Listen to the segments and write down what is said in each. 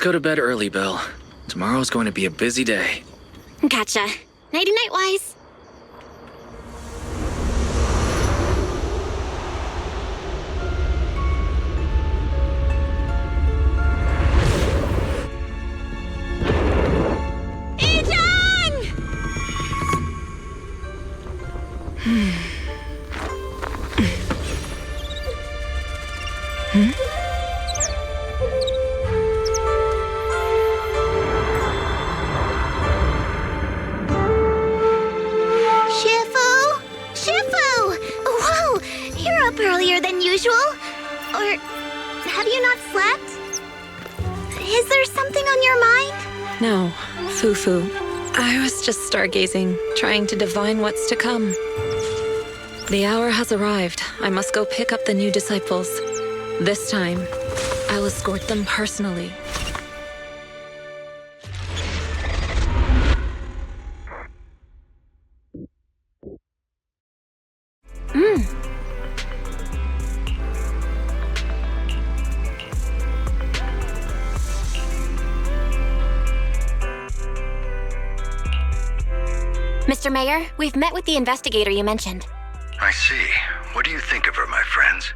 go to bed early, Bill. Tomorrow's going to be a busy day. Gotcha. Nighty-night, Wise. Earlier than usual? Or have you not slept? Is there something on your mind? No, Fufu. I was just stargazing, trying to divine what's to come. The hour has arrived. I must go pick up the new disciples. This time, I'll escort them personally. Mr. Mayor, we've met with the investigator you mentioned. I see. What do you think of her, my friends?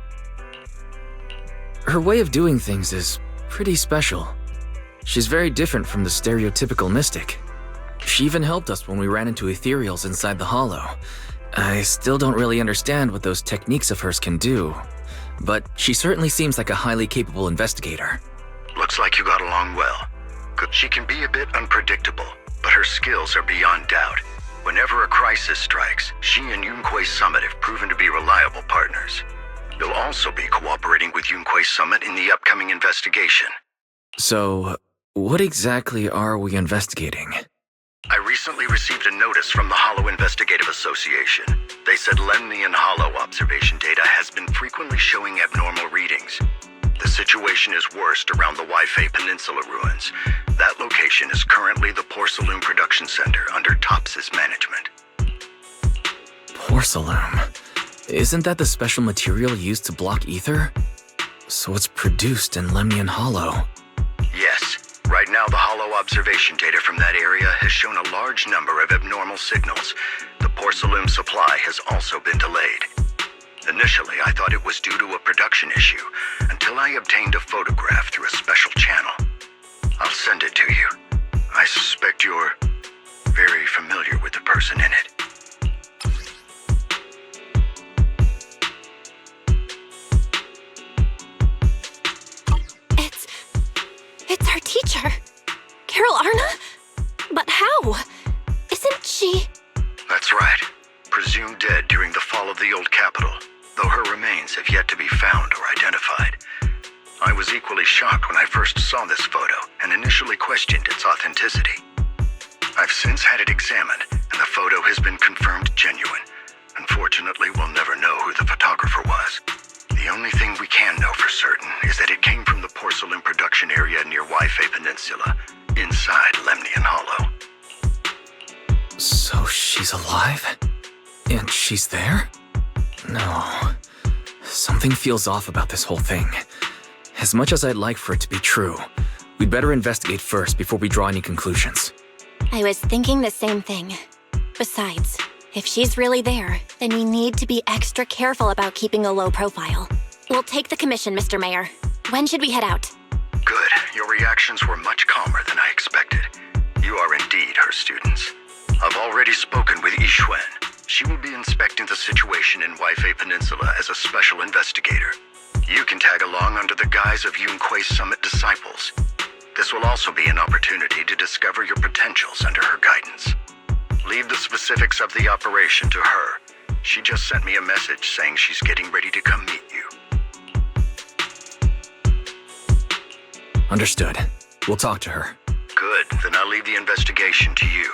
Her way of doing things is pretty special. She's very different from the stereotypical mystic. She even helped us when we ran into ethereals inside the Hollow. I still don't really understand what those techniques of hers can do, but she certainly seems like a highly capable investigator. Looks like you got along well. She can be a bit unpredictable, but her skills are beyond doubt. Whenever a crisis strikes, she and Yunque Summit have proven to be reliable partners. You'll also be cooperating with Yunque Summit in the upcoming investigation. So, what exactly are we investigating? I recently received a notice from the Hollow Investigative Association. They said Lemnian Hollow observation data has been frequently showing abnormal readings. The situation is worst around the Waifei Peninsula ruins. That location is currently the Porcelain Production Center under Tops's management. Porcelain? Isn't that the special material used to block ether? So it's produced in Lemnian Hollow. Yes. Right now, the Hollow observation data from that area has shown a large number of abnormal signals. The porcelain supply has also been delayed. Initially, I thought it was due to a production issue, until I obtained a photograph through a special channel. I'll send it to you. I suspect you're very familiar with the person in it. It's our teacher, Carol Arna? But how? Isn't she... That's right. Presumed dead during the fall of the old capital, though her remains have yet to be found or identified. I was equally shocked when I first saw this photo and initially questioned its authenticity. I've since had it examined, and the photo has been confirmed genuine. Unfortunately, we'll never know who the photographer was. The only thing we can know for certain is that it came from the porcelain production area near Waifei Peninsula, inside Lemnian Hollow. So she's alive? And she's there? No. Something feels off about this whole thing. As much as I'd like for it to be true, we'd better investigate first before we draw any conclusions. I was thinking the same thing. Besides, if she's really there, then we need to be extra careful about keeping a low profile. We'll take the commission, Mr. Mayor. When should we head out? Good. Your reactions were much calmer than I expected. You are indeed her students. I've already spoken with Yixuan. She will be inspecting the situation in Waifei Peninsula as a special investigator. You can tag along under the guise of Yunque Summit disciples. This will also be an opportunity to discover your potentials under her guidance. Leave the specifics of the operation to her. She just sent me a message saying she's getting ready to come meet you. Understood. We'll talk to her. Good. Then I'll leave the investigation to you.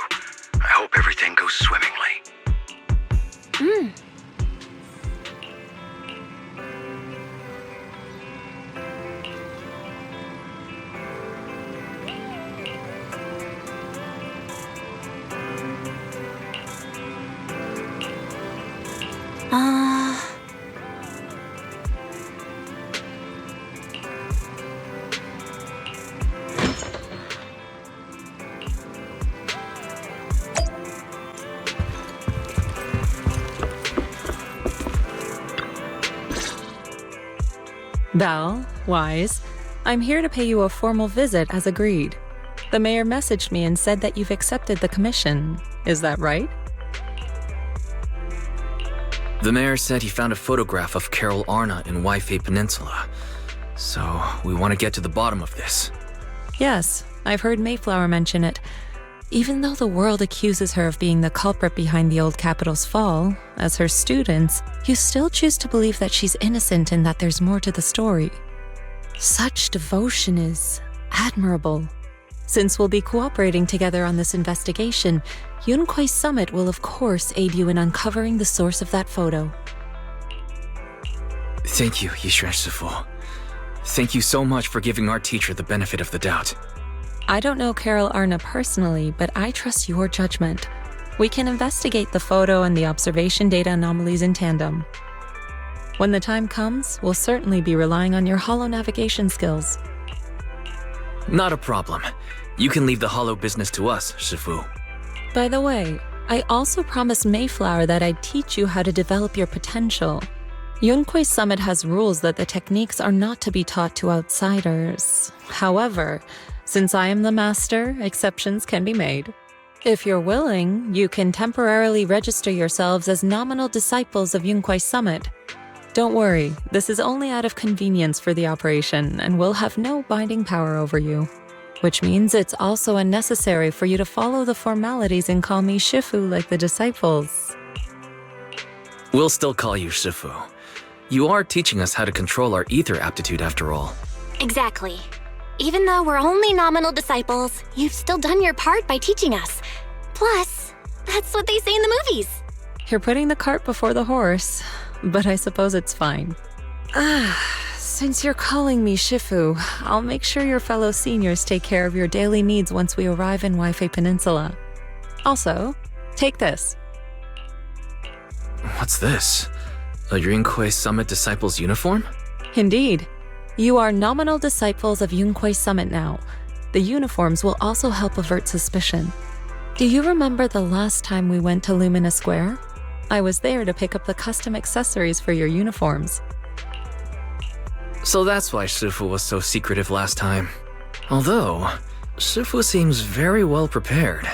I hope everything goes swimmingly. Belle, Wise, I'm here to pay you a formal visit as agreed. The mayor messaged me and said that you've accepted the commission. Is that right? The mayor said he found a photograph of Carol Arna in Jué Peninsula. So, we want to get to the bottom of this. Yes, I've heard Mayflower mention it. Even though the world accuses her of being the culprit behind the old capital's fall, as her students, you still choose to believe that she's innocent and that there's more to the story. Such devotion is admirable. Since we'll be cooperating together on this investigation, Jué Summit will of course aid you in uncovering the source of that photo. Thank you, Yixuan Shifu. Thank you so much for giving our teacher the benefit of the doubt. I don't know Carol Arna personally, but I trust your judgment. We can investigate the photo and the observation data anomalies in tandem. When the time comes, we'll certainly be relying on your holo navigation skills. Not a problem. You can leave the holo business to us, Shifu. By the way, I also promised Mayflower that I'd teach you how to develop your potential. Jué Summit has rules that the techniques are not to be taught to outsiders. However, since I am the master, exceptions can be made. If you're willing, you can temporarily register yourselves as nominal disciples of Jué Summit. Don't worry, this is only out of convenience for the operation and will have no binding power over you. Which means it's also unnecessary for you to follow the formalities and call me Shifu like the disciples. We'll still call you Shifu. You are teaching us how to control our ether aptitude after all. Exactly. Even though we're only nominal disciples, you've still done your part by teaching us. Plus, that's what they say in the movies. You're putting the cart before the horse, but I suppose it's fine. Since you're calling me Shifu, I'll make sure your fellow seniors take care of your daily needs once we arrive in Jué Peninsula. Also, take this. What's this? A Jué Summit Disciples uniform? Indeed. You are nominal disciples of Jué Summit now. The uniforms will also help avert suspicion. Do you remember the last time we went to Lumina Square? I was there to pick up the custom accessories for your uniforms. So that's why Shifu was so secretive last time. Although, Shifu seems very well prepared.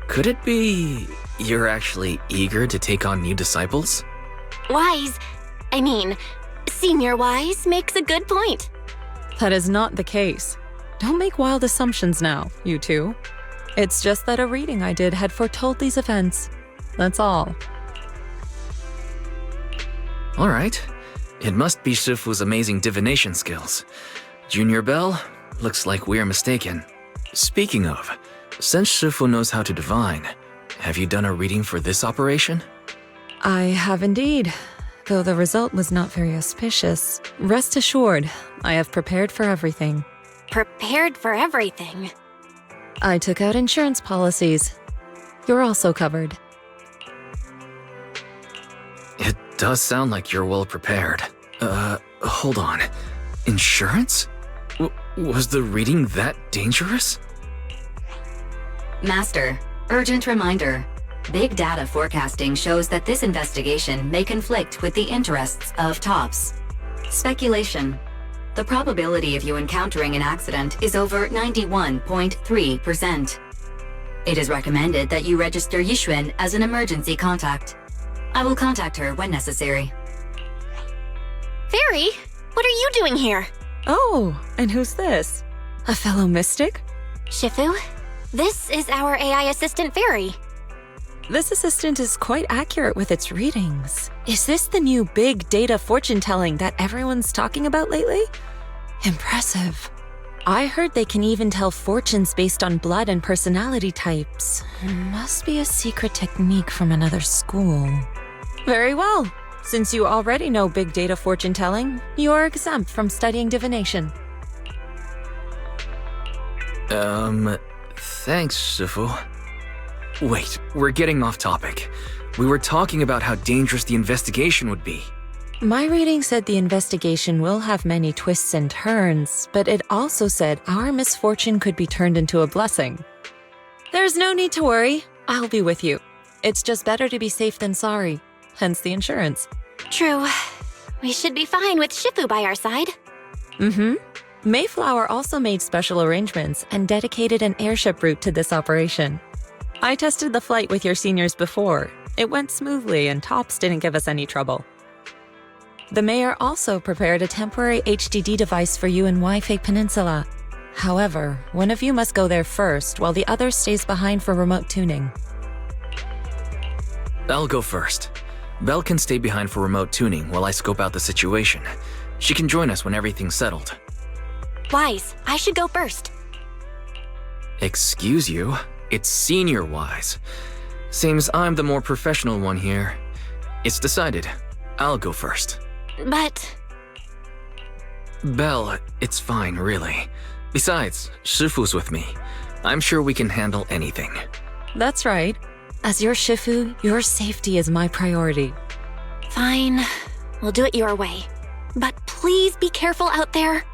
Could it be you're actually eager to take on new disciples? Senior Wise makes a good point. That is not the case. Don't make wild assumptions now, you two. It's just that a reading I did had foretold these events. That's all. Alright. It must be Shifu's amazing divination skills. Junior Belle, looks like we're mistaken. Speaking of, since Shifu knows how to divine, have you done a reading for this operation? I have indeed. Though the result was not very auspicious, rest assured, I have prepared for everything. Prepared for everything. I took out insurance policies. You're also covered. It does sound like you're well prepared. Hold on. Insurance? Was the reading that dangerous? Master, urgent reminder. Big data forecasting shows that this investigation may conflict with the interests of TOPS. Speculation. The probability of you encountering an accident is over 91.3%. It is recommended that you register Yixuan as an emergency contact. I will contact her when necessary. Fairy, what are you doing here? Oh, and who's this? A fellow mystic? Shifu, this is our AI assistant Fairy. This assistant is quite accurate with its readings. Is this the new big data fortune-telling that everyone's talking about lately? Impressive. I heard they can even tell fortunes based on blood and personality types. Must be a secret technique from another school. Very well. Since you already know big data fortune-telling, you are exempt from studying divination. Thanks, Shifu. Wait, we're getting off topic. We were talking about how dangerous the investigation would be. My reading said the investigation will have many twists and turns, but it also said our misfortune could be turned into a blessing. There's no need to worry. I'll be with you. It's just better to be safe than sorry, hence the insurance. True. We should be fine with Shifu by our side. Mm-hmm. Mayflower also made special arrangements and dedicated an airship route to this operation. I tested the flight with your seniors before. It went smoothly and Tops didn't give us any trouble. The mayor also prepared a temporary HDD device for you in Waifei Peninsula. However, one of you must go there first while the other stays behind for remote tuning. I'll go first. Belle can stay behind for remote tuning while I scope out the situation. She can join us when everything's settled. Wise, I should go first. Excuse you? It's Senior Wise. Seems I'm the more professional one here. It's decided. I'll go first. But... Belle, it's fine, really. Besides, Shifu's with me. I'm sure we can handle anything. That's right. As your Shifu, your safety is my priority. Fine. We'll do it your way. But please be careful out there.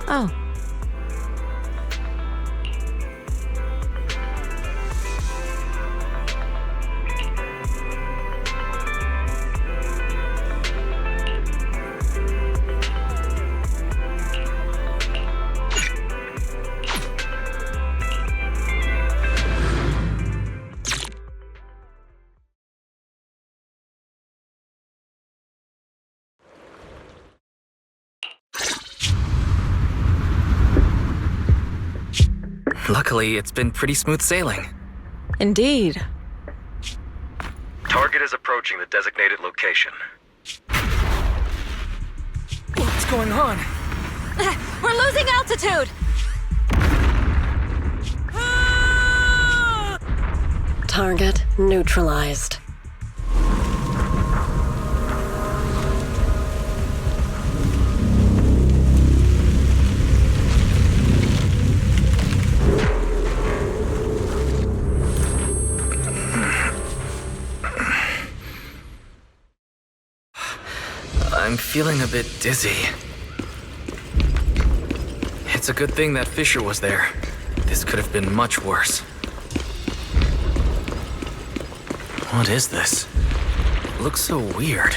Oh. Luckily, it's been pretty smooth sailing. Indeed. Target is approaching the designated location. What's going on? We're losing altitude! Target neutralized. I'm feeling a bit dizzy. It's a good thing that Fisher was there. This could have been much worse. What is this? It looks so weird.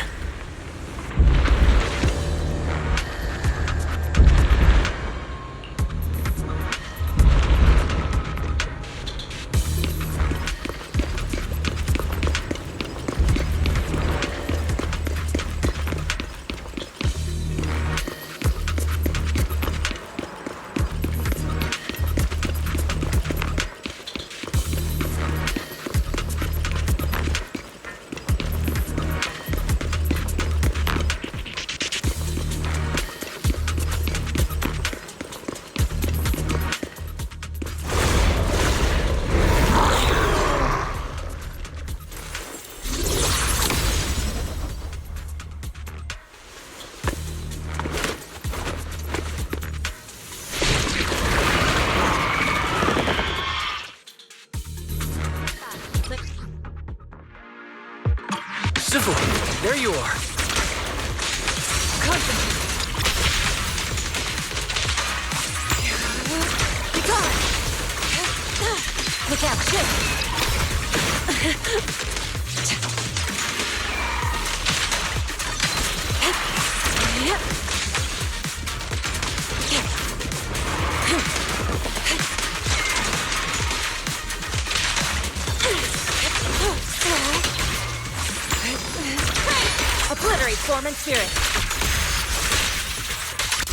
Obliterate form and spirit.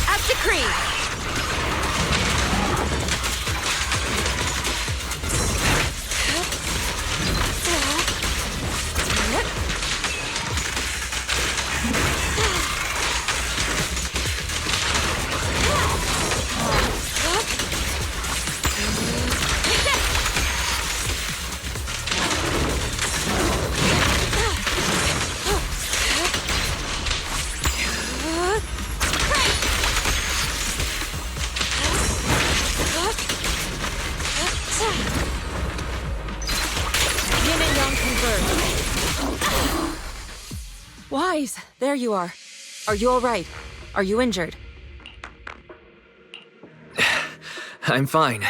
As decreed. Wise, there you are. Are you all right? Are you injured? I'm fine.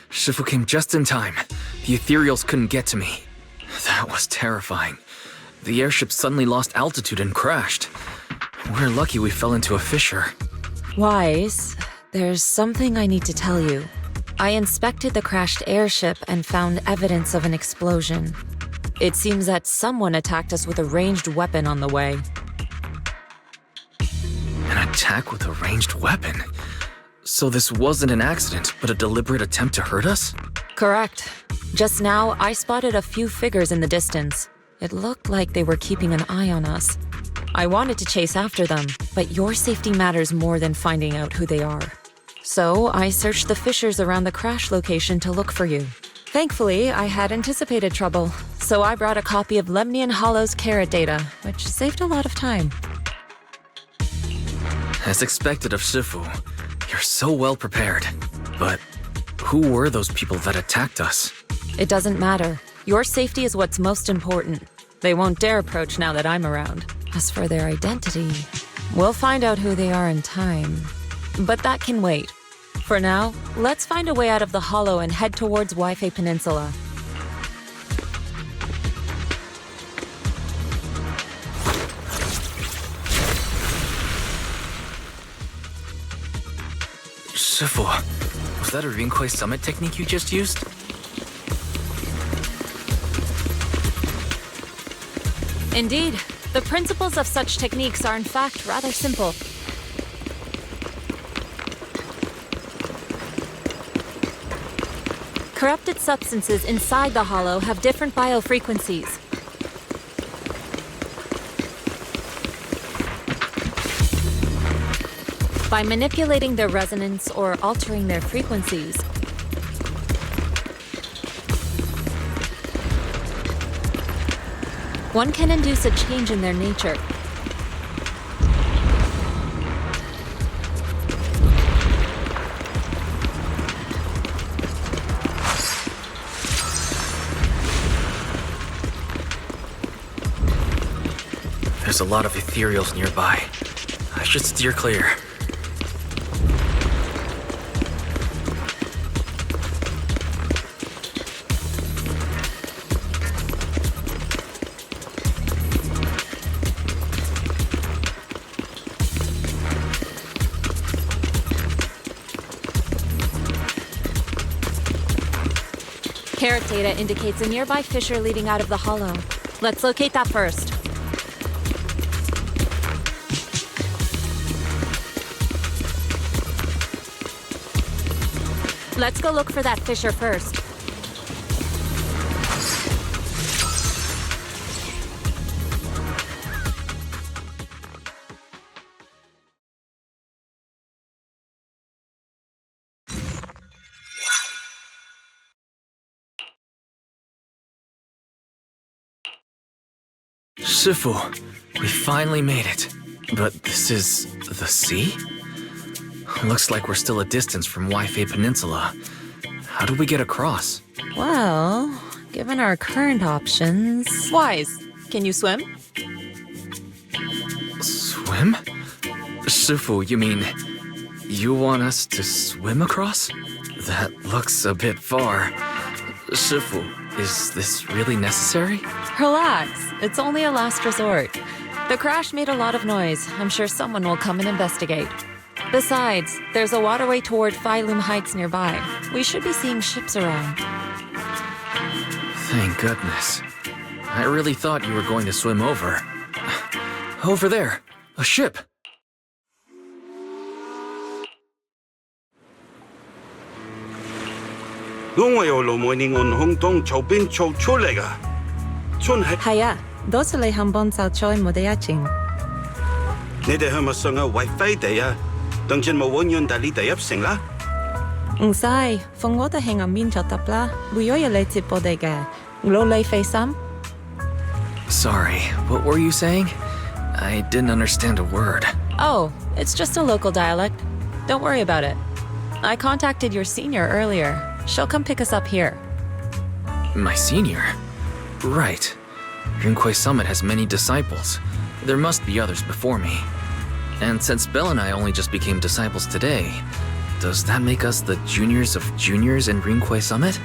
Shifu came just in time. The ethereals couldn't get to me. That was terrifying. The airship suddenly lost altitude and crashed. We're lucky we fell into a fissure. Wise, there's something I need to tell you. I inspected the crashed airship and found evidence of an explosion. It seems that someone attacked us with a ranged weapon on the way. An attack with a ranged weapon? So this wasn't an accident, but a deliberate attempt to hurt us? Correct. Just now, I spotted a few figures in the distance. It looked like they were keeping an eye on us. I wanted to chase after them, but your safety matters more than finding out who they are. So I searched the fissures around the crash location to look for you. Thankfully, I had anticipated trouble, so I brought a copy of Lemnian Hollow's carrot data, which saved a lot of time. As expected of Shifu, you're so well prepared. But who were those people that attacked us? It doesn't matter. Your safety is what's most important. They won't dare approach now that I'm around. As for their identity, we'll find out who they are in time. But that can wait. For now, let's find a way out of the hollow and head towards Jué Peninsula. Shifu, was that a Rinkwei summit technique you just used? Indeed. The principles of such techniques are in fact rather simple. Corrupted substances inside the hollow have different biofrequencies. By manipulating their resonance or altering their frequencies, one can induce a change in their nature. There's a lot of ethereals nearby. I should steer clear. Carrot data indicates a nearby fissure leading out of the hollow. Let's locate that first. Let's go look for that fissure first. Shifu, we finally made it. But this is the sea? Looks like we're still a distance from Jué Peninsula. How do we get across? Well, given our current options... Wise, can you swim? Swim? Shifu, you mean you want us to swim across? That looks a bit far. Shifu, is this really necessary? Relax. It's only a last resort. The crash made a lot of noise. I'm sure someone will come and investigate. Besides, there's a waterway toward Phylum Heights nearby. We should be seeing ships around. Thank goodness. I really thought you were going to swim over. Over there, a ship. Haya, 도스레 한번 사초에 모대야칭. 니들 허머성어 와이파이 대야 당신 뭐 원년 달리 대엽생라? Sai, fongoda henga min chatapla, buyoya leti podega. Glolei faceam? Sorry, what were you saying? I didn't understand a word. Oh, it's just a local dialect. Don't worry about it. I contacted your senior earlier. She'll come pick us up here. My senior? Right. Rinqué Summit has many disciples. There must be others before me. And since Belle and I only just became disciples today, does that make us the juniors of juniors in Rinqué Summit?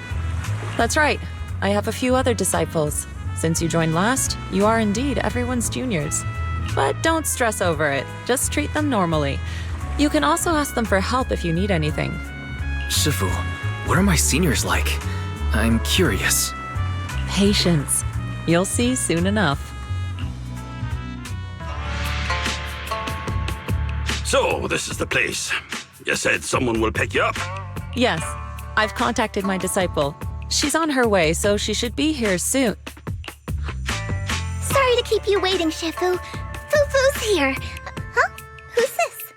That's right. I have a few other disciples. Since you joined last, you are indeed everyone's juniors. But don't stress over it. Just treat them normally. You can also ask them for help if you need anything. Shifu, what are my seniors like? I'm curious. Patience. You'll see soon enough. So, this is the place. You said someone will pick you up. Yes, I've contacted my disciple. She's on her way, so she should be here soon. Sorry to keep you waiting, Shifu. Fufu's here. Huh? Who's this?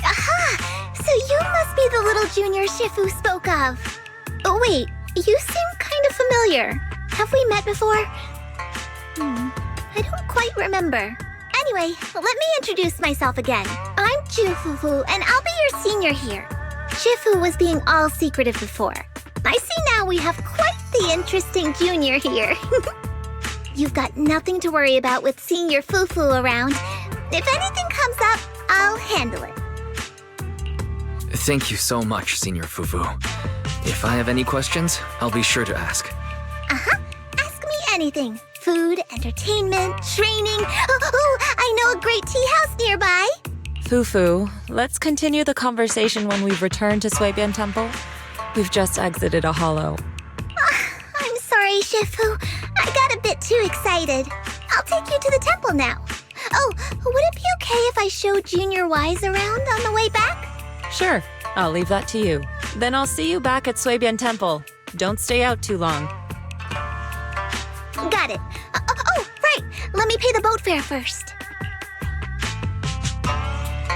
Aha! So you must be the little junior Shifu spoke of. Oh, wait. You seem kind of familiar. Have we met before? I don't quite remember. Anyway, let me introduce myself again. I'm Jufufu, and I'll be your senior here. Shifu was being all secretive before. I see now we have quite the interesting junior here. You've got nothing to worry about with Senior Fufu around. If anything comes up, I'll handle it. Thank you so much, Senior Fufu. If I have any questions, I'll be sure to ask. Uh-huh. Ask me anything. Food, entertainment, training. Oh, I know a great tea house nearby. Fufu, let's continue the conversation when we've returned to Suebian Temple. We've just exited a hollow. I'm sorry, Shifu. I got a bit too excited. I'll take you to the temple now. Oh, would it be okay if I showed Junior Wise around on the way back? Sure, I'll leave that to you. Then I'll see you back at Suebian Temple. Don't stay out too long. Got it. Oh, right. Let me pay the boat fare first.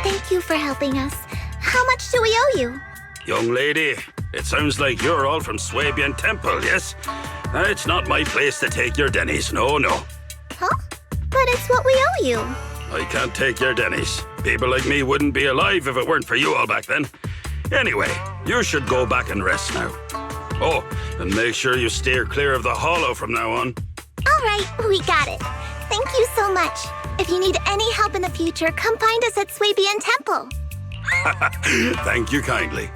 Thank you for helping us. How much do we owe you? Young lady, it sounds like you're all from Suebian Temple, yes? It's not my place to take your dennies, no. Huh? But it's what we owe you. I can't take your dennies. People like me wouldn't be alive if it weren't for you all back then. Anyway, you should go back and rest now. Oh, and make sure you steer clear of the hollow from now on. All right, we got it. Thank you so much. If you need any help in the future, come find us at Suebian Temple. Thank you kindly.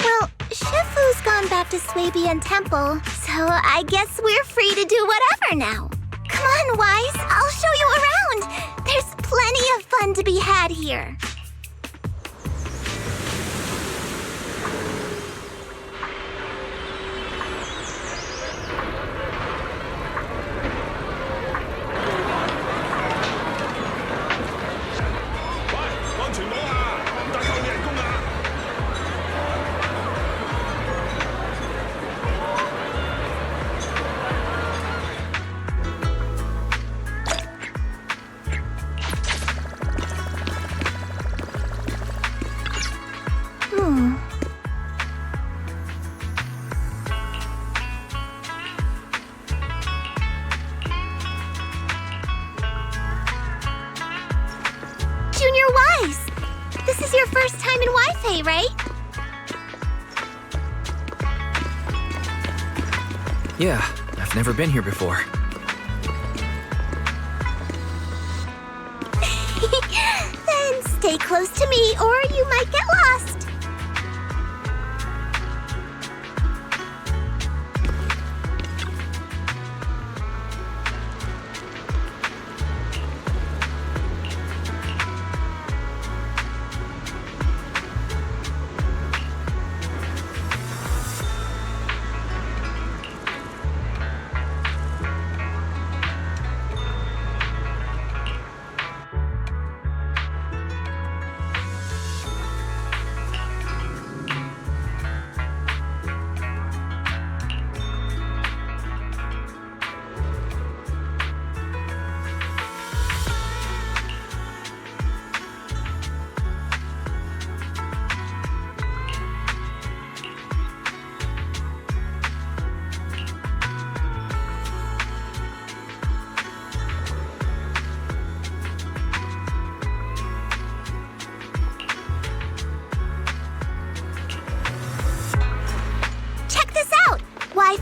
Well, Shifu's gone back to Suebian Temple, so I guess we're free to do whatever now. Come on, Wise, I'll show you around. There's plenty of fun to be had here. Junior Wise! This is your first time in Wi-Fi, right? Yeah, I've never been here before. Then stay close to me or you might get lost.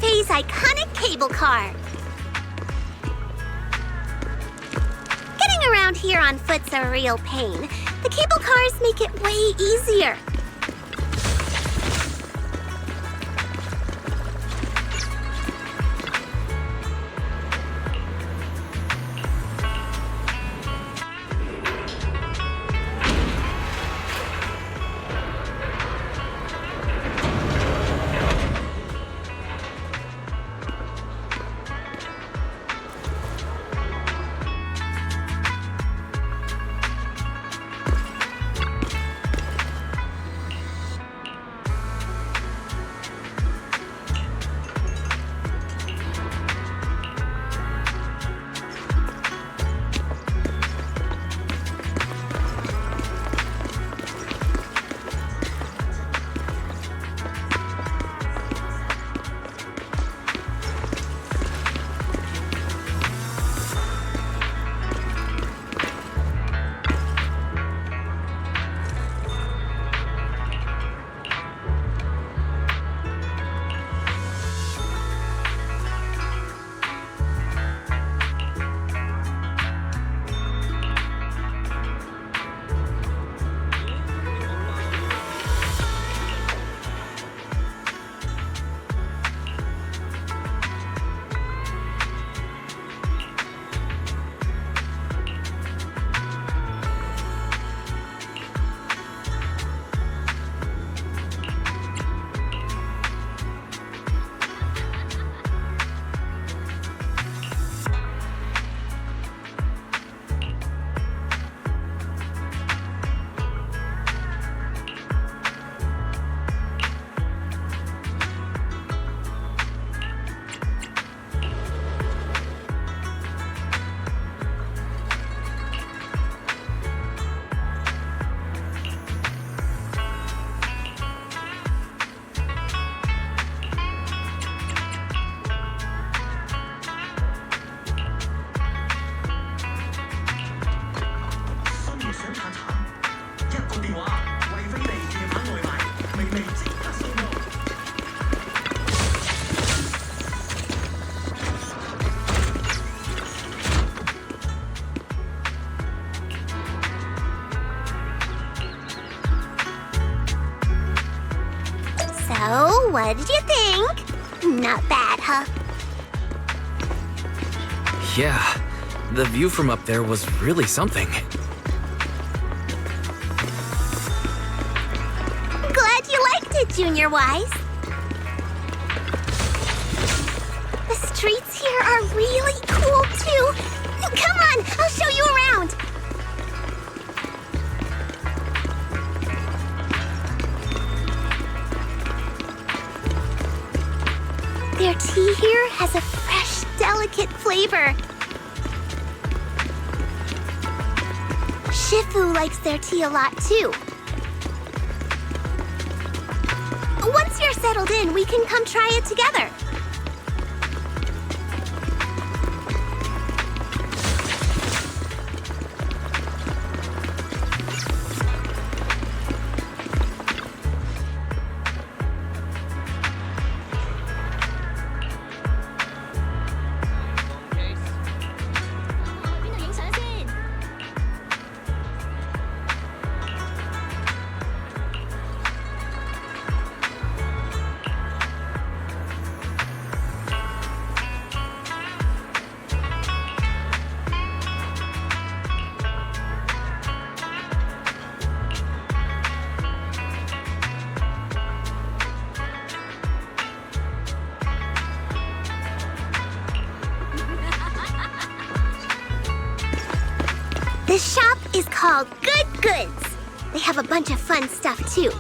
Catay's iconic cable car. Getting around here on foot's a real pain. The cable cars make it way easier. So, what did you think? Not bad, huh? Yeah, the view from up there was really something. Glad you liked it, Junior Wise. The streets here are really cool, too. Come on, I'll show you around. Their tea here has a fresh, delicate flavor. Shifu likes their tea a lot, too. Once you're settled in, we can come try it together. This shop is called Good Goods. They have a bunch of fun stuff, too.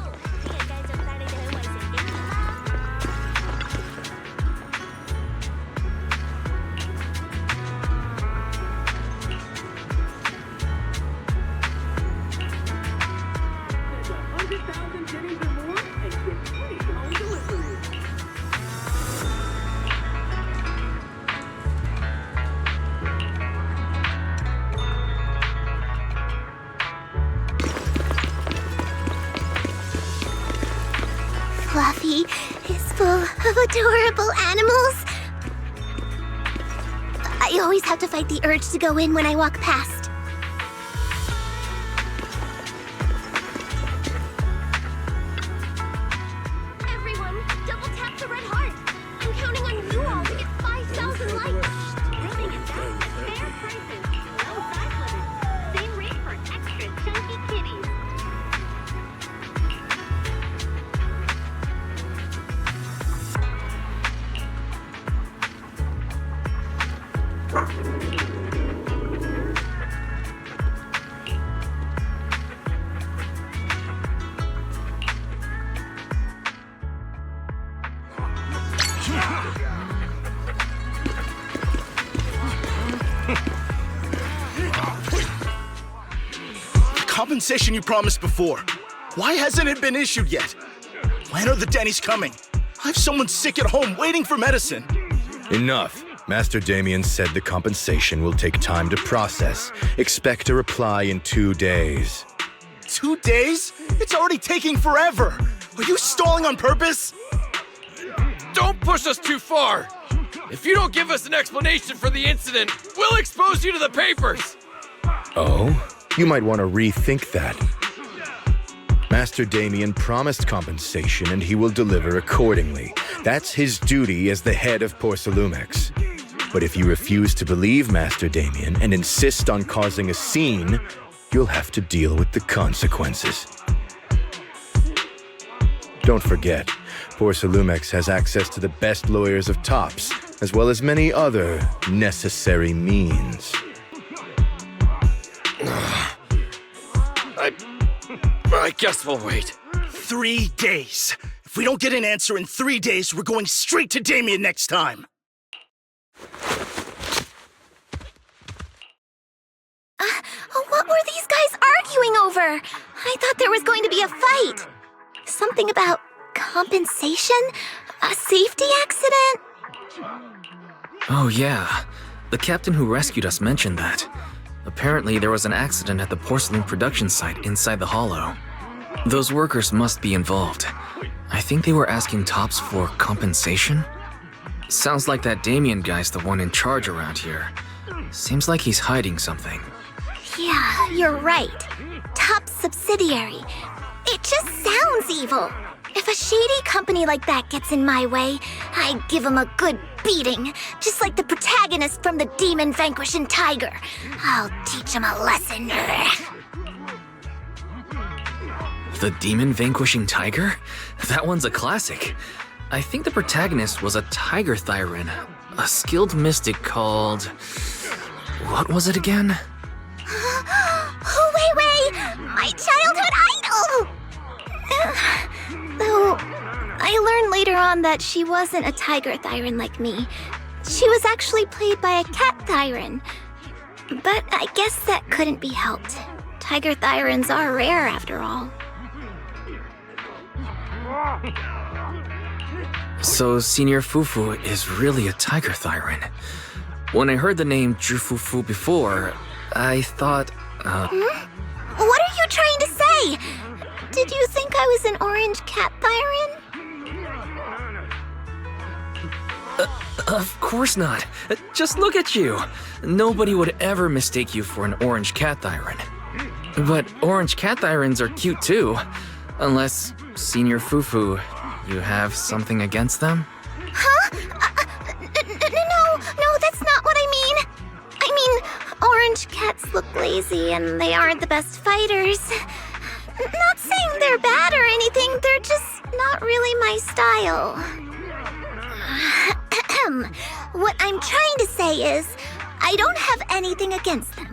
fluffy, is full of adorable animals. I always have to fight the urge to go in when I walk past. Everyone, double tap the red heart. I'm counting on you all to get 5,000 likes. Really, it's fair prices, no size limit. Same rate for extra chunky kitties. Compensation you promised before. Why hasn't it been issued yet? When are the Denny's coming? I have someone sick at home waiting for medicine. Enough. Master Damien said the compensation will take time to process. Expect a reply in 2 days. 2 days? It's already taking forever. Are you stalling on purpose? Don't push us too far. If you don't give us an explanation for the incident, we'll expose you to the papers. Oh? You might want to rethink that. Master Damien promised compensation and he will deliver accordingly. That's his duty as the head of Porcelumex. But if you refuse to believe Master Damien and insist on causing a scene, you'll have to deal with the consequences. Don't forget, Porcelumex has access to the best lawyers of Tops, as well as many other necessary means. I guess we'll wait. 3 days. If we don't get an answer in 3 days, we're going straight to Damien next time. What were these guys arguing over? I thought there was going to be a fight. Something about compensation? A safety accident? Oh yeah, the captain who rescued us mentioned that. Apparently there was an accident at the porcelain production site inside the hollow. Those workers must be involved. I think they were asking Tops for compensation? Sounds like that Damien guy's the one in charge around here. Seems like he's hiding something. Yeah, you're right. Top subsidiary. It just sounds evil. If a shady company like that gets in my way, I give them a good beating, just like the protagonist from the Demon Vanquishing Tiger. I'll teach him a lesson. The Demon Vanquishing Tiger? That one's a classic. I think the protagonist was a tiger Thyran, a skilled mystic called... What was it again? Wait! My childhood idol! Though, I learned later on that she wasn't a tiger Thyran like me. She was actually played by a cat Thyran. But I guess that couldn't be helped. Tiger Thyrans are rare after all. So Senior Fufu is really a tiger Thyran. When I heard the name Jufufu before, I thought, What are you trying to say? Did you think I was an orange cat Thyran? Of course not. Just look at you. Nobody would ever mistake you for an orange cat Thyran. But orange cat Thyrans are cute too. Unless, Senior Fufu, you have something against them? Huh? No, that's not what I mean. I mean, orange cats look lazy and they aren't the best fighters. Not saying they're bad or anything, they're just not really my style. What I'm trying to say is, I don't have anything against them.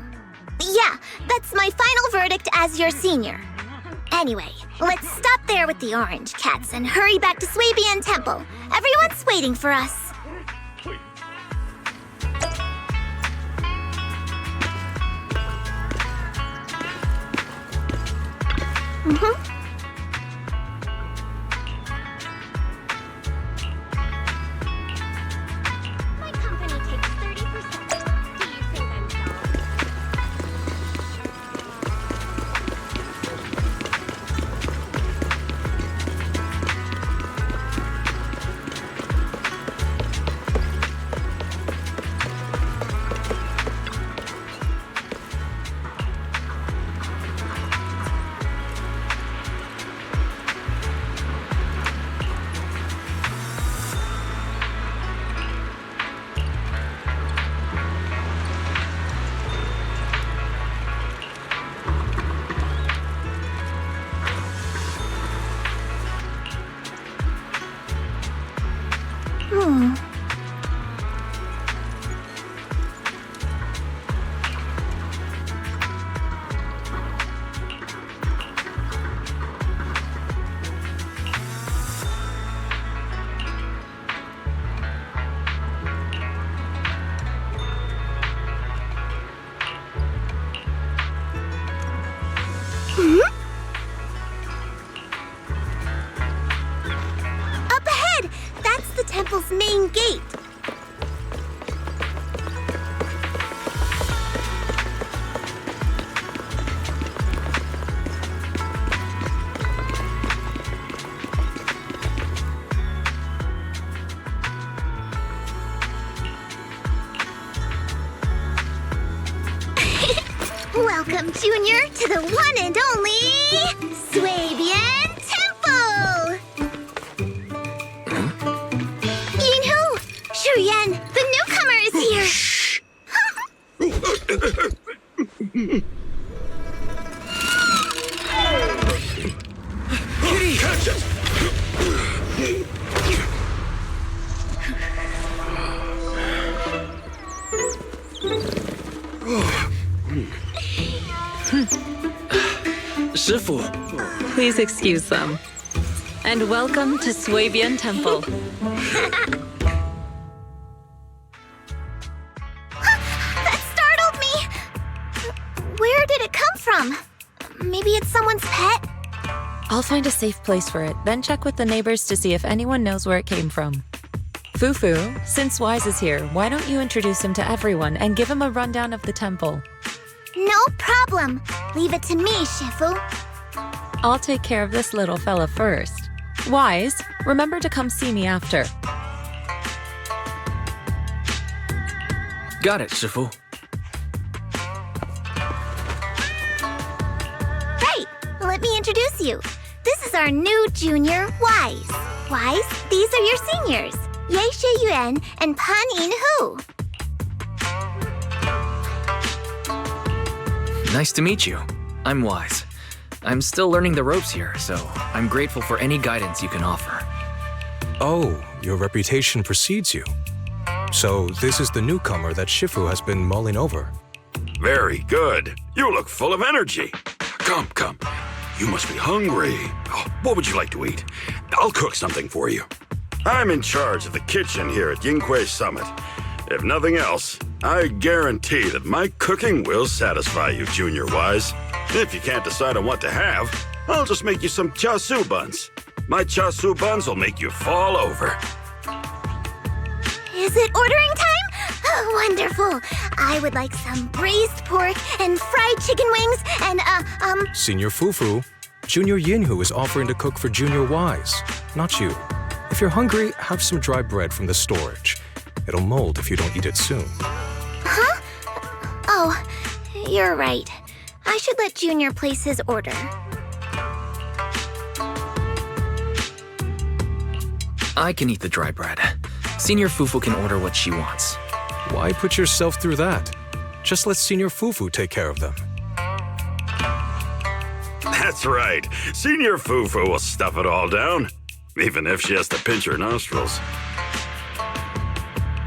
Yeah, that's my final verdict as your senior. Anyway, let's stop there with the orange cats and hurry back to Swabian Temple. Everyone's waiting for us. My company takes 30%. Do you think I'm dumb? temple's main gate. Welcome, Junior, to the one and only Swabian Temple! Yinhu! Shuyan, the newcomer is here! Shh! Kitty! Catch it! Shifu. Please excuse them. And welcome to Swabian Temple. That startled me! Where did it come from? Maybe it's someone's pet? I'll find a safe place for it, then check with the neighbors to see if anyone knows where it came from. Fufu, since Wise is here, why don't you introduce him to everyone and give him a rundown of the temple? No problem. Leave it to me, Shifu. I'll take care of this little fella first. Wise, remember to come see me after. Got it, Shifu. Right, let me introduce you. This is our new junior, Wise. Wise, these are your seniors, Ye Yuan and Pan Yinhu. Nice to meet you. I'm Wise. I'm still learning the ropes here, so I'm grateful for any guidance you can offer. Oh, your reputation precedes you. So this is the newcomer that Shifu has been mulling over. Very good. You look full of energy. Come, come. You must be hungry. Oh, what would you like to eat? I'll cook something for you. I'm in charge of the kitchen here at Yinghui Summit. If nothing else, I guarantee that my cooking will satisfy you, Junior Wise. If you can't decide on what to have, I'll just make you some chasu buns. My chasu buns will make you fall over. Is it ordering time? Oh, wonderful. I would like some braised pork and fried chicken wings and, Senior Fufu, Junior Yinhu is offering to cook for Junior Wise, not you. If you're hungry, have some dry bread from the storage. It'll mold if you don't eat it soon. Huh? Oh, you're right. I should let Junior place his order. I can eat the dry bread. Senior Fufu can order what she wants. Why put yourself through that? Just let Senior Fufu take care of them. That's right. Senior Fufu will stuff it all down, even if she has to pinch her nostrils.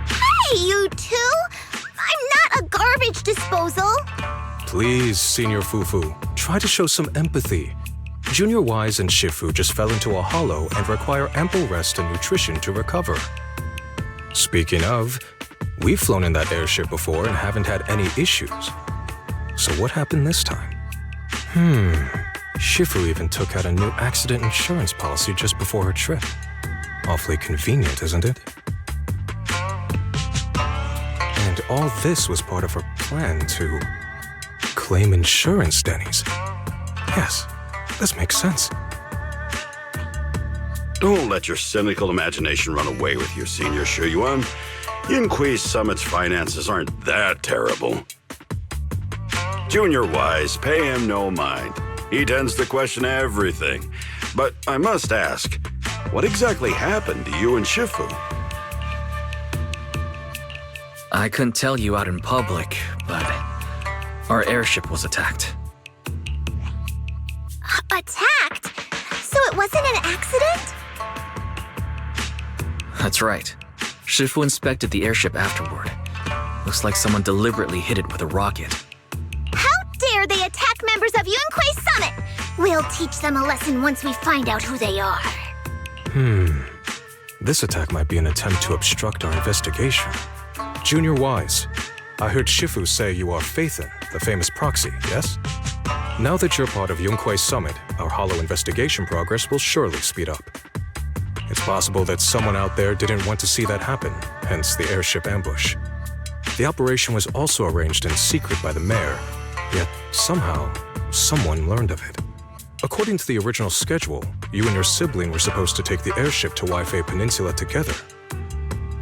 Hey, you two! I'm not a garbage disposal! Please, Senior Fufu, try to show some empathy. Junior Wise and Shifu just fell into a hollow and require ample rest and nutrition to recover. Speaking of, we've flown in that airship before and haven't had any issues. So what happened this time? Shifu even took out a new accident insurance policy just before her trip. Awfully convenient, isn't it? And all this was part of her plan to claim insurance, Denny's. Yes, this makes sense. Don't let your cynical imagination run away with you, Senior Shuyuan. Yinghui Summit's finances aren't that terrible. Junior Wise, pay him no mind. He tends to question everything. But I must ask, what exactly happened to you and Shifu? I couldn't tell you out in public, but our airship was attacked. Attacked? So it wasn't an accident? That's right. Shifu inspected the airship afterward. Looks like someone deliberately hit it with a rocket. How dare they attack members of Yunquei Summit? We'll teach them a lesson once we find out who they are. This attack might be an attempt to obstruct our investigation. Junior Wise, I heard Shifu say you are Faithin, the famous proxy, yes? Now that you're part of Yunquei Summit, our hollow investigation progress will surely speed up. It's possible that someone out there didn't want to see that happen, hence the airship ambush. The operation was also arranged in secret by the mayor, yet somehow, someone learned of it. According to the original schedule, you and your sibling were supposed to take the airship to Waifei Peninsula together.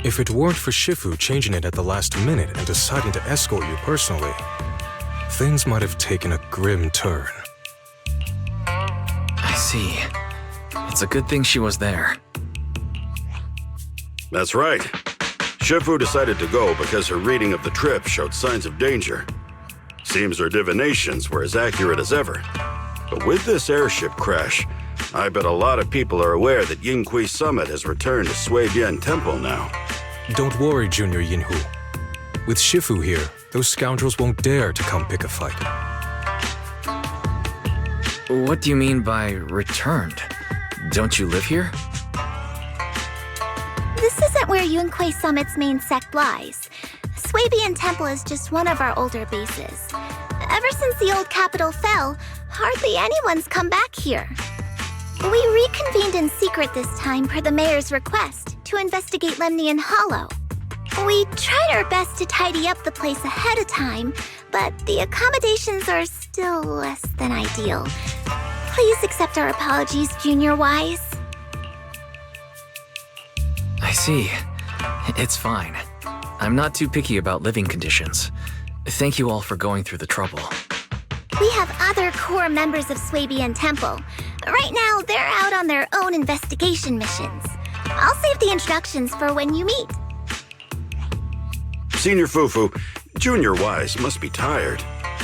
If it weren't for Shifu changing it at the last minute and deciding to escort you personally, things might have taken a grim turn. I see. It's a good thing she was there. That's right. Shifu decided to go because her reading of the trip showed signs of danger. Seems her divinations were as accurate as ever. But with this airship crash, I bet a lot of people are aware that Yinghui Summit has returned to Suibian Temple now. Don't worry, Junior Yinhu. With Shifu here, those scoundrels won't dare to come pick a fight. What do you mean by returned? Don't you live here? This isn't where Yunquei Summit's main sect lies. Suibian Temple is just one of our older bases. Ever since the old capital fell, hardly anyone's come back here. We reconvened in secret this time per the mayor's request to investigate Lemnian Hollow. We tried our best to tidy up the place ahead of time, but the accommodations are still less than ideal. Please accept our apologies, Junior Wise. I see. It's fine. I'm not too picky about living conditions. Thank you all for going through the trouble. We have other core members of Suibian Temple. Right now, they're out on their own investigation missions. I'll save the introductions for when you meet. Senior Fufu, Junior Wise must be tired.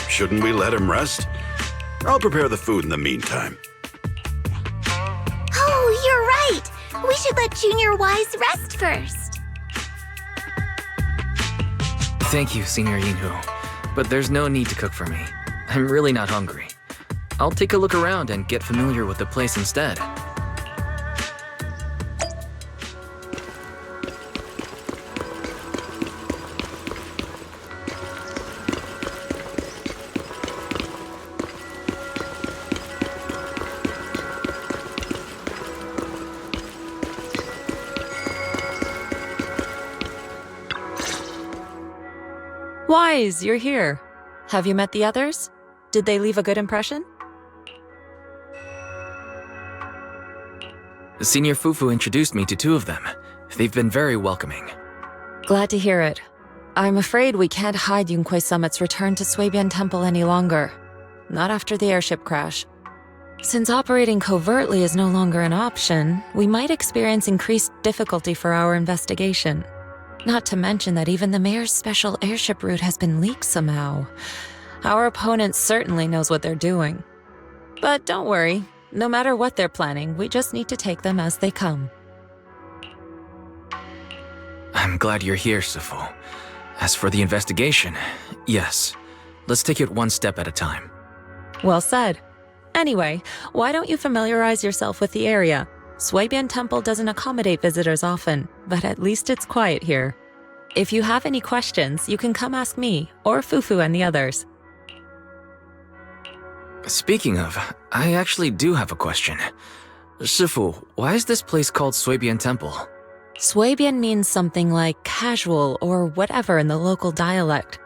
Shouldn't we let him rest? I'll prepare the food in the meantime. Oh, you're right. We should let Junior Wise rest first. Thank you, Senior Yinhu. But there's no need to cook for me. I'm really not hungry. I'll take a look around and get familiar with the place instead. Wise, you're here. Have you met the others? Did they leave a good impression? Senior Fufu introduced me to two of them. They've been very welcoming. Glad to hear it. I'm afraid we can't hide Yunquei Summit's return to Suibian Temple any longer. Not after the airship crash. Since operating covertly is no longer an option, we might experience increased difficulty for our investigation. Not to mention that even the mayor's special airship route has been leaked somehow. Our opponent certainly knows what they're doing. But don't worry, no matter what they're planning, we just need to take them as they come. I'm glad you're here, Sifu. As for the investigation, yes. Let's take it one step at a time. Well said. Anyway, why don't you familiarize yourself with the area? Suibian Temple doesn't accommodate visitors often, but at least it's quiet here. If you have any questions, you can come ask me, or Fufu and the others. Speaking of, I actually do have a question. Shifu, why is this place called Suibian Temple? Suibian means something like casual or whatever in the local dialect.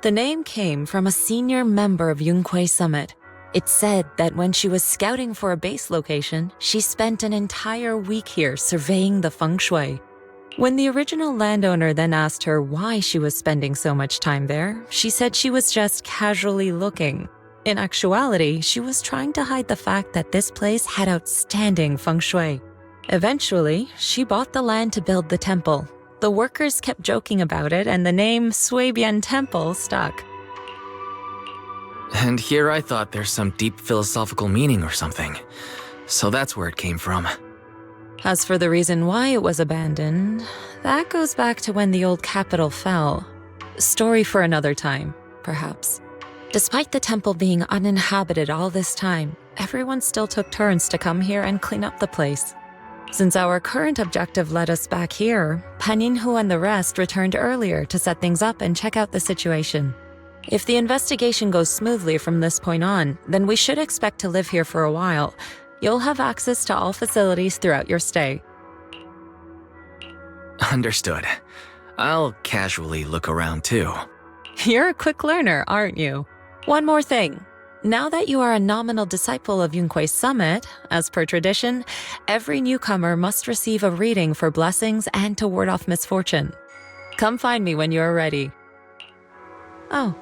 The name came from a senior member of Yunquei Summit. It's said that when she was scouting for a base location, she spent an entire week here surveying the feng shui. When the original landowner then asked her why she was spending so much time there, she said she was just casually looking. In actuality, she was trying to hide the fact that this place had outstanding feng shui. Eventually, she bought the land to build the temple. The workers kept joking about it, and the name Suibian Temple stuck. And here I thought there's some deep philosophical meaning or something. So that's where it came from. As for the reason why it was abandoned, that goes back to when the old capital fell. Story for another time, perhaps. Despite the temple being uninhabited all this time, everyone still took turns to come here and clean up the place. Since our current objective led us back here, Paninhu and the rest returned earlier to set things up and check out the situation. If the investigation goes smoothly from this point on, then we should expect to live here for a while. You'll have access to all facilities throughout your stay. Understood. I'll casually look around too. You're a quick learner, aren't you? One more thing. Now that you are a nominal disciple of Yunque's summit, as per tradition, every newcomer must receive a reading for blessings and to ward off misfortune. Come find me when you are ready. Oh.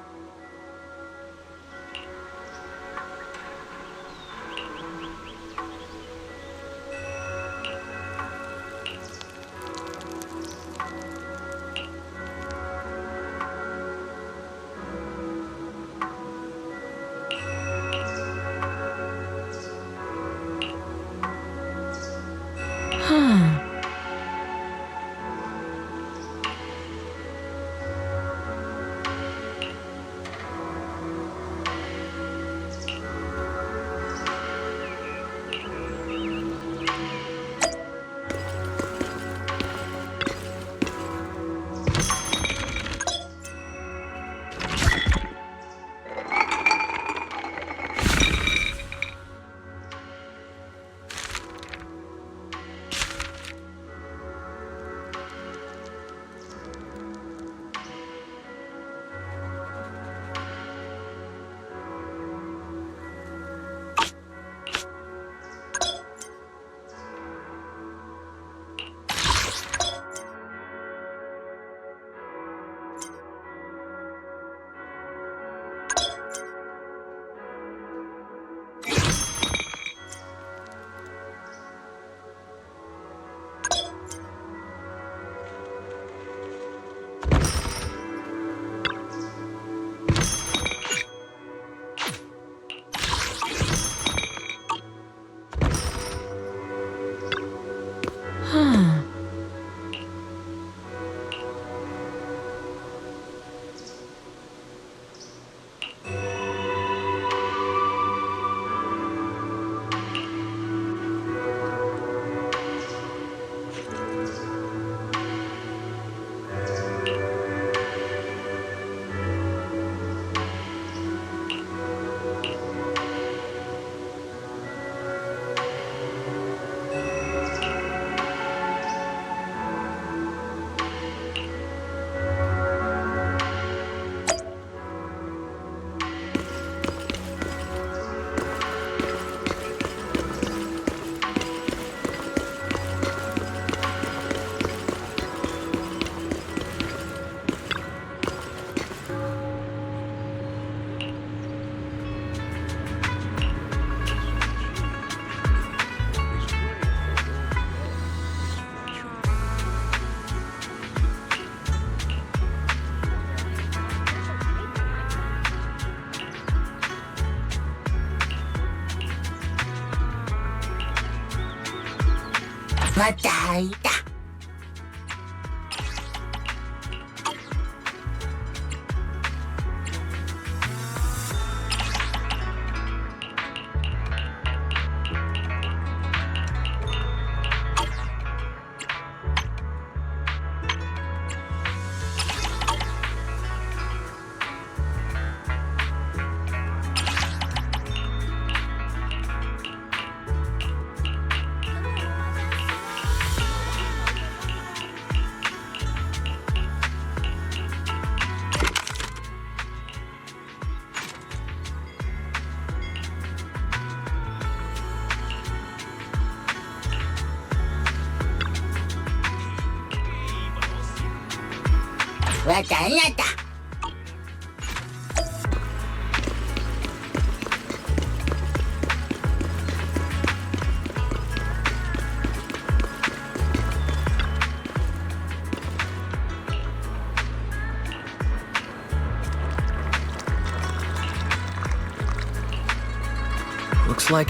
Looks like...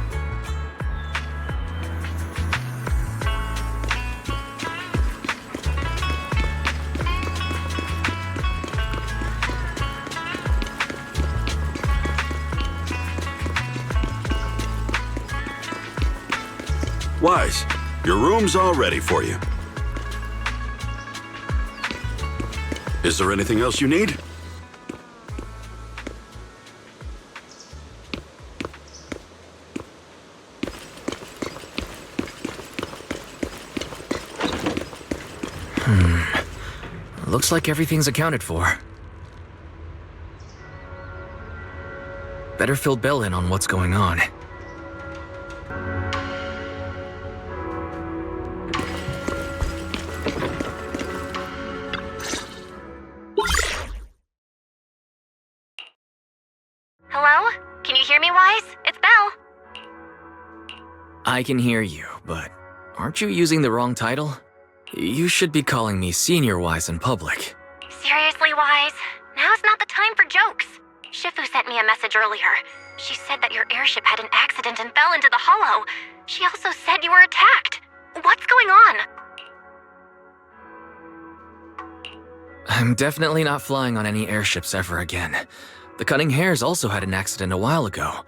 Wise, your room's all ready for you. Is there anything else you need? Looks like everything's accounted for. Better fill Bell in on what's going on. Hello? Can you hear me, Wise? It's Belle. I can hear you, but aren't you using the wrong title? You should be calling me Senior Wise in public. Seriously, Wise? Now's not the time for jokes. Shifu sent me a message earlier. She said that your airship had an accident and fell into the hollow. She also said you were attacked. What's going on? I'm definitely not flying on any airships ever again. The Cunning Hares also had an accident a while ago.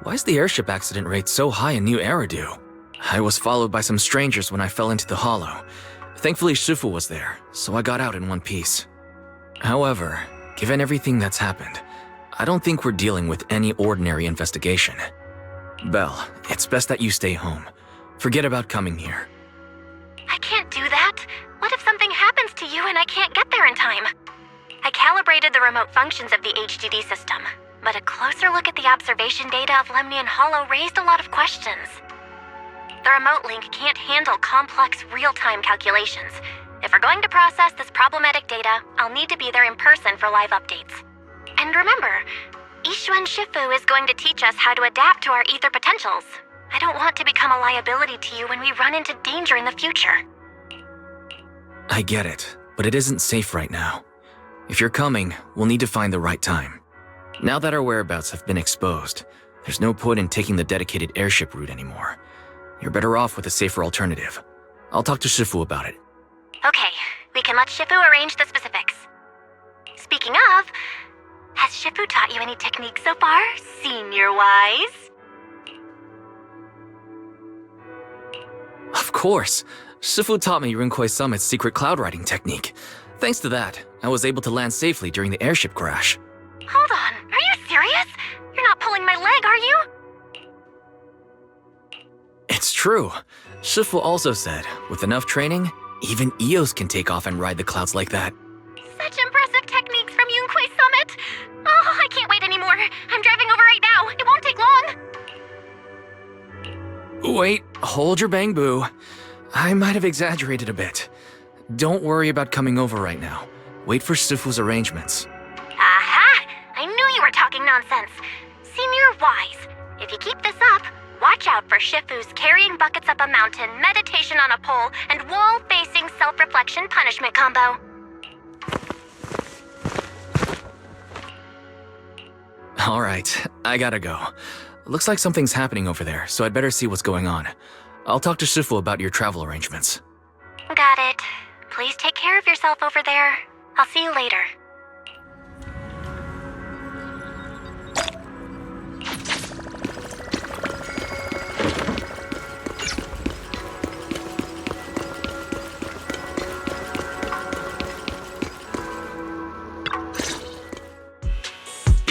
Why is the airship accident rate so high in New Eridu? I was followed by some strangers when I fell into the hollow. Thankfully, Shifu was there, so I got out in one piece. However, given everything that's happened, I don't think we're dealing with any ordinary investigation. Belle, it's best that you stay home. Forget about coming here. I can't do that. What if something happens to you and I can't get there in time? I calibrated the remote functions of the HDD system, but a closer look at the observation data of Lemnian Hollow raised a lot of questions. The remote link can't handle complex real-time calculations. If we're going to process this problematic data, I'll need to be there in person for live updates. And remember, Yixuan Shifu is going to teach us how to adapt to our ether potentials. I don't want to become a liability to you when we run into danger in the future. I get it, but it isn't safe right now. If you're coming, we'll need to find the right time. Now that our whereabouts have been exposed, there's no point in taking the dedicated airship route anymore. You're better off with a safer alternative. I'll talk to Shifu about it. Okay, we can let Shifu arrange the specifics. Speaking of, has Shifu taught you any techniques so far, Senior Wise? Of course. Shifu taught me Yunquei Summit's secret cloud riding technique. Thanks to that, I was able to land safely during the airship crash. Hold on, are you serious? You're not pulling my leg, are you? It's true. Shifu also said, with enough training, even Eos can take off and ride the clouds like that. Such impressive techniques from Yunquei Summit! Oh, I can't wait anymore. I'm driving over right now. It won't take long. Wait, hold your bang boo. I might have exaggerated a bit. Don't worry about coming over right now. Wait for Shifu's arrangements. Aha! I knew you were talking nonsense. Senior Wise, if you keep this up, watch out for Shifu's carrying buckets up a mountain, meditation on a pole, and wall-facing self-reflection punishment combo. All right, I gotta go. Looks like something's happening over there, so I'd better see what's going on. I'll talk to Shifu about your travel arrangements. Got it. Please take care of yourself over there. I'll see you later.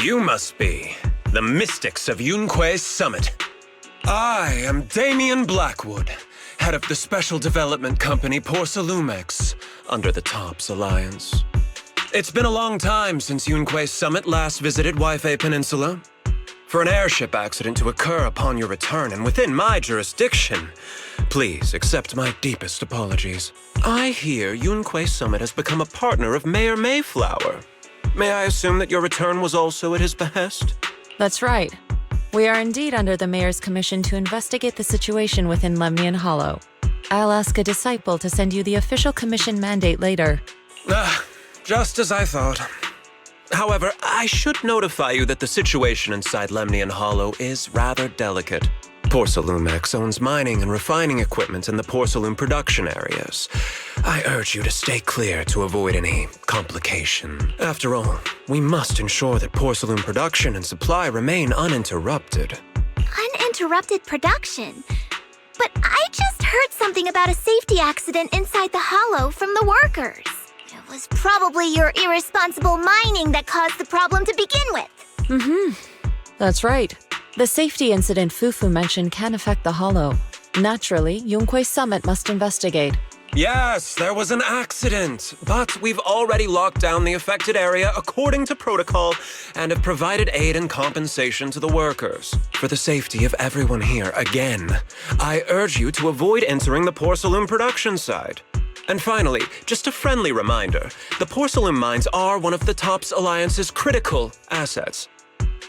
You must be the mystics of Yunquei Summit. I am Damien Blackwood, head of the Special Development Company Porcelumex, under the TOPS Alliance. It's been a long time since Yunquei Summit last visited Waifei Peninsula. For an airship accident to occur upon your return and within my jurisdiction, please accept my deepest apologies. I hear Yunquei Summit has become a partner of Mayor Mayflower. May I assume that your return was also at his behest? That's right. We are indeed under the Mayor's commission to investigate the situation within Lemnian Hollow. I'll ask a disciple to send you the official commission mandate later. Just as I thought. However, I should notify you that the situation inside Lemnian Hollow is rather delicate. Porcelumex owns mining and refining equipment in the porcelain production areas. I urge you to stay clear to avoid any complication. After all, we must ensure that porcelain production and supply remain uninterrupted. Uninterrupted production? But I just heard something about a safety accident inside the hollow from the workers. It was probably your irresponsible mining that caused the problem to begin with. That's right. The safety incident Fufu mentioned can affect the hollow. Naturally, Yunquei Summit must investigate. Yes, there was an accident, but we've already locked down the affected area according to protocol and have provided aid and compensation to the workers. For the safety of everyone here, again, I urge you to avoid entering the porcelain production site. And finally, just a friendly reminder, the porcelain mines are one of the TOPS Alliance's critical assets.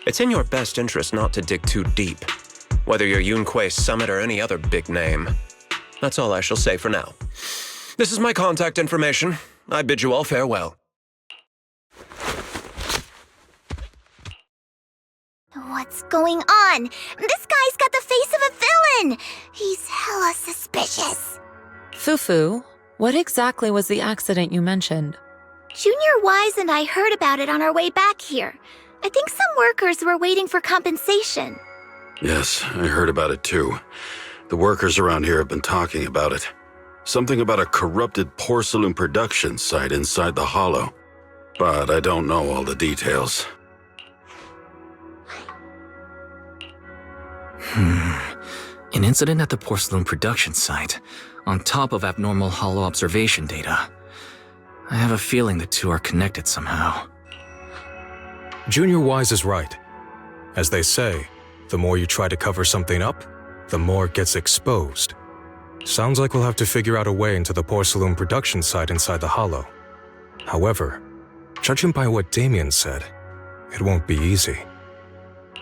It's in your best interest not to dig too deep, whether you're Yunquei Summit or any other big name. That's all I shall say for now. This is my contact information. I bid you all farewell. What's going on? This guy's got the face of a villain! He's hella suspicious. Fufu, what exactly was the accident you mentioned? Junior Wise and I heard about it on our way back here. I think some workers were waiting for compensation. Yes, I heard about it too. The workers around here have been talking about it. Something about a corrupted porcelain production site inside the hollow. But I don't know all the details. An incident at the porcelain production site, on top of abnormal hollow observation data. I have a feeling the two are connected somehow. Junior Wise is right. As they say, the more you try to cover something up, the more it gets exposed. Sounds like we'll have to figure out a way into the porcelain production site inside the hollow. However, judging by what Damien said, it won't be easy.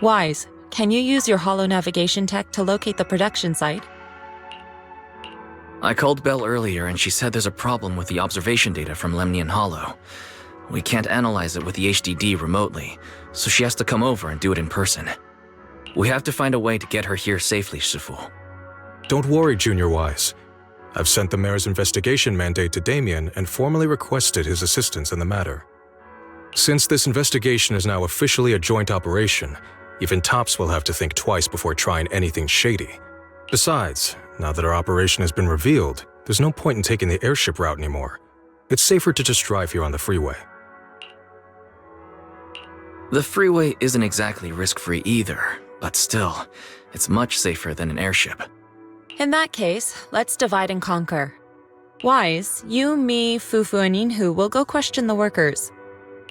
Wise, can you use your hollow navigation tech to locate the production site? I called Belle earlier and she said there's a problem with the observation data from Lemnian Hollow. We can't analyze it with the HDD remotely, so she has to come over and do it in person. We have to find a way to get her here safely, Shifu. Don't worry, Junior Wise. I've sent the mayor's investigation mandate to Damien and formally requested his assistance in the matter. Since this investigation is now officially a joint operation, even TOPS will have to think twice before trying anything shady. Besides, now that our operation has been revealed, there's no point in taking the airship route anymore. It's safer to just drive here on the freeway. The freeway isn't exactly risk-free either, but still, it's much safer than an airship. In that case, let's divide and conquer. Wise, you, me, Fufu, and Yinhu will go question the workers.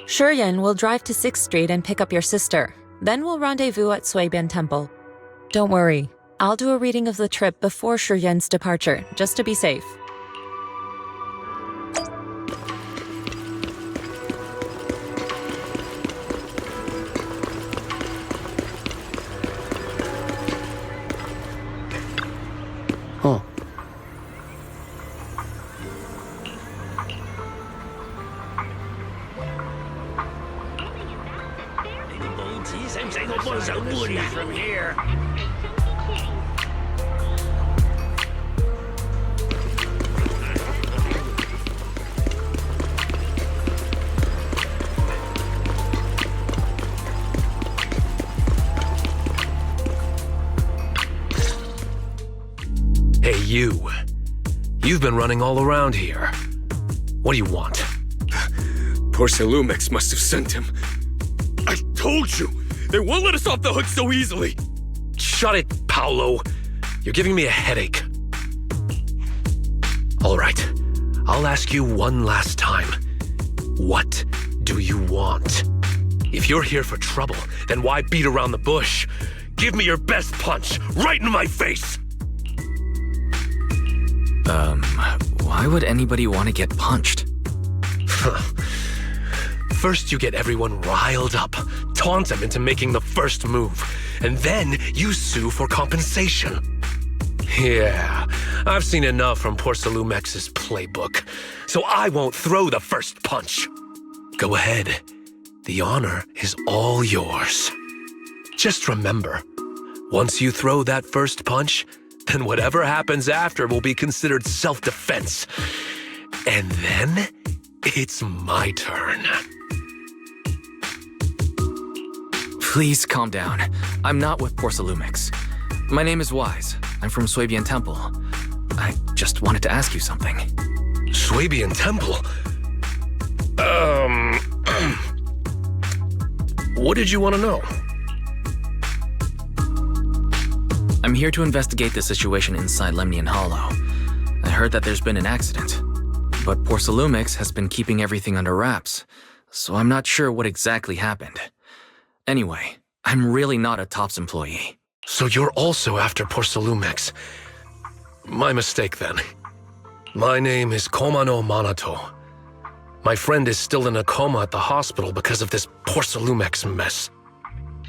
Shuryen will drive to 6th Street and pick up your sister. Then we'll rendezvous at Suibian Temple. Don't worry, I'll do a reading of the trip before Shuryen's departure, just to be safe. Oh. From here. Hey, you. You've been running all around here. What do you want? Porcelumex must have sent him. I told you! They won't let us off the hook so easily! Shut it, Paolo. You're giving me a headache. All right. I'll ask you one last time. What do you want? If you're here for trouble, then why beat around the bush? Give me your best punch, right in my face! Why would anybody want to get punched? First you get everyone riled up, taunt them into making the first move, and then you sue for compensation. Yeah, I've seen enough from Porcelumex's playbook, so I won't throw the first punch. Go ahead. The honor is all yours. Just remember, once you throw that first punch, then whatever happens after will be considered self-defense. And then, it's my turn. Please calm down. I'm not with Porcelumex. My name is Wise. I'm from Suibian Temple. I just wanted to ask you something. Suibian Temple? What did you want to know? I'm here to investigate the situation inside Lemnian Hollow. I heard that there's been an accident, but Porcelumix has been keeping everything under wraps, so I'm not sure what exactly happened. Anyway, I'm really not a TOPS employee. So you're also after Porcelumix. My mistake then. My name is Komano Manato. My friend is still in a coma at the hospital because of this Porcelumix mess.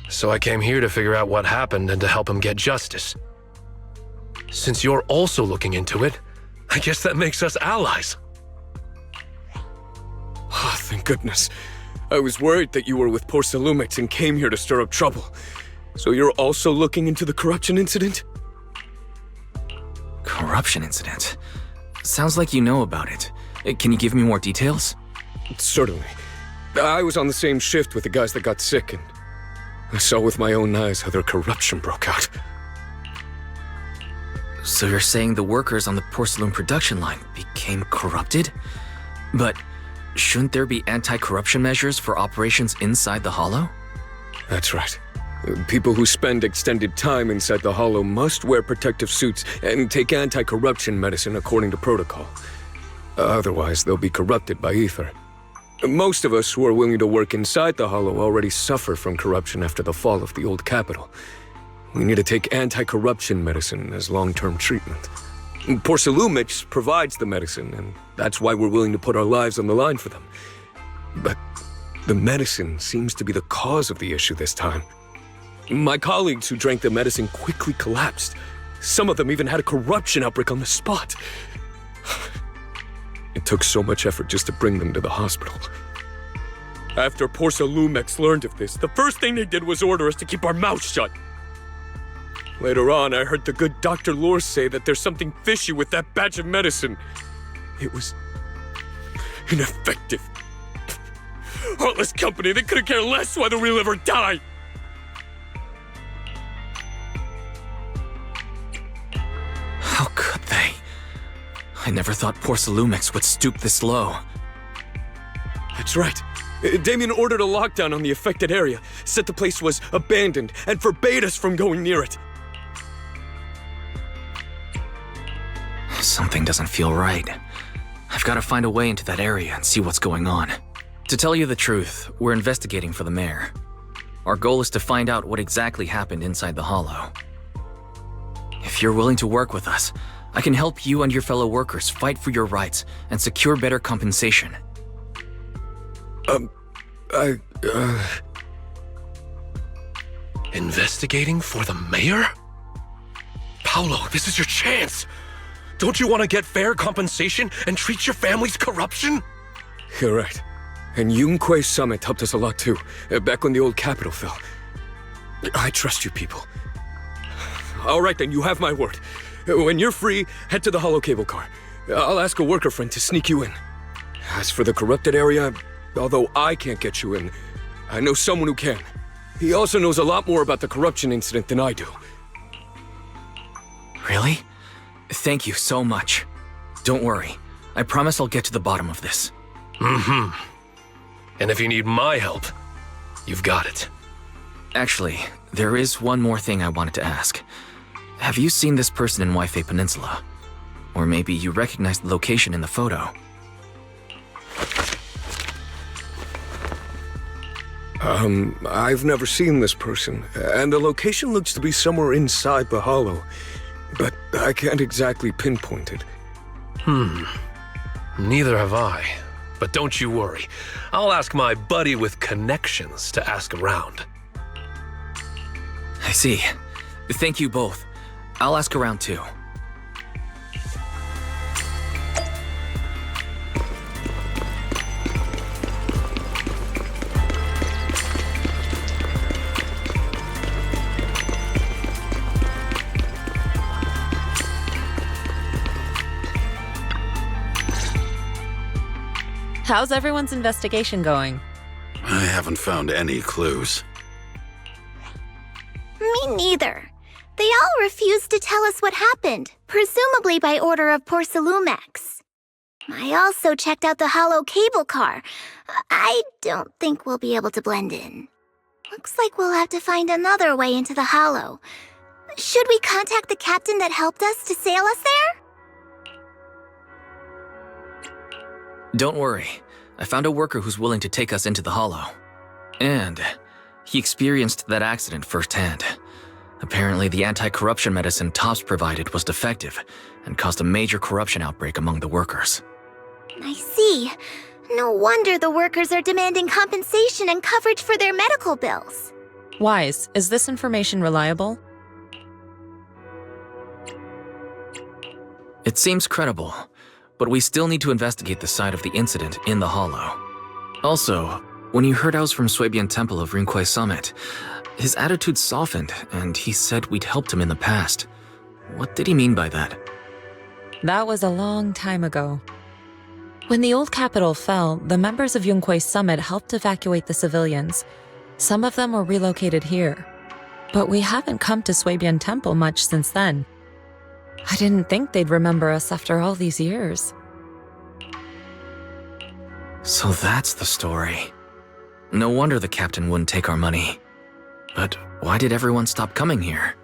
So I came here to figure out what happened and to help him get justice. Since you're also looking into it, I guess that makes us allies. Oh, thank goodness. I was worried that you were with Porcelumix and came here to stir up trouble. So you're also looking into the corruption incident? Corruption incident? Sounds like you know about it. Can you give me more details? Certainly. I was on the same shift with the guys that got sick, and I saw with my own eyes how their corruption broke out. So you're saying the workers on the porcelain production line became corrupted? But shouldn't there be anti-corruption measures for operations inside the Hollow? That's right. People who spend extended time inside the Hollow must wear protective suits and take anti-corruption medicine according to protocol. Otherwise, they'll be corrupted by ether. Most of us who are willing to work inside the Hollow already suffer from corruption after the fall of the old capital. We need to take anti-corruption medicine as long-term treatment. Porcelumix provides the medicine, and that's why we're willing to put our lives on the line for them. But the medicine seems to be the cause of the issue this time. My colleagues who drank the medicine quickly collapsed. Some of them even had a corruption outbreak on the spot. It took so much effort just to bring them to the hospital. After Porcelumix learned of this, the first thing they did was order us to keep our mouths shut. Later on, I heard the good Dr. Lore say that there's something fishy with that batch of medicine. It was ineffective. Heartless company, they couldn't care less whether we live or die. How could they? I never thought Porcelumix would stoop this low. That's right. Damien ordered a lockdown on the affected area, said the place was abandoned, and forbade us from going near it. Something doesn't feel right. I've got to find a way into that area and see what's going on. To tell you the truth, we're investigating for the mayor. Our goal is to find out what exactly happened inside the Hollow. If you're willing to work with us, I can help you and your fellow workers fight for your rights and secure better compensation. Investigating for the mayor? Paolo, this is your chance! Don't you want to get fair compensation and treat your family's corruption? You're right. And Yunquay Summit helped us a lot too, back when the old capital fell. I trust you people. All right then, you have my word. When you're free, head to the Hollow cable car. I'll ask a worker friend to sneak you in. As for the corrupted area, although I can't get you in, I know someone who can. He also knows a lot more about the corruption incident than I do. Really? Thank you so much. Don't worry. I promise I'll get to the bottom of this. Mm-hmm. And if you need my help, you've got it. Actually, there is one more thing I wanted to ask. Have you seen this person in Waifei Peninsula? Or maybe you recognize the location in the photo. I've never seen this person, and the location looks to be somewhere inside the Hollow, but I can't exactly pinpoint it. Neither have I. But don't you worry. I'll ask my buddy with connections to ask around. I see. Thank you both. I'll ask around too. How's everyone's investigation going? I haven't found any clues. Me neither. They all refused to tell us what happened, presumably by order of Porcelumix. I also checked out the Hollow cable car. I don't think we'll be able to blend in. Looks like we'll have to find another way into the Hollow. Should we contact the captain that helped us to sail us there? Don't worry. I found a worker who's willing to take us into the Hollow. And he experienced that accident firsthand. Apparently, the anti-corruption medicine Tops provided was defective and caused a major corruption outbreak among the workers. I see. No wonder the workers are demanding compensation and coverage for their medical bills. Wise, is this information reliable? It seems credible, but we still need to investigate the side of the incident in the Hollow. Also, when you heard I was from Swabian Temple of Rinqué Summit, his attitude softened and he said we'd helped him in the past. What did he mean by that? That was a long time ago. When the old capital fell, the members of Yunquay Summit helped evacuate the civilians. Some of them were relocated here. But we haven't come to Swabian Temple much since then. I didn't think they'd remember us after all these years. So that's the story. No wonder the captain wouldn't take our money. But why did everyone stop coming here?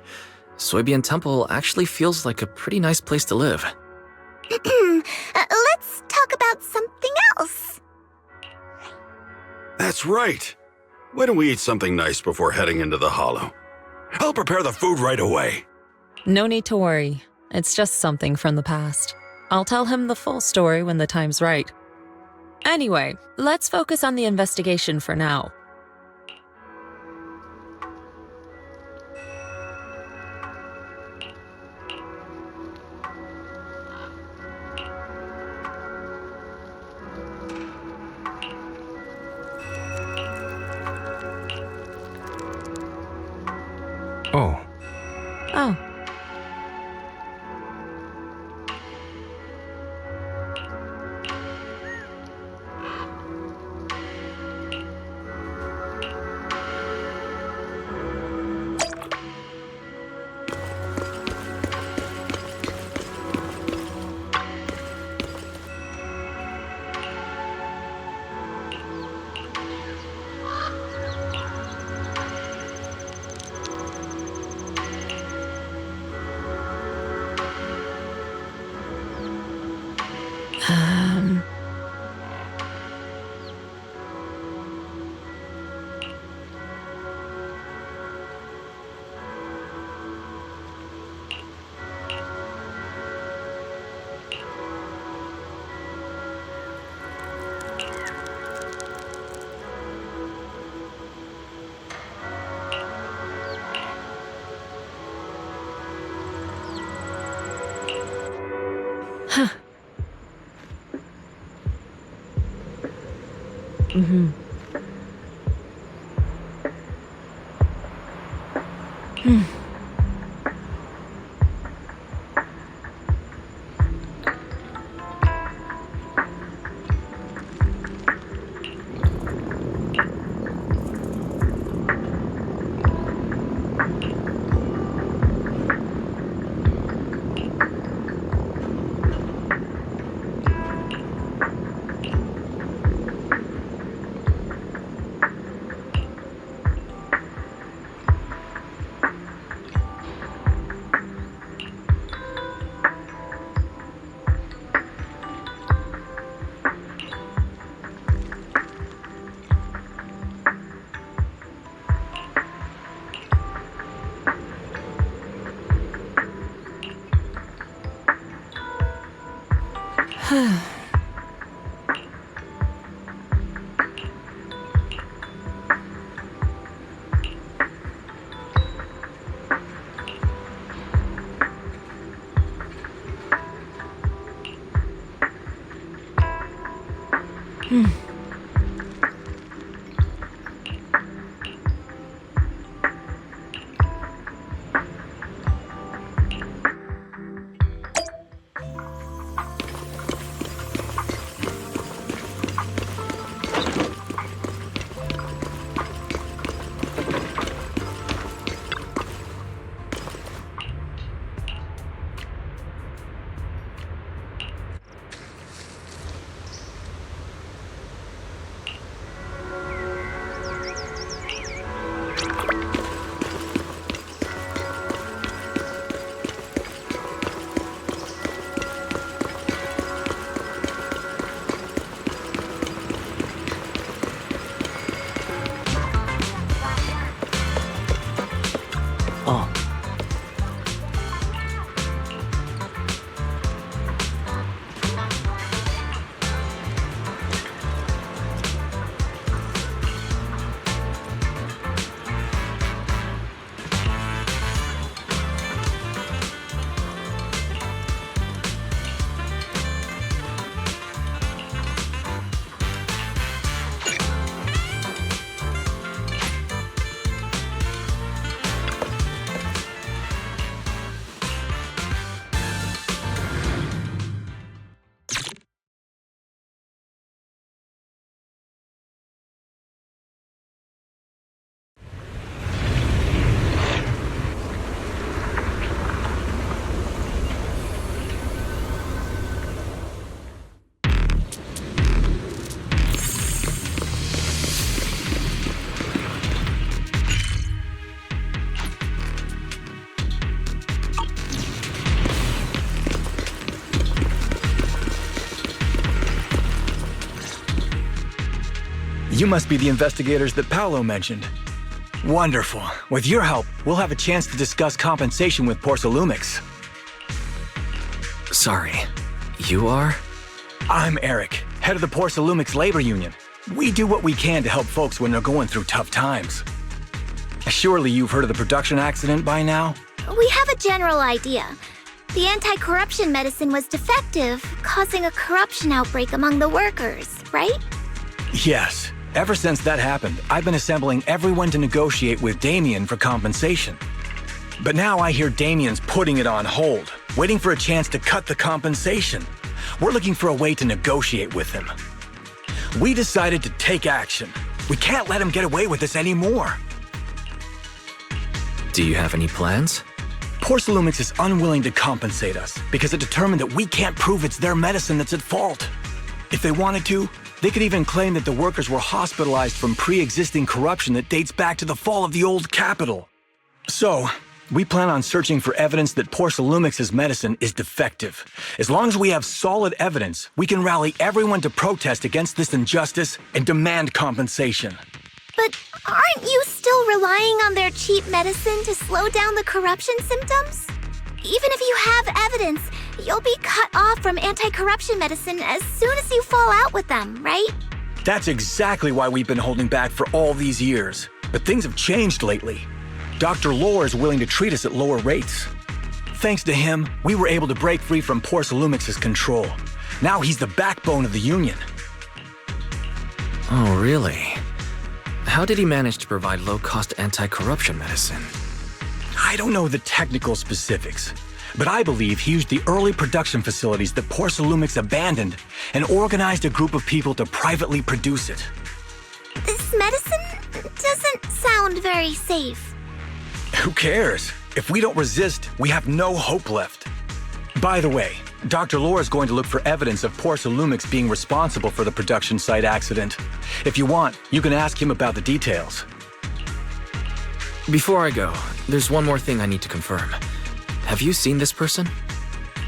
Swabian Temple actually feels like a pretty nice place to live. Let's talk about something else. That's right. Why don't we eat something nice before heading into the Hollow? I'll prepare the food right away. No need to worry. It's just something from the past. I'll tell him the full story when the time's right. Anyway, let's focus on the investigation for now. Oh. Oh. Huh. Mm-hmm. You must be the investigators that Paolo mentioned. Wonderful. With your help, we'll have a chance to discuss compensation with Porsalumix. Sorry, you are? I'm Eric, head of the Porsalumix Labor Union. We do what we can to help folks when they're going through tough times. Surely you've heard of the production accident by now? We have a general idea. The anti-corruption medicine was defective, causing a corruption outbreak among the workers, right? Yes. Ever since that happened, I've been assembling everyone to negotiate with Damien for compensation. But now I hear Damien's putting it on hold, waiting for a chance to cut the compensation. We're looking for a way to negotiate with him. We decided to take action. We can't let him get away with this anymore. Do you have any plans? Porsalumix is unwilling to compensate us because it determined that we can't prove it's their medicine that's at fault. If they wanted to, they could even claim that the workers were hospitalized from pre-existing corruption that dates back to the fall of the old capital. So, we plan on searching for evidence that Porsalumix's medicine is defective. As long as we have solid evidence, we can rally everyone to protest against this injustice and demand compensation. But aren't you still relying on their cheap medicine to slow down the corruption symptoms? Even if you have evidence, you'll be cut off from anti-corruption medicine as soon as you fall out with them, right? That's exactly why we've been holding back for all these years. But things have changed lately. Dr. Lore is willing to treat us at lower rates. Thanks to him, we were able to break free from Porsalumix's control. Now he's the backbone of the Union. Oh, really? How did he manage to provide low-cost anti-corruption medicine? I don't know the technical specifics, but I believe he used the early production facilities that Porsalumix abandoned and organized a group of people to privately produce it. This medicine doesn't sound very safe. Who cares? If we don't resist, we have no hope left. By the way, Dr. Lore is going to look for evidence of Porsalumix being responsible for the production site accident. If you want, you can ask him about the details. Before I go, there's one more thing I need to confirm. Have you seen this person?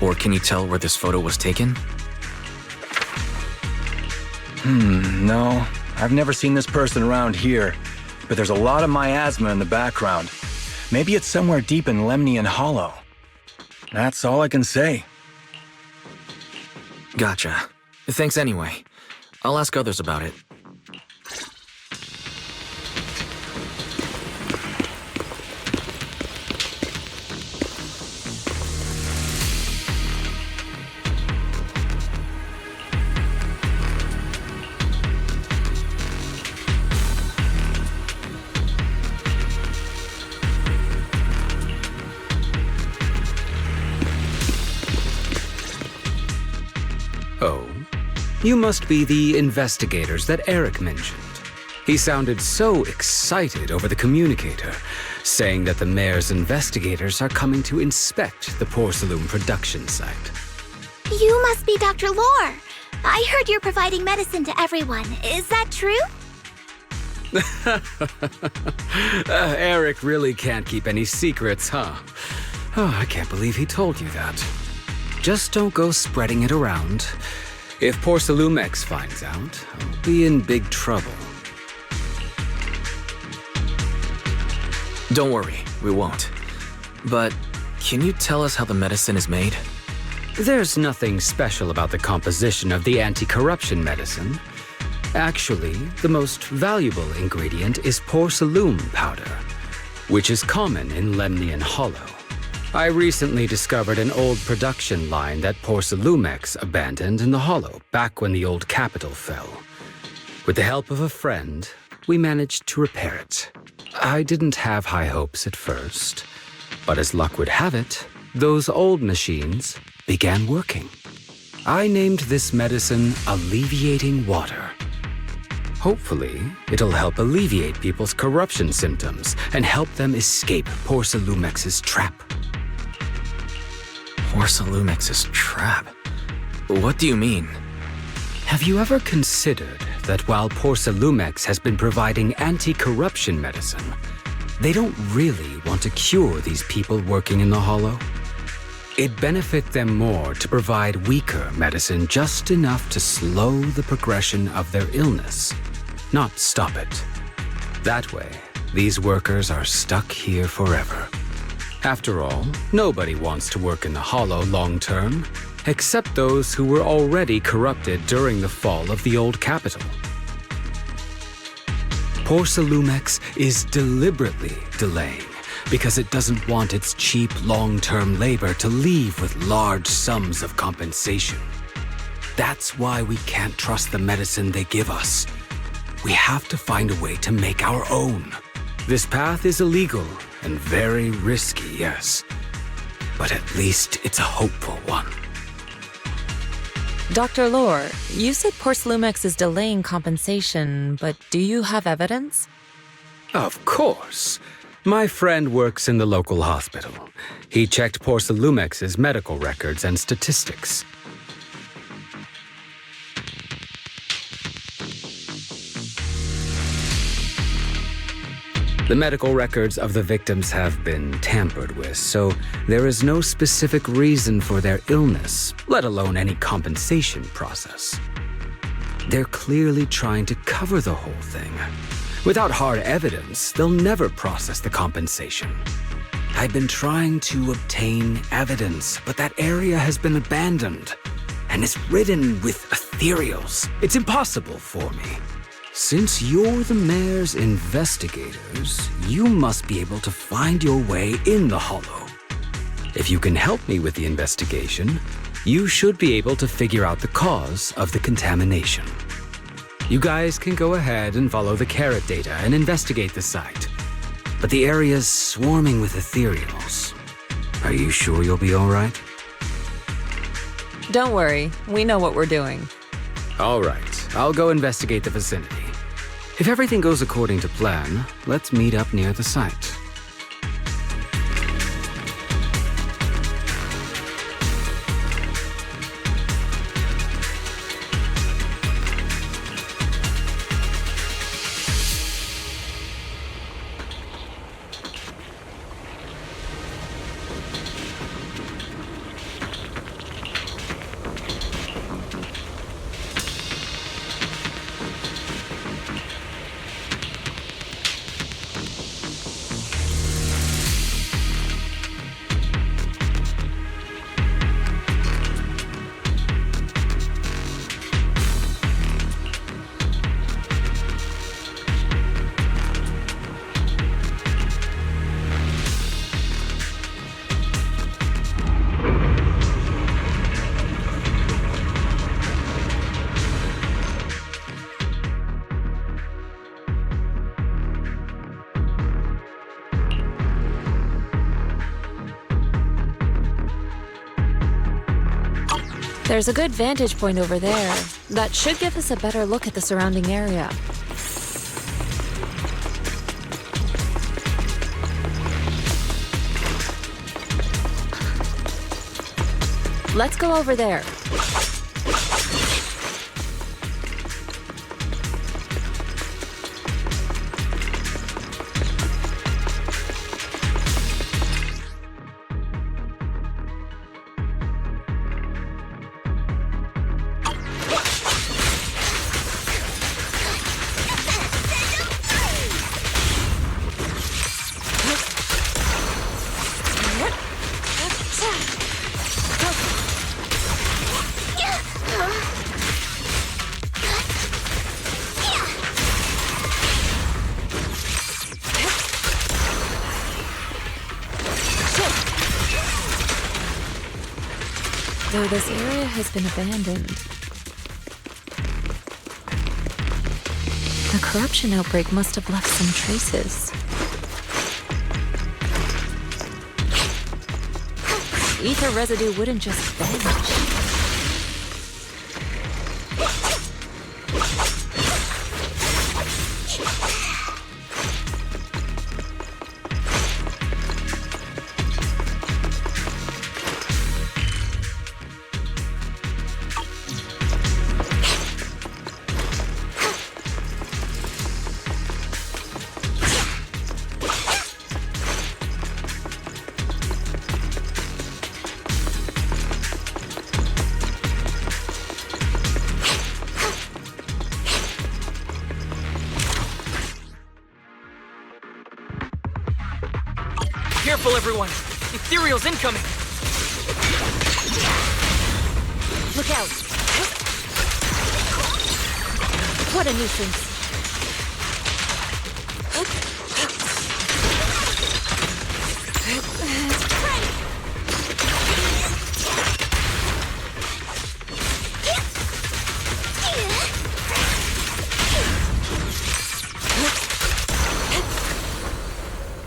Or can you tell where this photo was taken? No. I've never seen this person around here, but there's a lot of miasma in the background. Maybe it's somewhere deep in Lemnian Hollow. That's all I can say. Gotcha. Thanks anyway. I'll ask others about it. Oh, you must be the investigators that Eric mentioned. He sounded so excited over the communicator, saying that the mayor's investigators are coming to inspect the Porsalum production site. You must be Dr. Lore. I heard you're providing medicine to everyone. Is that true? Eric really can't keep any secrets, huh? Oh, I can't believe he told you that. Just don't go spreading it around. If Porsalumix finds out, I'll be in big trouble. Don't worry, we won't. But can you tell us how the medicine is made? There's nothing special about the composition of the anti-corruption medicine. Actually, the most valuable ingredient is Porsalum powder, which is common in Lemnian Hollow. I recently discovered an old production line that Porsalumix abandoned in the Hollow back when the old capital fell. With the help of a friend, we managed to repair it. I didn't have high hopes at first, but as luck would have it, those old machines began working. I named this medicine Alleviating Water. Hopefully, it'll help alleviate people's corruption symptoms and help them escape Porsalumix's trap. Porsalumix's trap? What do you mean? Have you ever considered that while Porsalumix has been providing anti-corruption medicine, they don't really want to cure these people working in the Hollow? It'd benefit them more to provide weaker medicine just enough to slow the progression of their illness. not stop it. That way, these workers are stuck here forever. After all, nobody wants to work in the Hollow long-term, except those who were already corrupted during the fall of the old capital. Porsalumex is deliberately delaying because it doesn't want its cheap long-term labor to leave with large sums of compensation. That's why we can't trust the medicine they give us. We have to find a way to make our own. This path is illegal and very risky, yes. But at least it's a hopeful one. Dr. Lore, you said Porsalumex is delaying compensation, but do you have evidence? Of course. My friend works in the local hospital. He checked Porsalumex's medical records and statistics. The medical records of the victims have been tampered with, so there is no specific reason for their illness, let alone any compensation process. They're clearly trying to cover the whole thing. Without hard evidence, they'll never process the compensation. I've been trying to obtain evidence, but that area has been abandoned, and it's ridden with ethereals. It's impossible for me. Since you're the mayor's investigators, you must be able to find your way in the Hollow. If you can help me with the investigation, you should be able to figure out the cause of the contamination. You guys can go ahead and follow the carrot data and investigate the site. But the area's swarming with ethereals. Are you sure you'll be all right? Don't worry, we know what we're doing. All right, I'll go investigate the vicinity. If everything goes according to plan, let's meet up near the site. There's a good vantage point over there. That should give us a better look at the surrounding area. Let's go over there. Though this area has been abandoned, the corruption outbreak must have left some traces. Ether residue wouldn't just vanish. Careful, everyone! Ethereal's incoming! Look out! What a nuisance!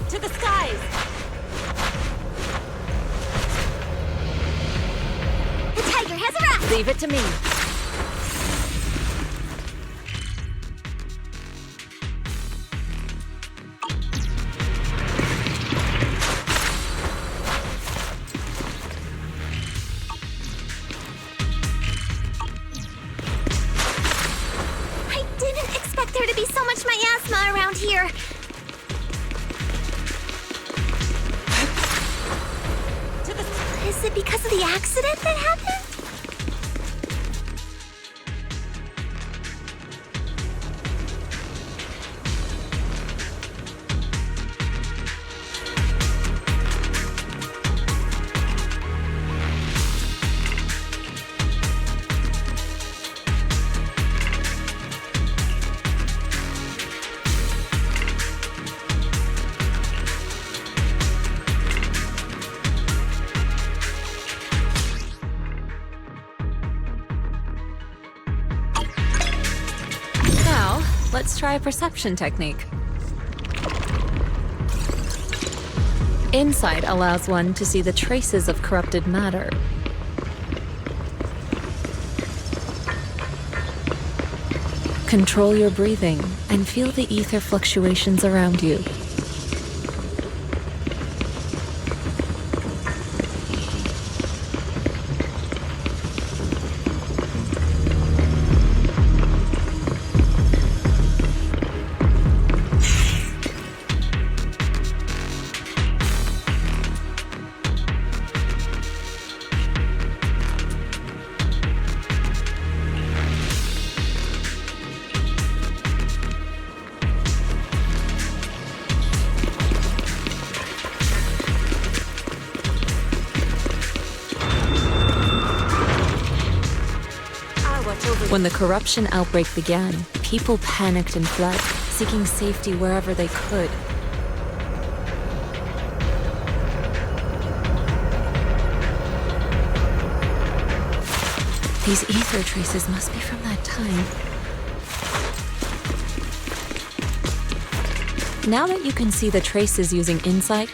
To the skies! The tiger has arrived! Leave it to me. I didn't expect there to be so much miasma around here. Is it because of the accident that happened? Let's try a perception technique. Insight allows one to see the traces of corrupted matter. Control your breathing and feel the ether fluctuations around you. When the corruption outbreak began, people panicked and fled, seeking safety wherever they could. These ether traces must be from that time. Now that you can see the traces using insight,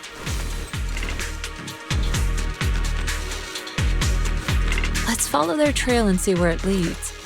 let's follow their trail and see where it leads.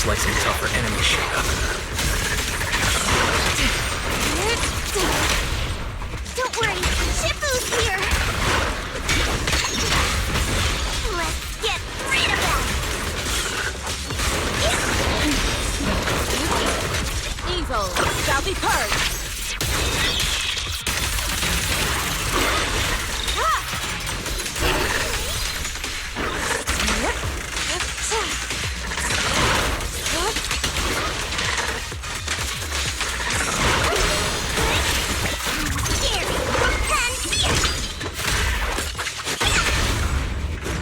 Looks like some tougher enemies showed up. Don't worry, Shifu's here! Let's get rid of them! Evil shall be purged!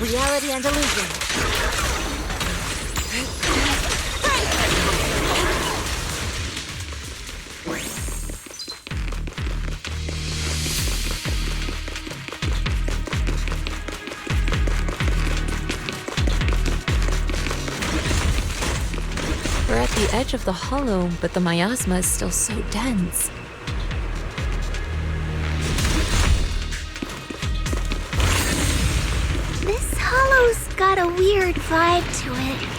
Reality and illusion. We're at the edge of the hollow, but the miasma is still so dense. This hollow's got a weird vibe to it.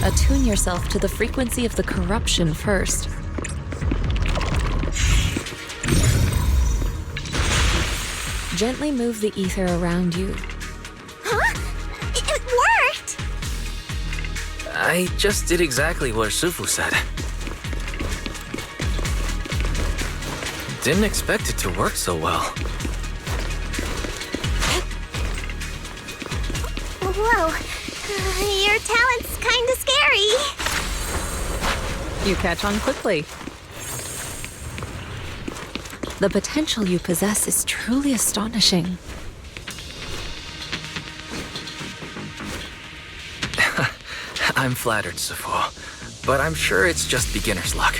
Attune yourself to the frequency of the corruption first. Gently move the ether around you. Huh? It worked! I just did exactly what Sufu said. Didn't expect it to work so well. Whoa. Your talent's kinda scary. You catch on quickly. The potential you possess is truly astonishing. I'm flattered, Sufu, but I'm sure it's just beginner's luck.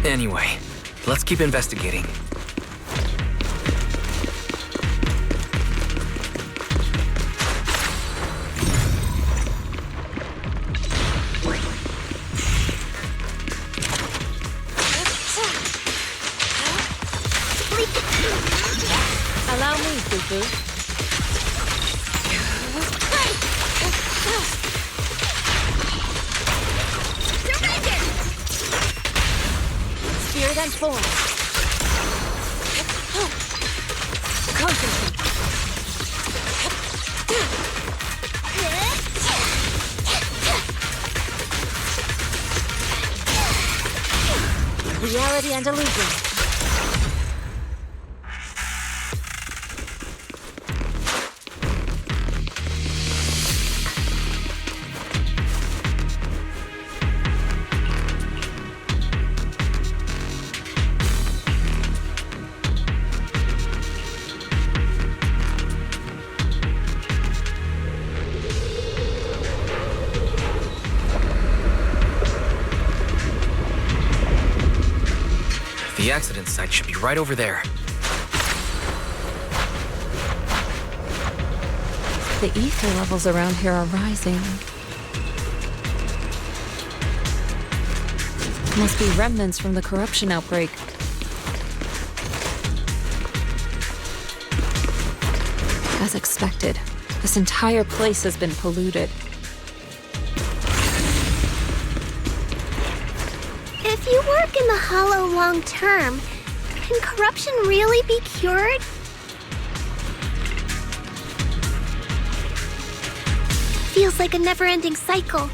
Anyway, let's keep investigating. Allow me, Fufu. Spirit and form. Concentrate. Reality and illusion. The accident site should be right over there. The ether levels around here are rising. Must be remnants from the corruption outbreak. As expected, this entire place has been polluted. If you work in the Hollow long term, can corruption really be cured? Feels like a never-ending cycle.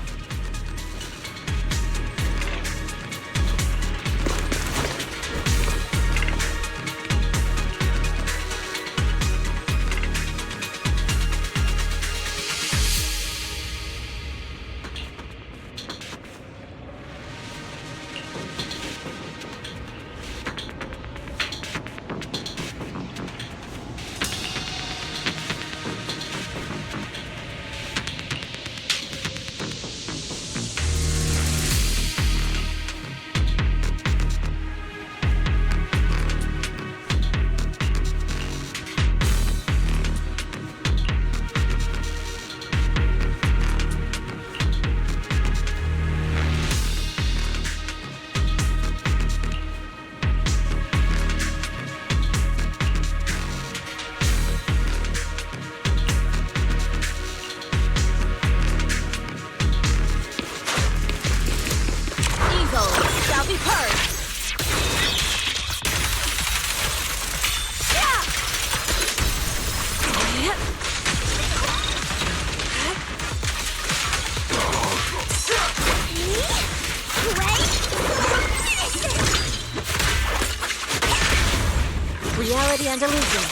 Reality and illusion.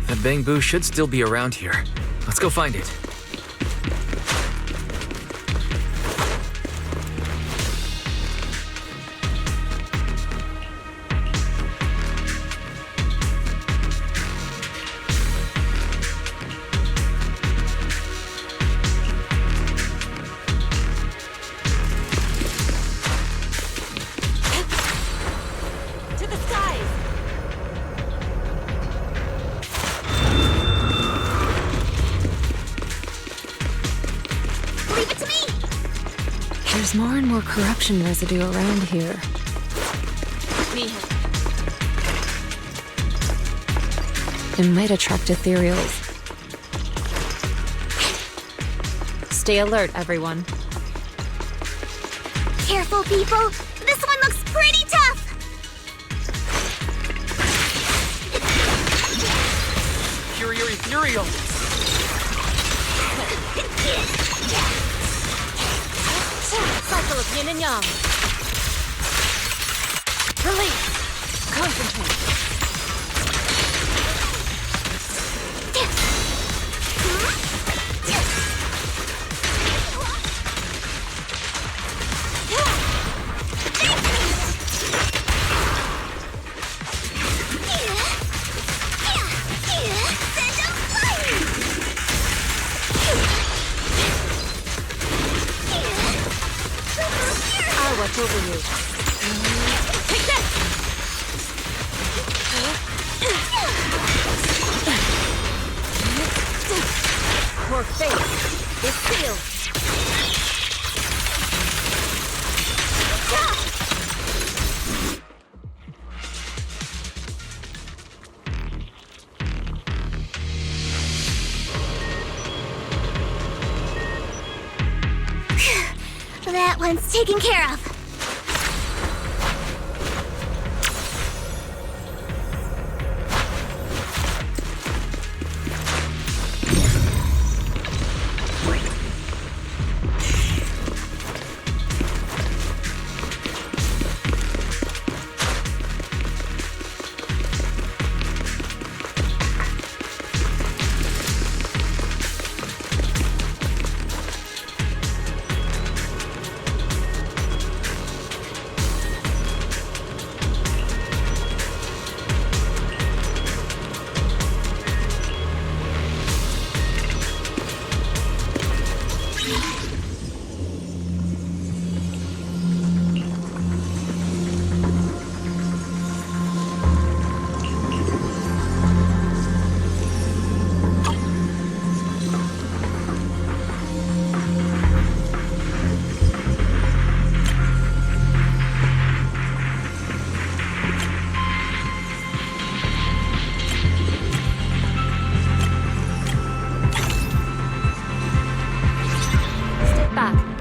That bamboo should still be around here. Let's go find it. There's more and more corruption residue around here. It might attract ethereals. Stay alert, everyone. Careful, people! This one looks pretty tough! Cure your ethereal! Cycle of yin and yang. Release. Concentrate. I'll watch over you. Take this! Your fate is sealed. That one's taken care of.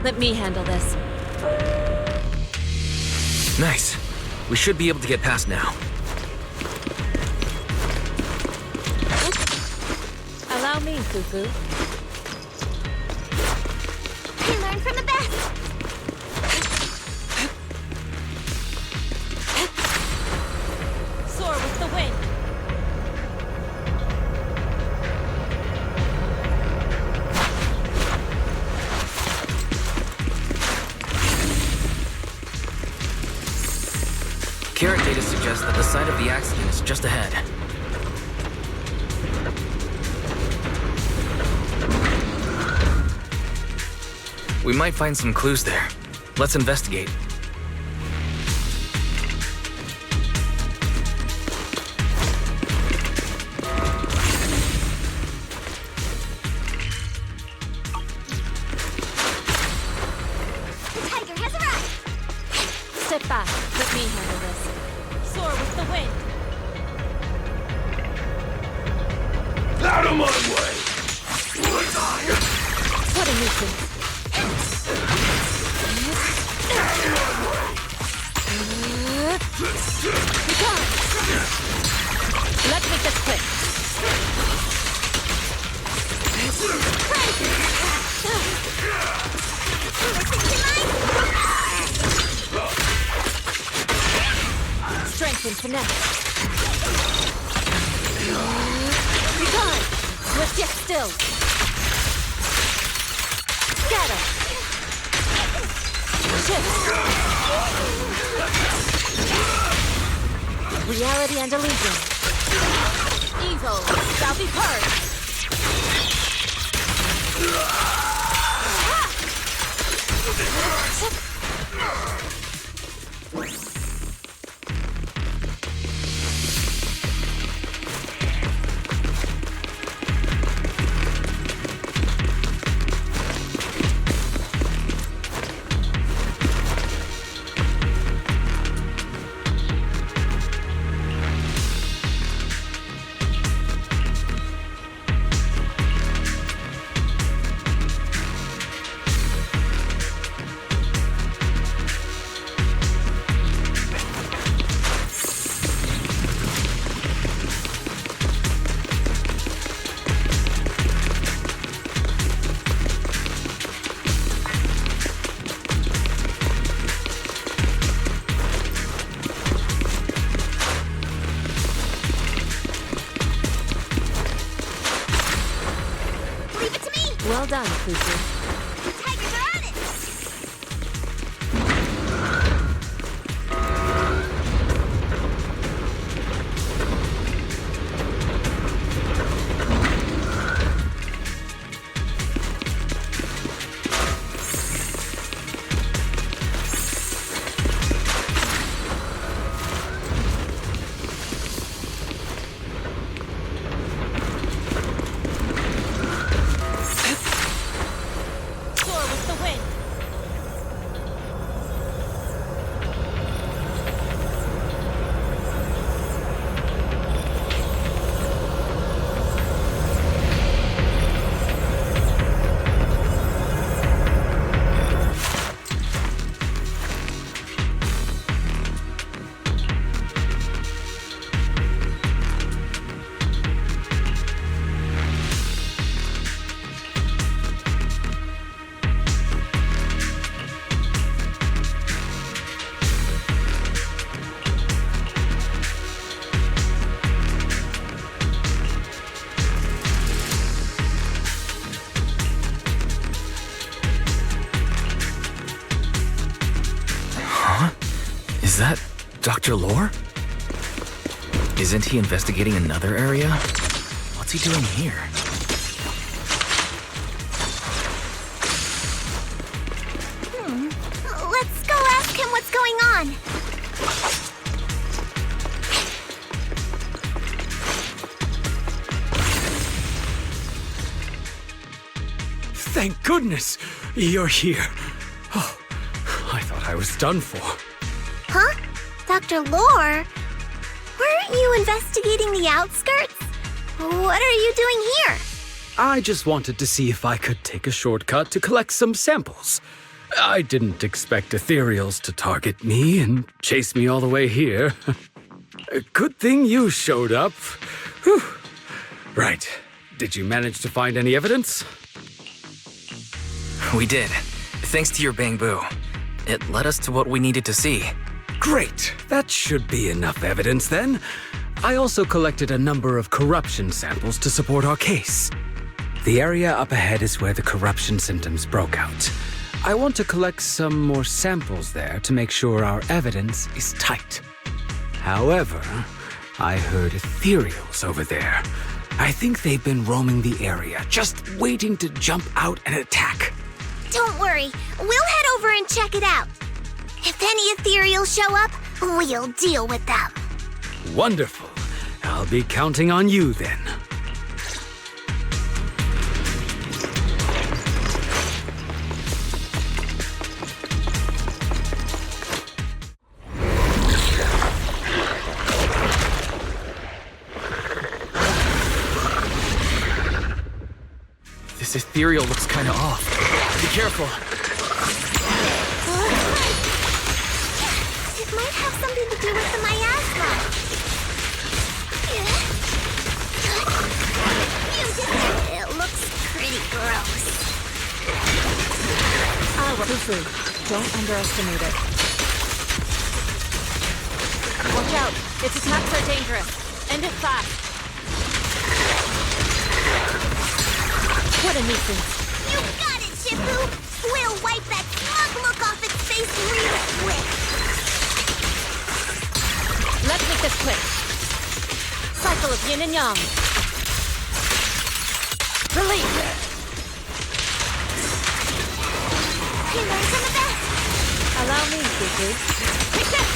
Let me handle this. Nice. We should be able to get past now. Allow me, Fufu. I learn from the best. Soar with the wind. Carrot data suggests that the site of the accident is just ahead. We might find some clues there. Let's investigate. The tiger has arrived. Step back. Let me handle this. Soar with the wind. Out of my way! What a nuisance. Let's make this quick. Strength and finesse. Be gone. Swift yet still. Scatter. Shift. Reality and illusion. Evil shall be purged. Well done, Fufu. The tigers are on it. Is that Dr. Lore? Isn't he investigating another area? What's he doing here? Let's go ask him what's going on. Thank goodness you're here. Oh, I thought I was done for. Huh? Dr. Lore? Weren't you investigating the outskirts? What are you doing here? I just wanted to see if I could take a shortcut to collect some samples. I didn't expect ethereals to target me and chase me all the way here. Good thing you showed up. Whew. Right. Did you manage to find any evidence? We did. Thanks to your bamboo. It led us to what we needed to see. Great. That should be enough evidence then. I also collected a number of corruption samples to support our case. The area up ahead is where the corruption symptoms broke out. I want to collect some more samples there to make sure our evidence is tight. However, I heard ethereals over there. I think they've been roaming the area, just waiting to jump out and attack. Don't worry, we'll head over and check it out. If any ethereals show up, we'll deal with them. Wonderful. I'll be counting on you then. This ethereal looks kinda off. Be careful. It might have something to do with the miasma. It looks pretty gross. Fufu, don't underestimate it. Watch out. Its attacks are dangerous. End it fast. What a nuisance. You got it, Shifu! We'll wipe that smug look off its face real quick. Let's make this quick. Cycle of yin and yang. Release! You learned some of that? Allow me, Fufu. Take this!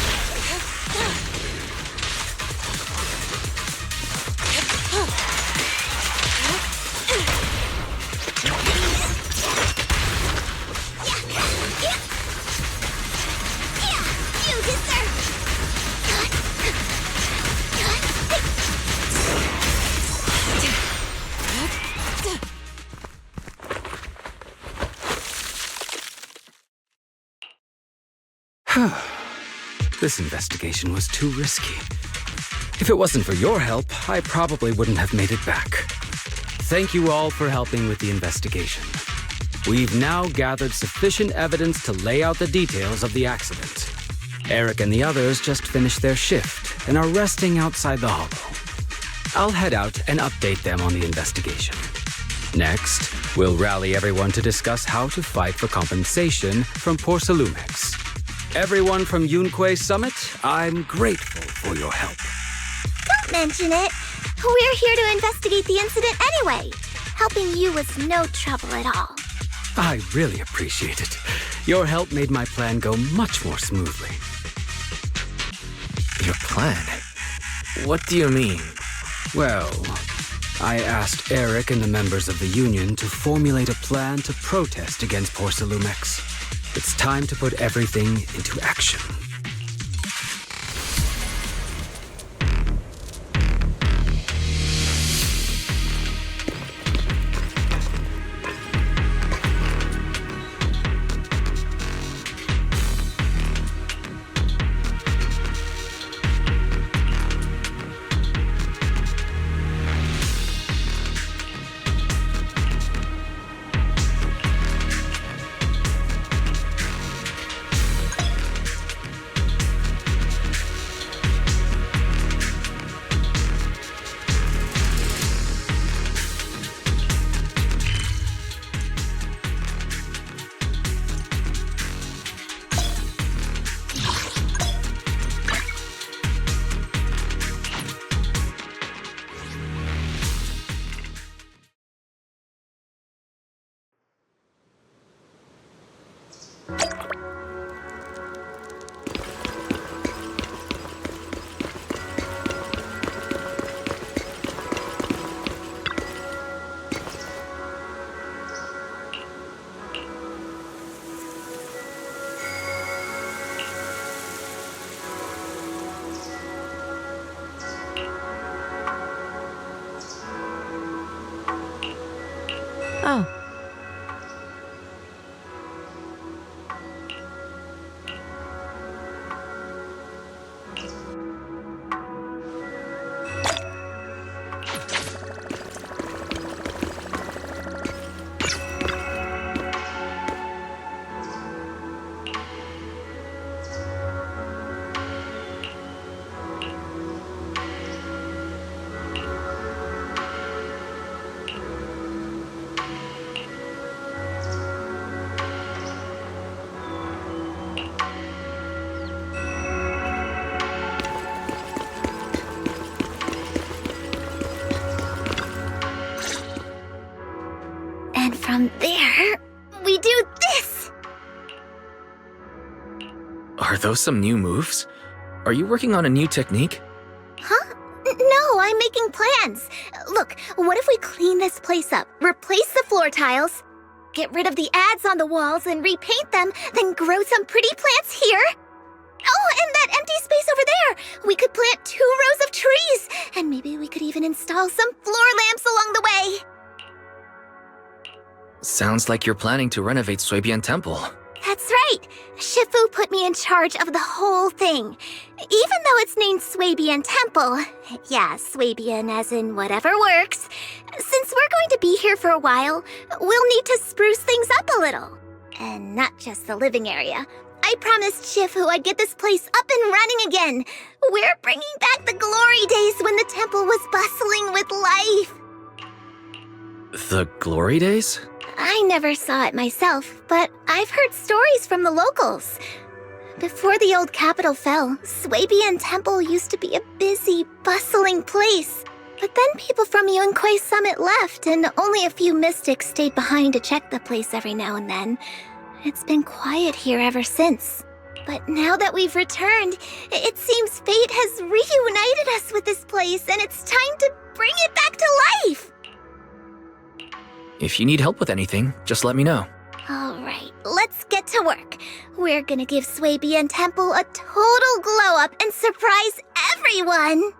This investigation was too risky. If it wasn't for your help, I probably wouldn't have made it back. Thank you all for helping with the investigation. We've now gathered sufficient evidence to lay out the details of the accident. Eric and the others just finished their shift and are resting outside the hollow. I'll head out and update them on the investigation. Next, we'll rally everyone to discuss how to fight for compensation from Porcelumex. Everyone from Yunque Summit, I'm grateful for your help. Don't mention it. We're here to investigate the incident anyway. Helping you was no trouble at all. I really appreciate it. Your help made my plan go much more smoothly. Your plan? What do you mean? Well, I asked Eric and the members of the Union to formulate a plan to protest against Porcelumex. It's time to put everything into action. Oh. from there, we do this! Are those some new moves? Are you working on a new technique? Huh? No, I'm making plans. Look, what if we clean this place up, replace the floor tiles, get rid of the ads on the walls and repaint them, then grow some pretty plants here? Oh, and that empty space over there! We could plant 2 rows of trees, and maybe we could even install some floor lamps along the way. Sounds like you're planning to renovate Suebian Temple. That's right! Shifu put me in charge of the whole thing. Even though it's named Suebian Temple, yeah, Suebian as in whatever works, since we're going to be here for a while, we'll need to spruce things up a little. And not just the living area. I promised Shifu I'd get this place up and running again. We're bringing back the glory days when the temple was bustling with life. The glory days? I never saw it myself, but I've heard stories from the locals. Before the old capital fell, Suebian Temple used to be a busy, bustling place. But then people from Yunquei Summit left, and only a few mystics stayed behind to check the place every now and then. It's been quiet here ever since. But now that we've returned, it seems fate has reunited us with this place, and it's time to bring it back to life! If you need help with anything, just let me know. Alright, let's get to work. We're gonna give Suebian Temple a total glow-up and surprise everyone!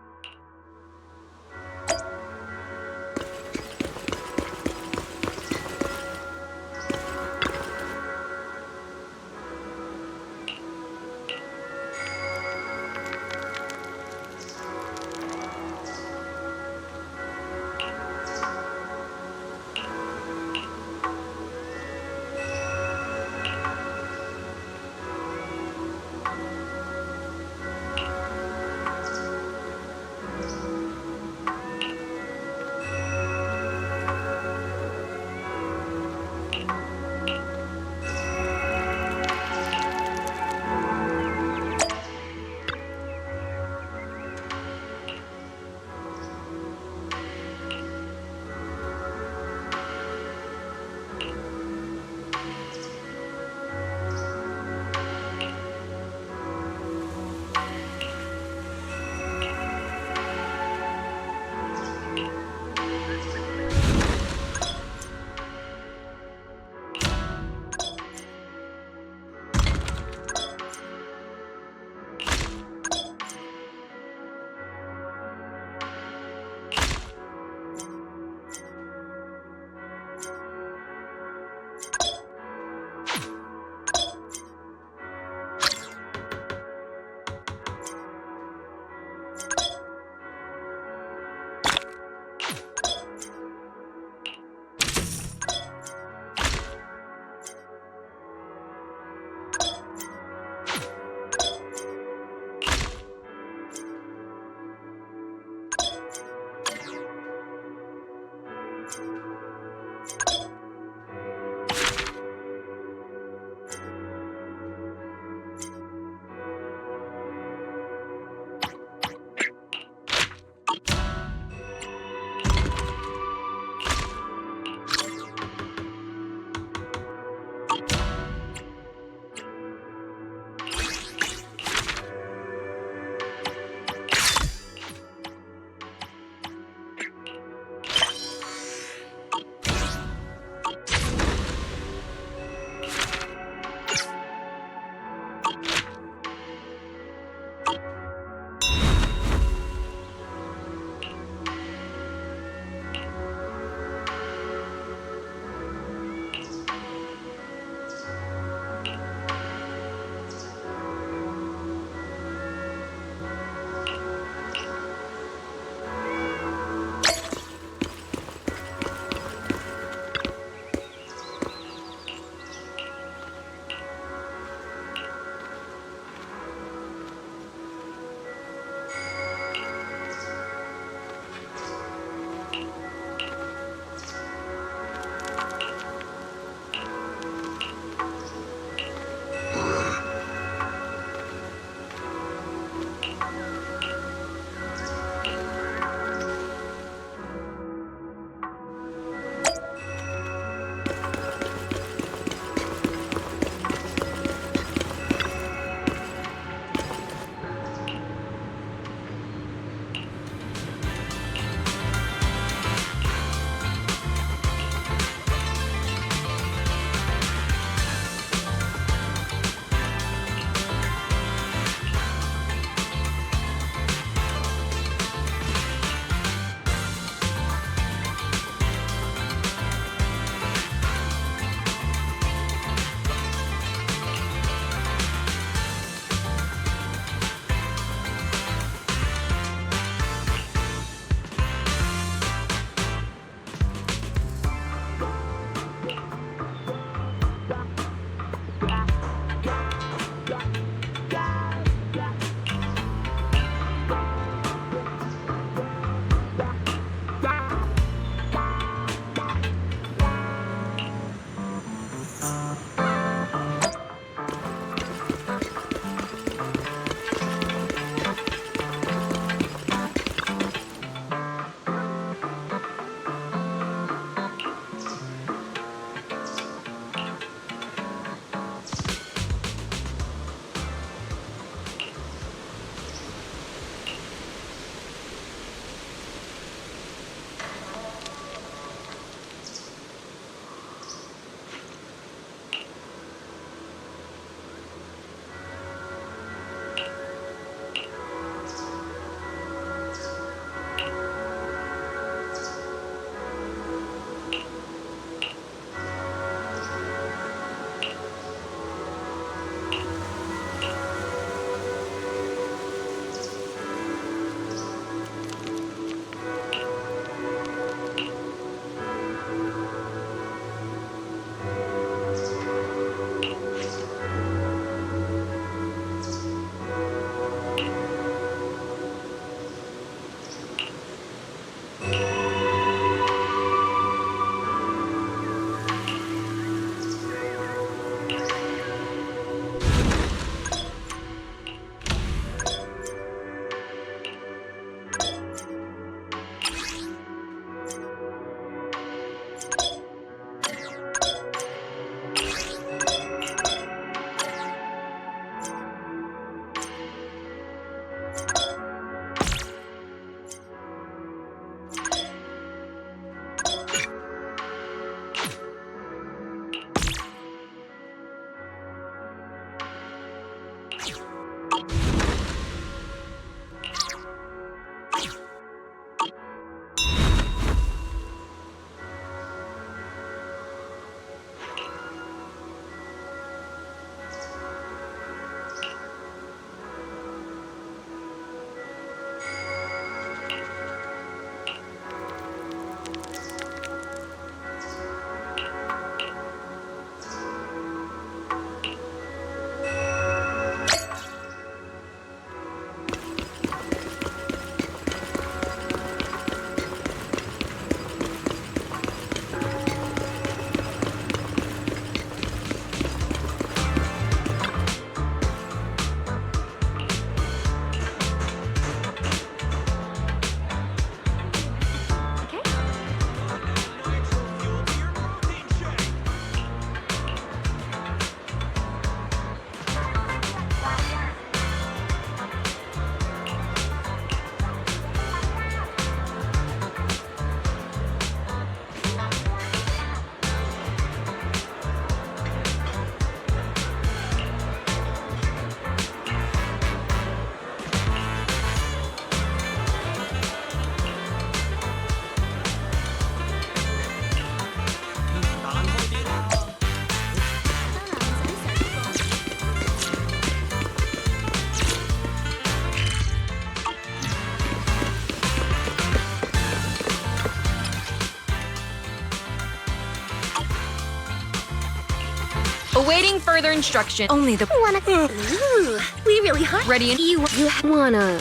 Awaiting further instruction. Only the Ooh, we really hard. ready and You wanna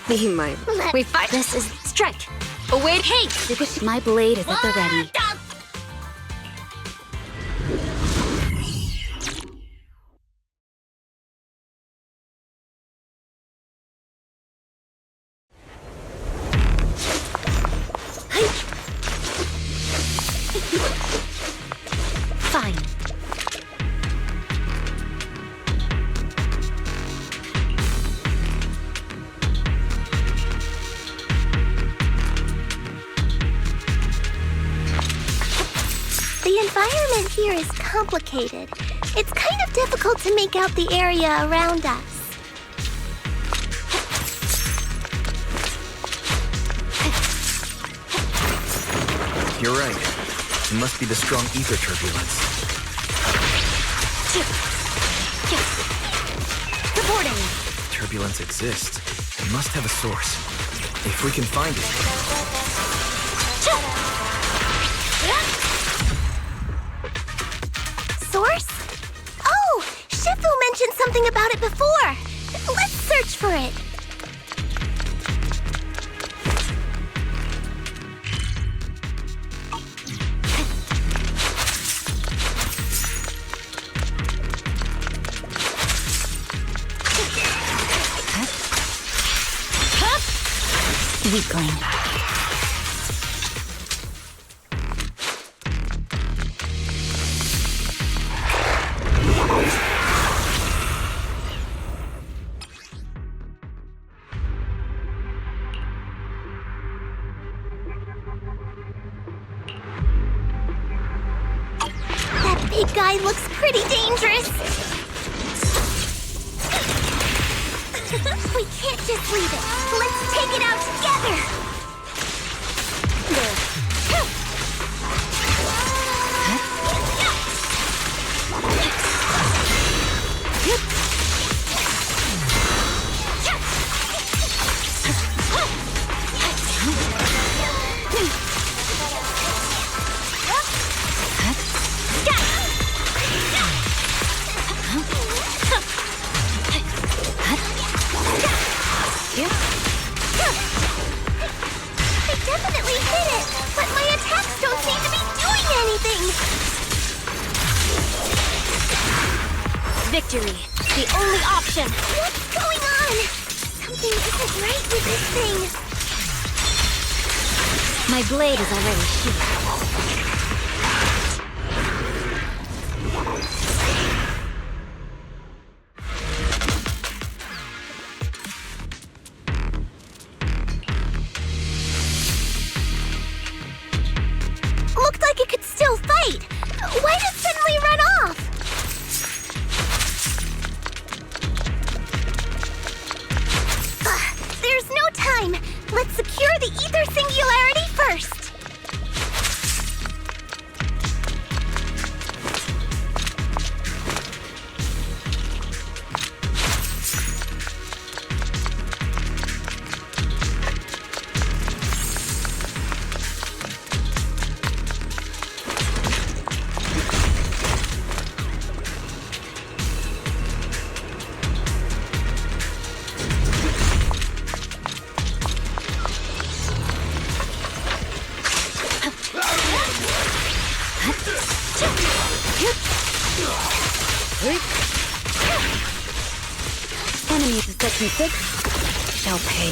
be my... We fight. This is strike. await. Hey, My blade is at the ready. Fine. The environment here is complicated. It's kind of difficult to make out the area around us. You're right. It must be the strong ether turbulence. Reporting. Turbulence exists. It must have a source. If we can find it. Source? Oh! Shifu mentioned something about it before! Let's search for it! Weakling. That big guy looks pretty dangerous. We can't just leave it. Let's take it out together. I definitely hit it, but my attacks don't seem to be doing anything. victory. The only option. What's going on? Something isn't right with this thing. My blade is already sheathed. Why did it suddenly run off? There's no time. Let's secure the ether singularity first. Enemies of Section 6 shall pay.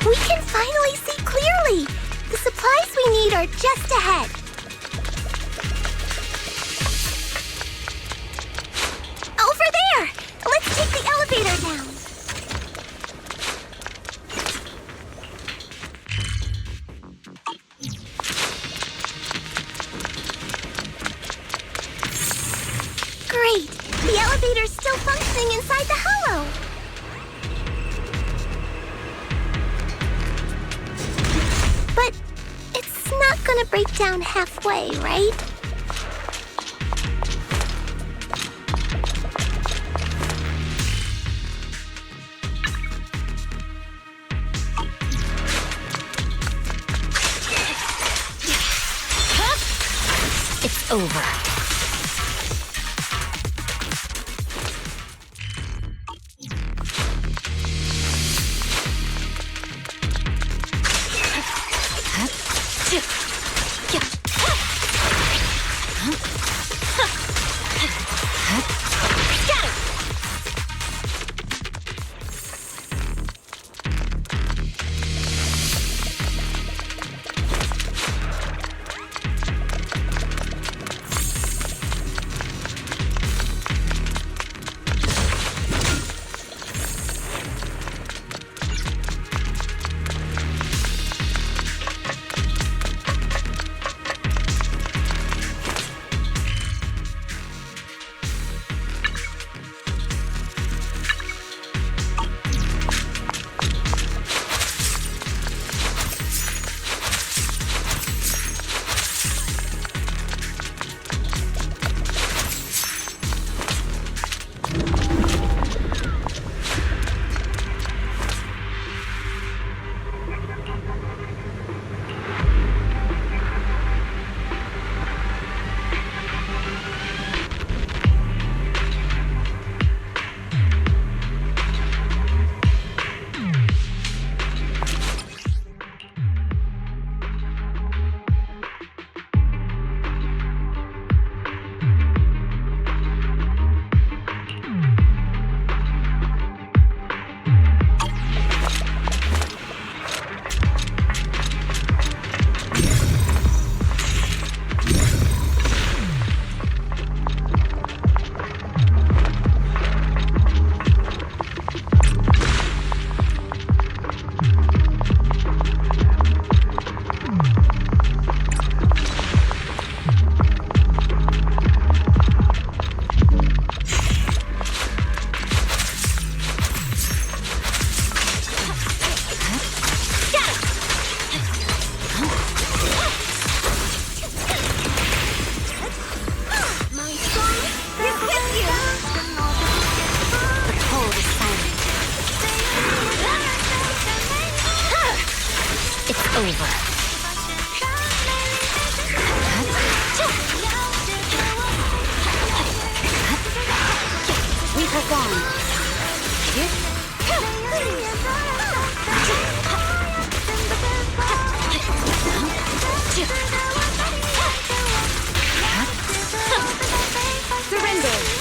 We can finally see clearly! The supplies we need are just ahead. Over there! Let's take the elevator down. Great! The elevator's still functioning inside the hollow. But it's not gonna break down halfway, right? It's over. over. We are gone. Surrender.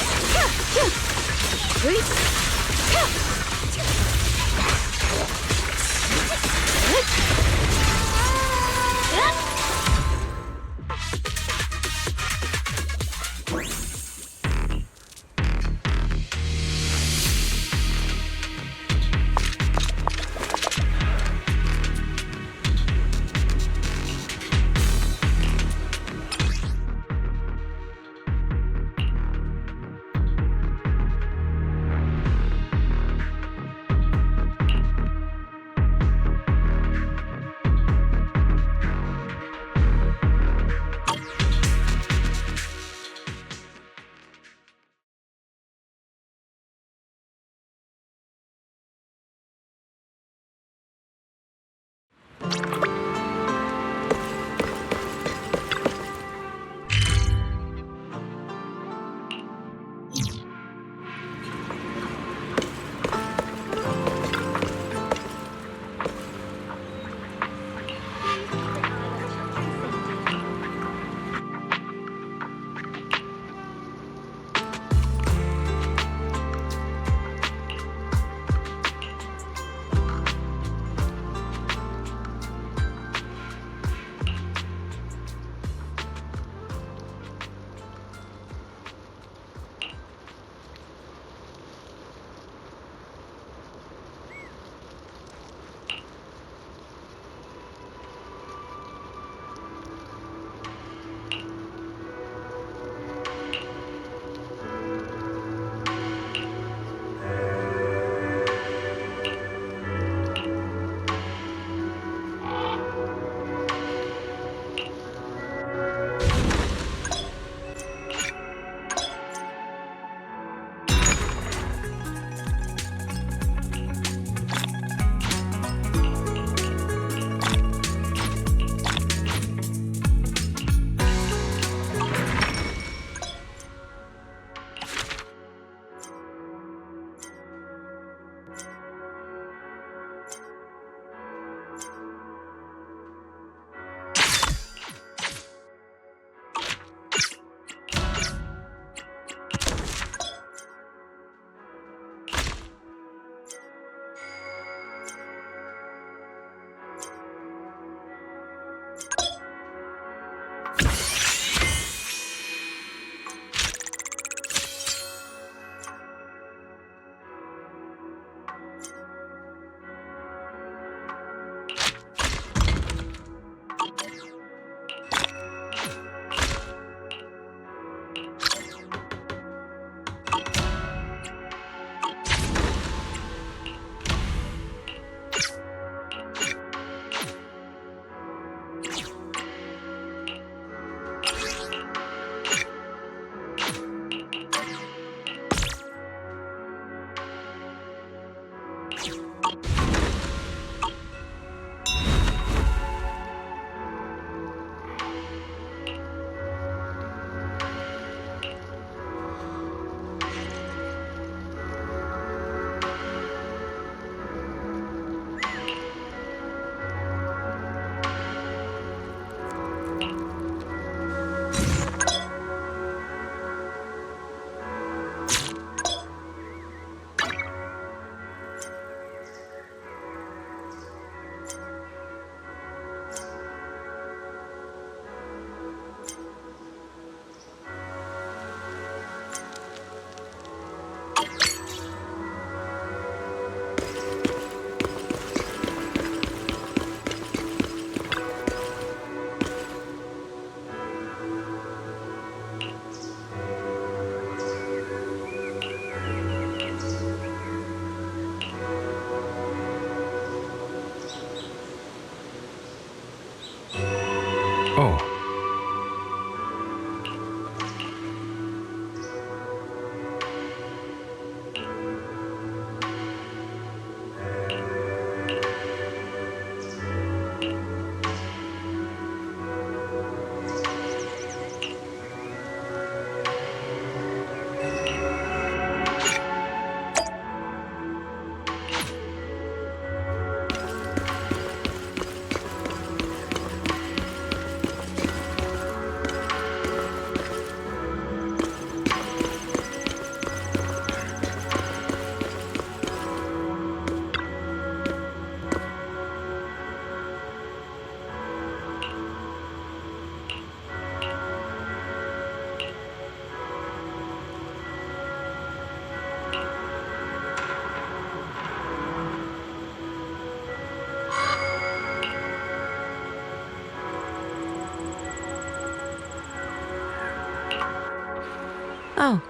Oh.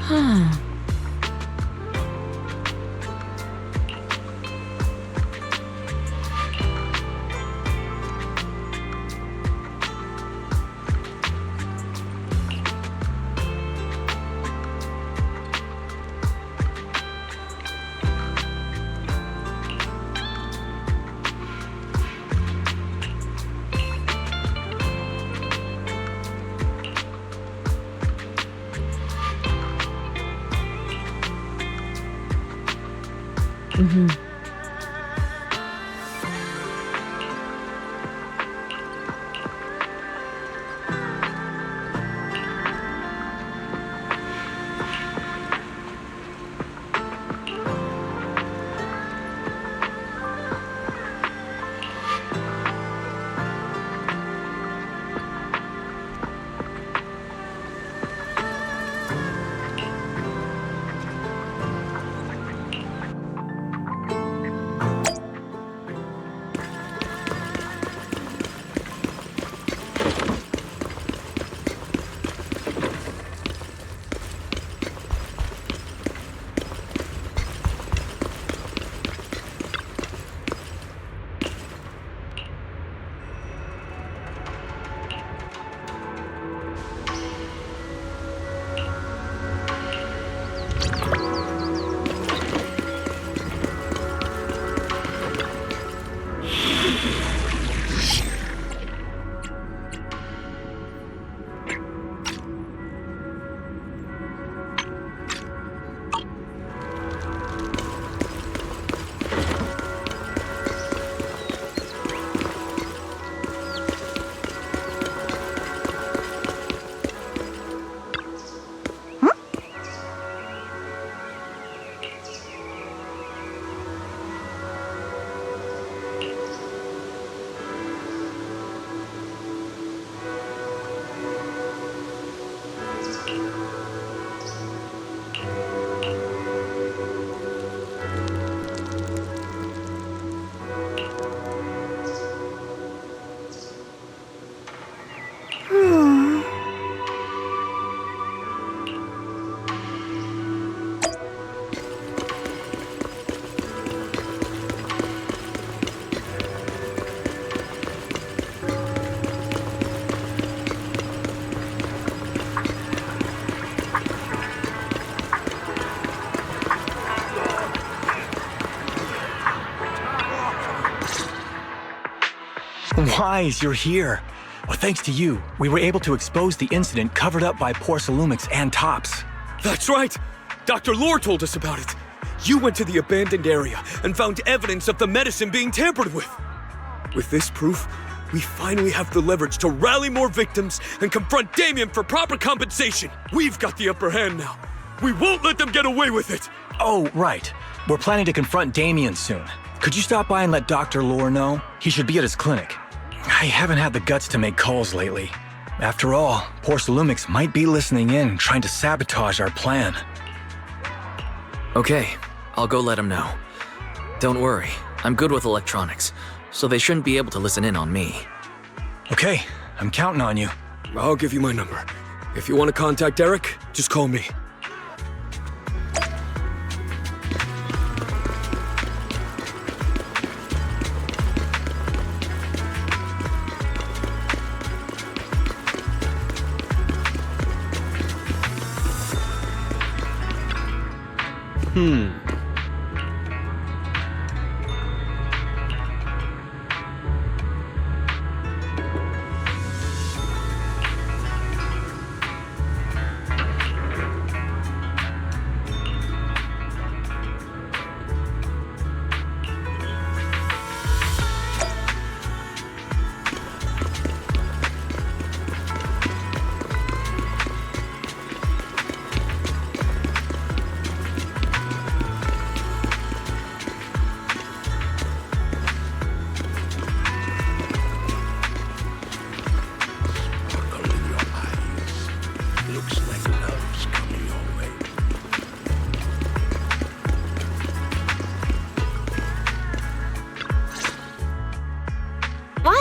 Huh. Mm-hmm. Wise, you're here. Well, thanks to you, we were able to expose the incident covered up by Porcelumix and Tops. That's right! Dr. Lore told us about it. You went to the abandoned area and found evidence of the medicine being tampered with. With this proof, we finally have the leverage to rally more victims and confront Damien for proper compensation. We've got the upper hand now. We won't let them get away with it. Oh, right. We're planning to confront Damien soon. Could you stop by and let Dr. Lore know? He should be at his clinic. I haven't had the guts to make calls lately. After all, Porcelumix might be listening in, trying to sabotage our plan. Okay, I'll go let him know. Don't worry, I'm good with electronics, so they shouldn't be able to listen in on me. Okay, I'm counting on you. I'll give you my number. If you want to contact Eric, just call me.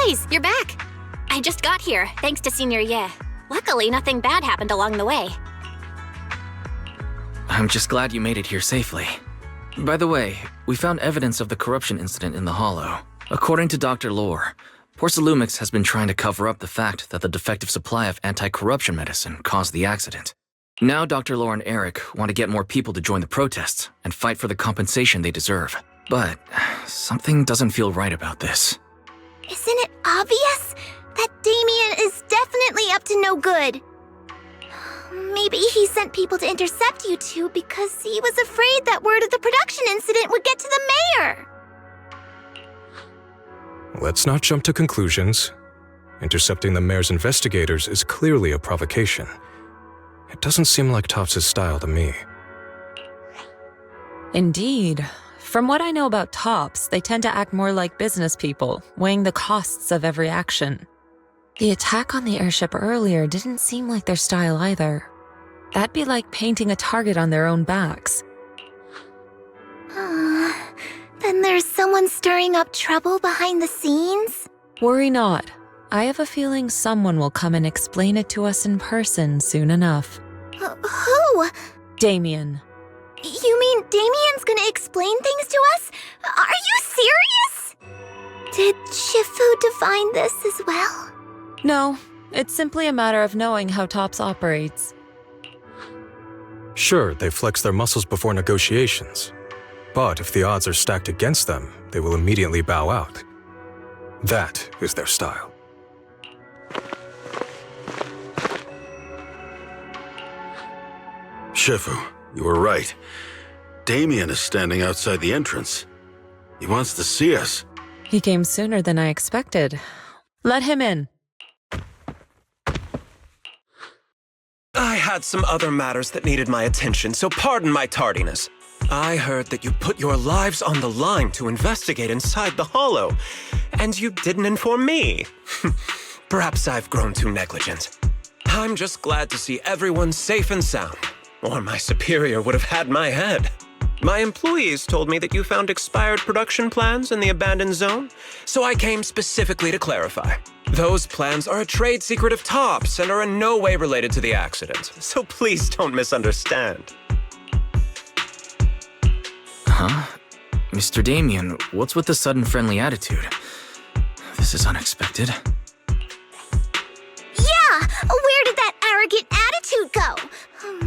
Guys, you're back! I just got here, thanks to Senior Ye. Luckily, nothing bad happened along the way. I'm just glad you made it here safely. By the way, we found evidence of the corruption incident in the Hollow. According to Dr. Lore, Porsalumix has been trying to cover up the fact that the defective supply of anti-corruption medicine caused the accident. Now Dr. Lore and Eric want to get more people to join the protests and fight for the compensation they deserve. But something doesn't feel right about this. Isn't it obvious that Damien is definitely up to no good? Maybe he sent people to intercept you two because he was afraid that word of the production incident would get to the mayor. Let's not jump to conclusions. Intercepting the mayor's investigators is clearly a provocation. It doesn't seem like Tops' style to me. Indeed. From what I know about Tops, they tend to act more like business people, weighing the costs of every action. The attack on the airship earlier didn't seem like their style either. That'd be like painting a target on their own backs. Then there's someone stirring up trouble behind the scenes? Worry not. I have a feeling someone will come and explain it to us in person soon enough. Who? Damien. You mean Damien's gonna explain things to us? Are you serious? Did Shifu divine this as well? No, it's simply a matter of knowing how Tops operates. Sure, they flex their muscles before negotiations. But if the odds are stacked against them, they will immediately bow out. That is their style. Shifu, you were right. Damien is standing outside the entrance. He wants to see us. He came sooner than I expected. Let him in. I had some other matters that needed my attention, so pardon my tardiness. I heard that you put your lives on the line to investigate inside the Hollow, and you didn't inform me. Perhaps I've grown too negligent. I'm just glad to see everyone safe and sound, or my superior would have had my head. My employees told me that you found expired production plans in the abandoned zone, so I came specifically to clarify. Those plans are a trade secret of Tops and are in no way related to the accident, so please don't misunderstand. Huh? Mr. Damien, what's with the sudden friendly attitude? This is unexpected. Yeah! Where did that arrogant attitude go?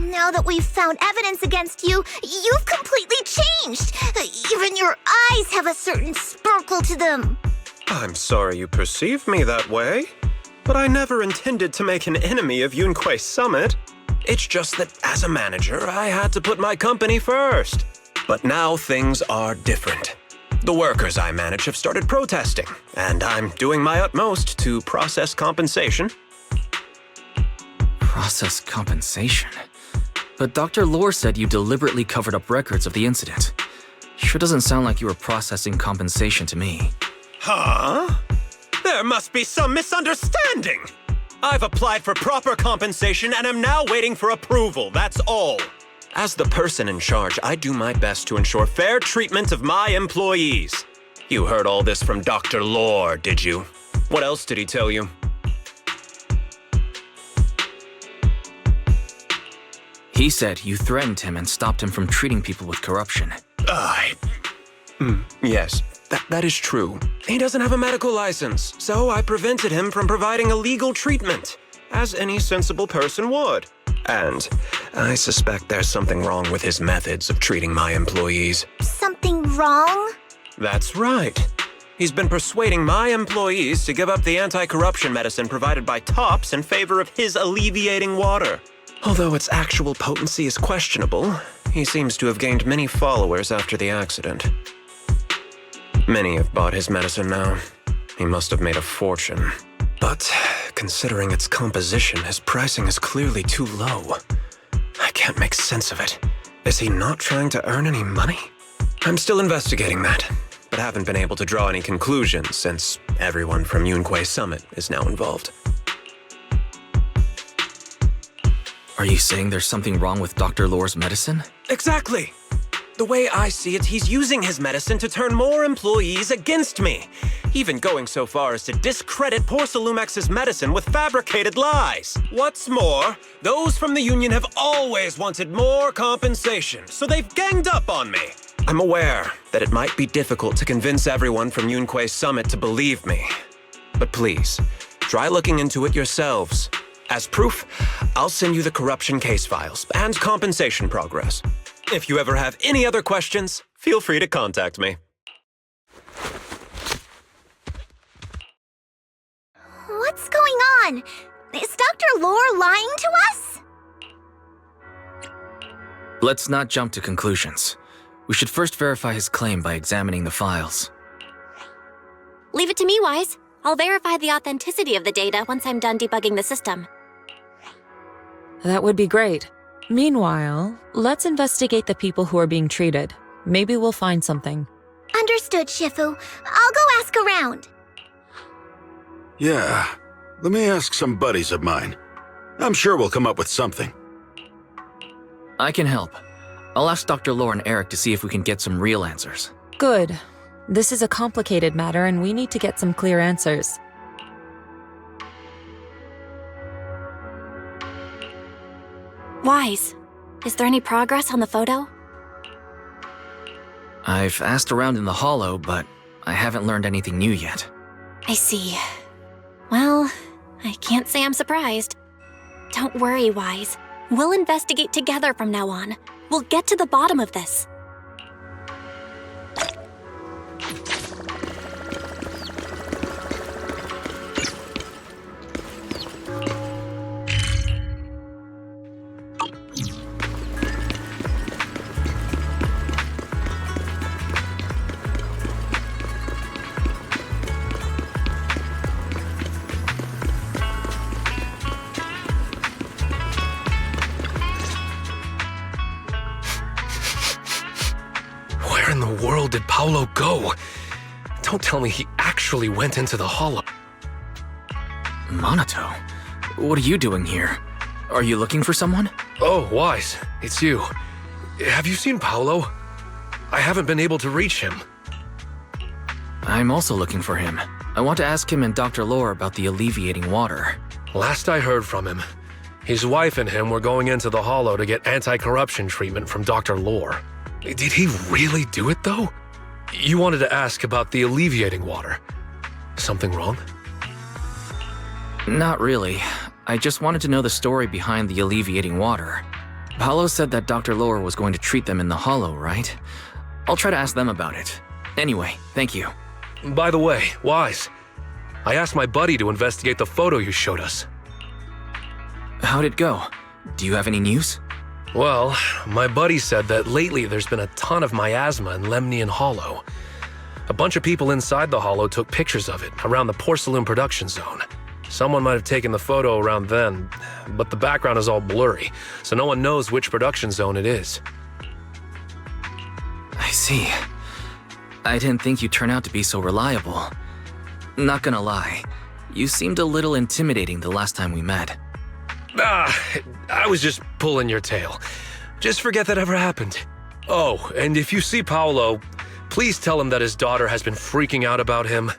Now that we've found evidence against you, you've completely changed. Even your eyes have a certain sparkle to them. I'm sorry you perceive me that way, but I never intended to make an enemy of Yunquei Summit. It's just that as a manager, I had to put my company first. But now things are different. The workers I manage have started protesting, and I'm doing my utmost to process compensation. Process compensation? But Dr. Lore said you deliberately covered up records of the incident. Sure doesn't sound like you were processing compensation to me. Huh? There must be some misunderstanding. I've applied for proper compensation and am now waiting for approval, that's all. As the person in charge, I do my best to ensure fair treatment of my employees. You heard all this from Dr. Lore, did you? What else did he tell you? He said you threatened him and stopped him from treating people with corruption. Yes, that is true. He doesn't have a medical license, so I prevented him from providing illegal treatment, as any sensible person would. And I suspect there's something wrong with his methods of treating my employees. Something wrong? That's right. He's been persuading my employees to give up the anti-corruption medicine provided by Tops in favor of his alleviating water. Although its actual potency is questionable, he seems to have gained many followers after the accident. Many have bought his medicine now. He must have made a fortune. But considering its composition, his pricing is clearly too low. I can't make sense of it. Is he not trying to earn any money? I'm still investigating that, but haven't been able to draw any conclusions since everyone from Yunquei Summit is now involved. Are you saying there's something wrong with Dr. Lore's medicine? Exactly! The way I see it, he's using his medicine to turn more employees against me. Even going so far as to discredit Porcelumex's medicine with fabricated lies. What's more, those from the Union have always wanted more compensation, so they've ganged up on me. I'm aware that it might be difficult to convince everyone from Yunque's summit to believe me. But please, try looking into it yourselves. As proof, I'll send you the corruption case files and compensation progress. If you ever have any other questions, feel free to contact me. What's going on? Is Dr. Lore lying to us? Let's not jump to conclusions. We should first verify his claim by examining the files. Leave it to me, Wise. I'll verify the authenticity of the data once I'm done debugging the system. That would be great. Meanwhile, let's investigate the people who are being treated. Maybe we'll find something. Understood, Shifu. I'll go ask around. Yeah, let me ask some buddies of mine. I'm sure we'll come up with something. I can help. I'll ask Dr. Lore and Eric to see if we can get some real answers. Good. This is a complicated matter and we need to get some clear answers. Wise, is there any progress on the photo? I've asked around in the Hollow, but I haven't learned anything new yet. I see. Well, I can't say I'm surprised. Don't worry, Wise. We'll investigate together from now on. We'll get to the bottom of this. Where in the world did Paolo go? Don't tell me he actually went into the Hollow. Minato, what are you doing here? Are you looking for someone? Oh, Wise, it's you. Have you seen Paolo? I haven't been able to reach him. I'm also looking for him. I want to ask him and Dr. Lore about the alleviating water. Last I heard from him, his wife and him were going into the Hollow to get anti-corruption treatment from Dr. Lore. Did he really do it, though? You wanted to ask about the alleviating water. Something wrong? Not really. I just wanted to know the story behind the alleviating water. Paolo said that Dr. Lore was going to treat them in the Hollow, right? I'll try to ask them about it. Anyway, thank you. By the way, Wise, I asked my buddy to investigate the photo you showed us. How'd it go? Do you have any news? Well, my buddy said that lately there's been a ton of miasma in Lemnian Hollow. A bunch of people inside the Hollow took pictures of it around the Porcelain production zone. Someone might have taken the photo around then, but the background is all blurry, so no one knows which production zone it is. I see. I didn't think you'd turn out to be so reliable. Not gonna lie, you seemed a little intimidating the last time we met. I was just pulling your tail. Just forget that ever happened. Oh, and if you see Paolo, please tell him that his daughter has been freaking out about him.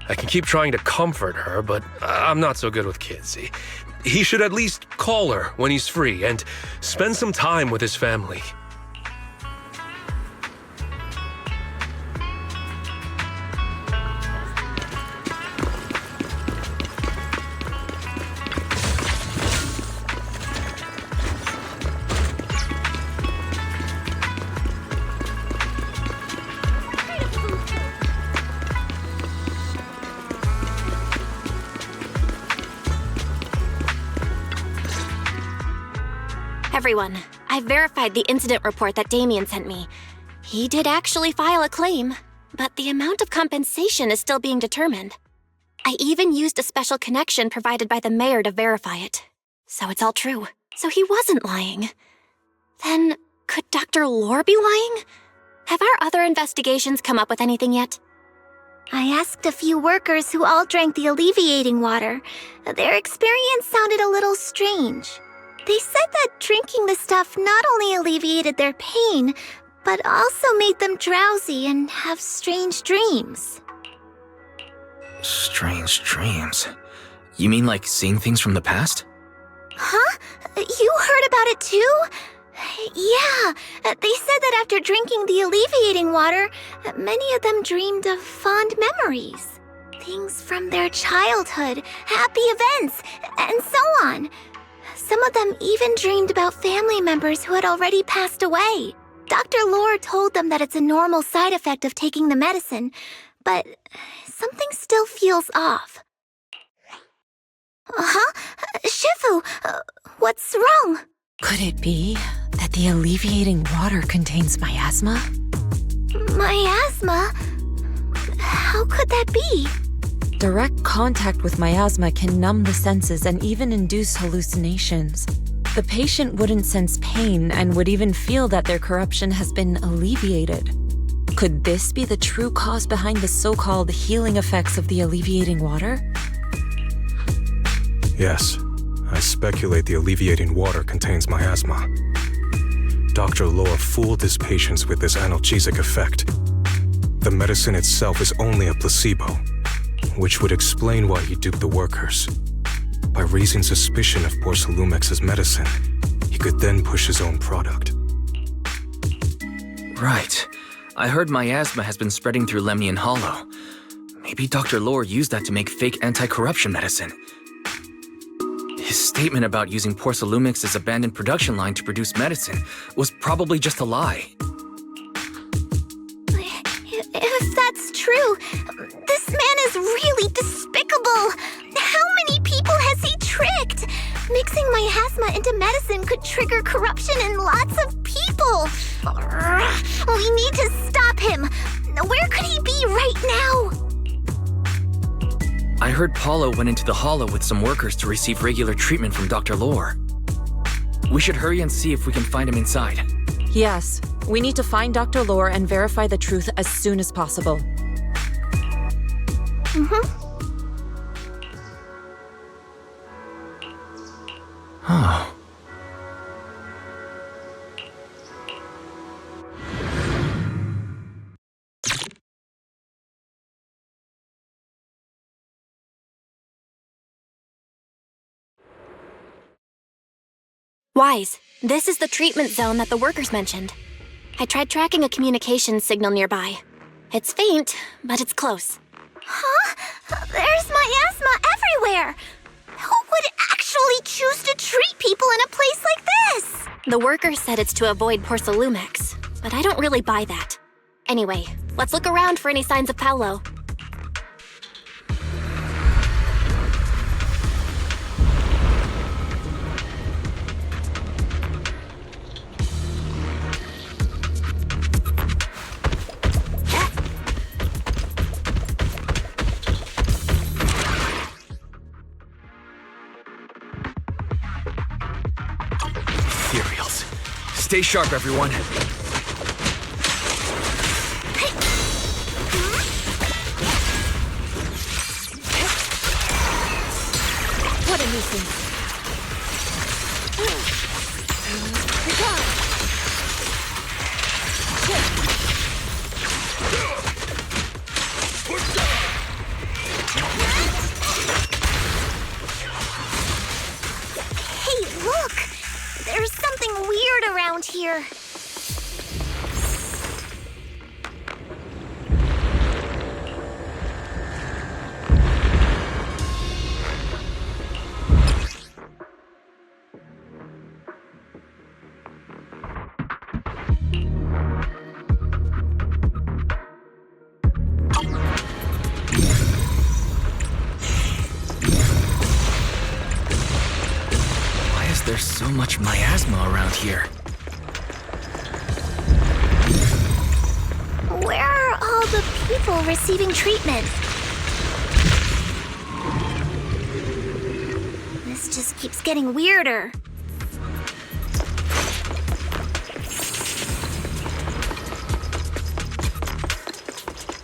I can keep trying to comfort her, but I'm not so good with kids. He should at least call her when he's free and spend some time with his family. Everyone, I've verified the incident report that Damien sent me. He did actually file a claim, but the amount of compensation is still being determined. I even used a special connection provided by the mayor to verify it. So it's all true. So he wasn't lying. Then, could Dr. Lore be lying? Have our other investigations come up with anything yet? I asked a few workers who all drank the alleviating water. Their experience sounded a little strange. They said that drinking the stuff not only alleviated their pain, but also made them drowsy and have strange dreams. Strange dreams? You mean like seeing things from the past? Huh? You heard about it too? Yeah, they said that after drinking the alleviating water, many of them dreamed of fond memories. Things from their childhood, happy events, and so on. Some of them even dreamed about family members who had already passed away. Dr. Lore told them that it's a normal side effect of taking the medicine, but something still feels off. Huh? Shifu, what's wrong? Could it be that the alleviating water contains miasma? Miasma? How could that be? Direct contact with miasma can numb the senses and even induce hallucinations. The patient wouldn't sense pain and would even feel that their corruption has been alleviated. Could this be the true cause behind the so-called healing effects of the alleviating water? Yes, I speculate the alleviating water contains miasma. Dr. Lore fooled his patients with this analgesic effect. The medicine itself is only a placebo, which would explain why he duped the workers. By raising suspicion of Porcelumex's medicine, he could then push his own product. Right. I heard miasma has been spreading through Lemnian Hollow. Maybe Dr. Lore used that to make fake anti-corruption medicine. His statement about using Porcelumex's abandoned production line to produce medicine was probably just a lie. If that's true, this man is really despicable. How many people has he tricked? Mixing miasma into medicine could trigger corruption in lots of people. We need to stop him. Where could he be right now? I heard Paulo went into the Hollow with some workers to receive regular treatment from Dr. Lore. We should hurry and see if we can find him inside. Yes, we need to find Dr. Lore and verify the truth as soon as possible. Oh. Wise, this is the treatment zone that the workers mentioned. I tried tracking a communications signal nearby. It's faint, but it's close. Huh? There's miasma everywhere! Who would actually choose to treat people in a place like this? The workers said it's to avoid Porcelumex, but I don't really buy that. Anyway, let's look around for any signs of Paulo. Stay sharp, everyone. What a nuisance. Hey, look! There's something weird around here. There's so much miasma around here. Where are all the people receiving treatment? This just keeps getting weirder.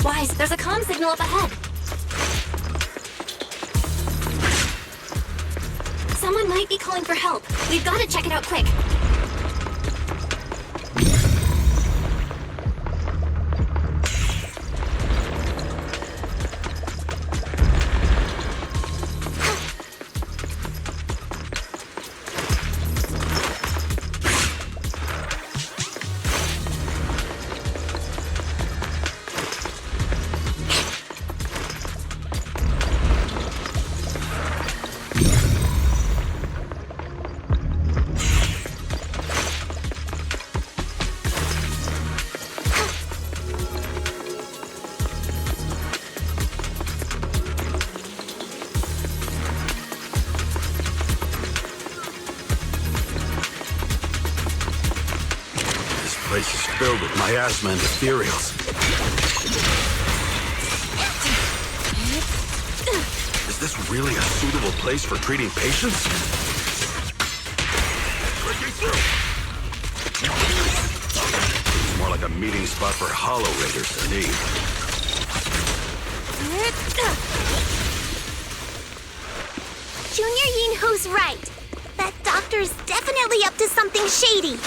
Wise, there's a comm signal up ahead. Someone might be calling for help. We've got to check it out quick. filled with miasma and ethereals. Is this really a suitable place for treating patients? It's more like a meeting spot for Hollow Raiders to me. Junior Yinhu's right. That doctor's definitely up to something shady.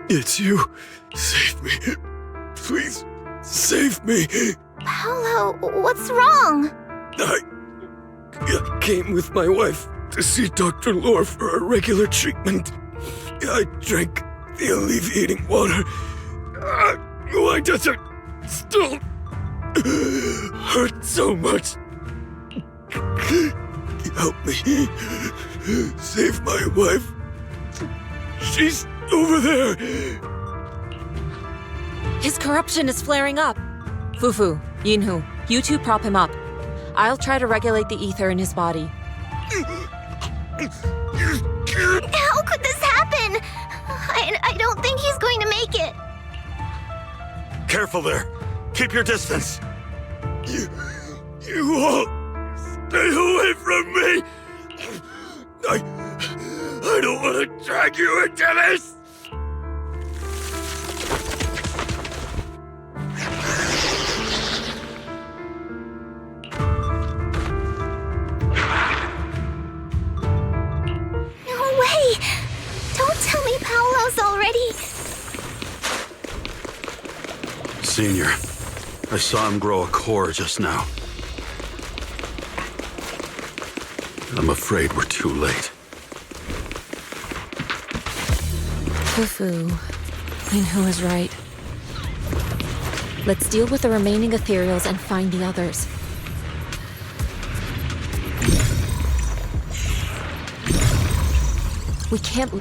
It's you. Save me. Please, save me. Paolo, what's wrong? I came with my wife to see Dr. Lore for a regular treatment. I drank the alleviating water. Why does it still hurt so much? Help me. Save my wife. She's over there! His corruption is flaring up. Fufu, Yinhu, you two prop him up. I'll try to regulate the ether in his body. How could this happen? I don't think he's going to make it. Careful there. Keep your distance. You all stay away from me! I don't want to drag you into this! No way! Don't tell me Paolo's already... Senior, I saw him grow a core just now. I'm afraid we're too late. Fufu, Yinhu is right. Let's deal with the remaining ethereals and find the others. We can't...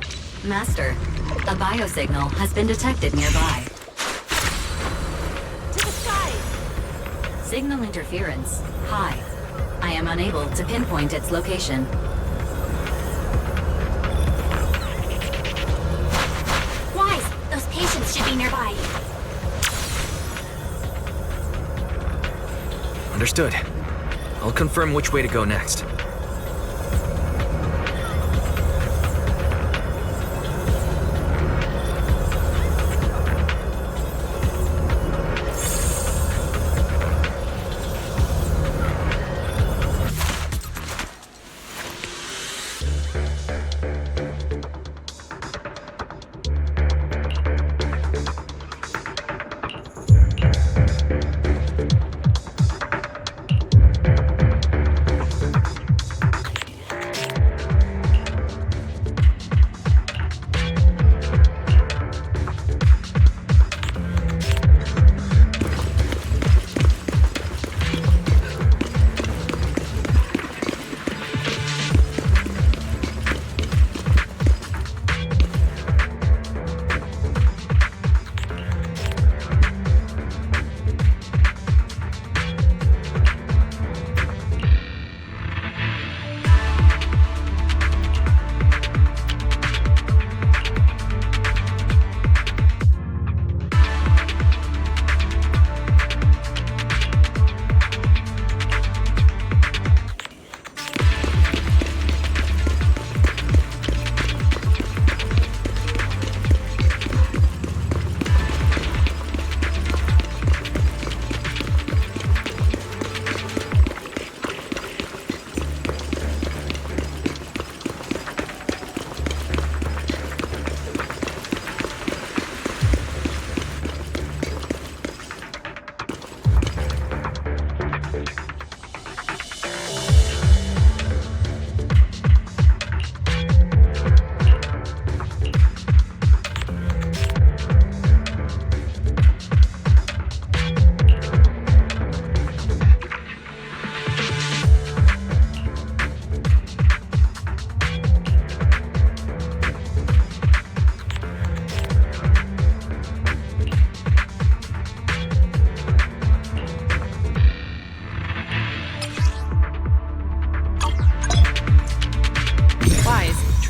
Master, a biosignal has been detected nearby. To the side! Signal interference high. I am unable to pinpoint its location. Wise, those patients should be nearby. Understood. I'll confirm which way to go next.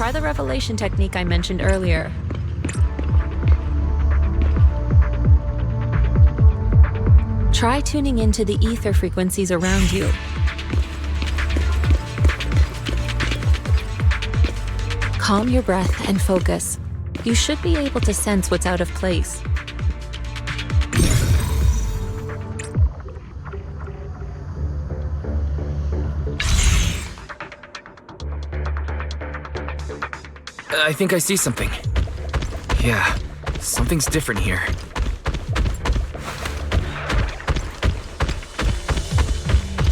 try the revelation technique I mentioned earlier. Try tuning into the ether frequencies around you. Calm your breath and focus. You should be able to sense what's out of place. I think I see something. Yeah, something's different here.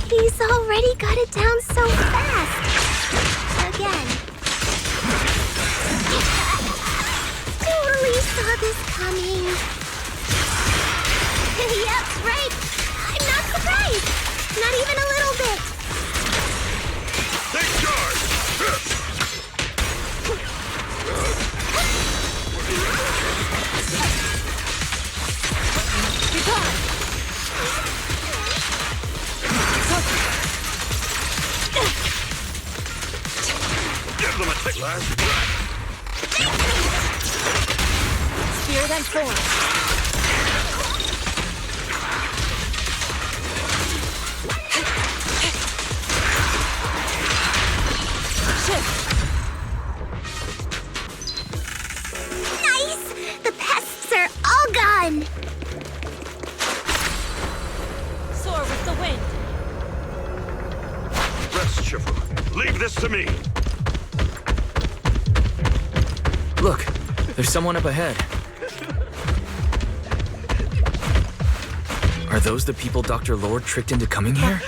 He's already got it down so fast. Again. Totally saw this coming. Yep, right. I'm not surprised. Not even a little bit. Take charge! Give them a quick last breath. Spirit and form. Nice! The pests are all gone. Soar with the wind. Rest, Shifu. Leave this to me. Look, there's someone up ahead. Are those the people Dr. Lord tricked into coming here?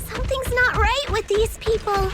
Something's not right with these people.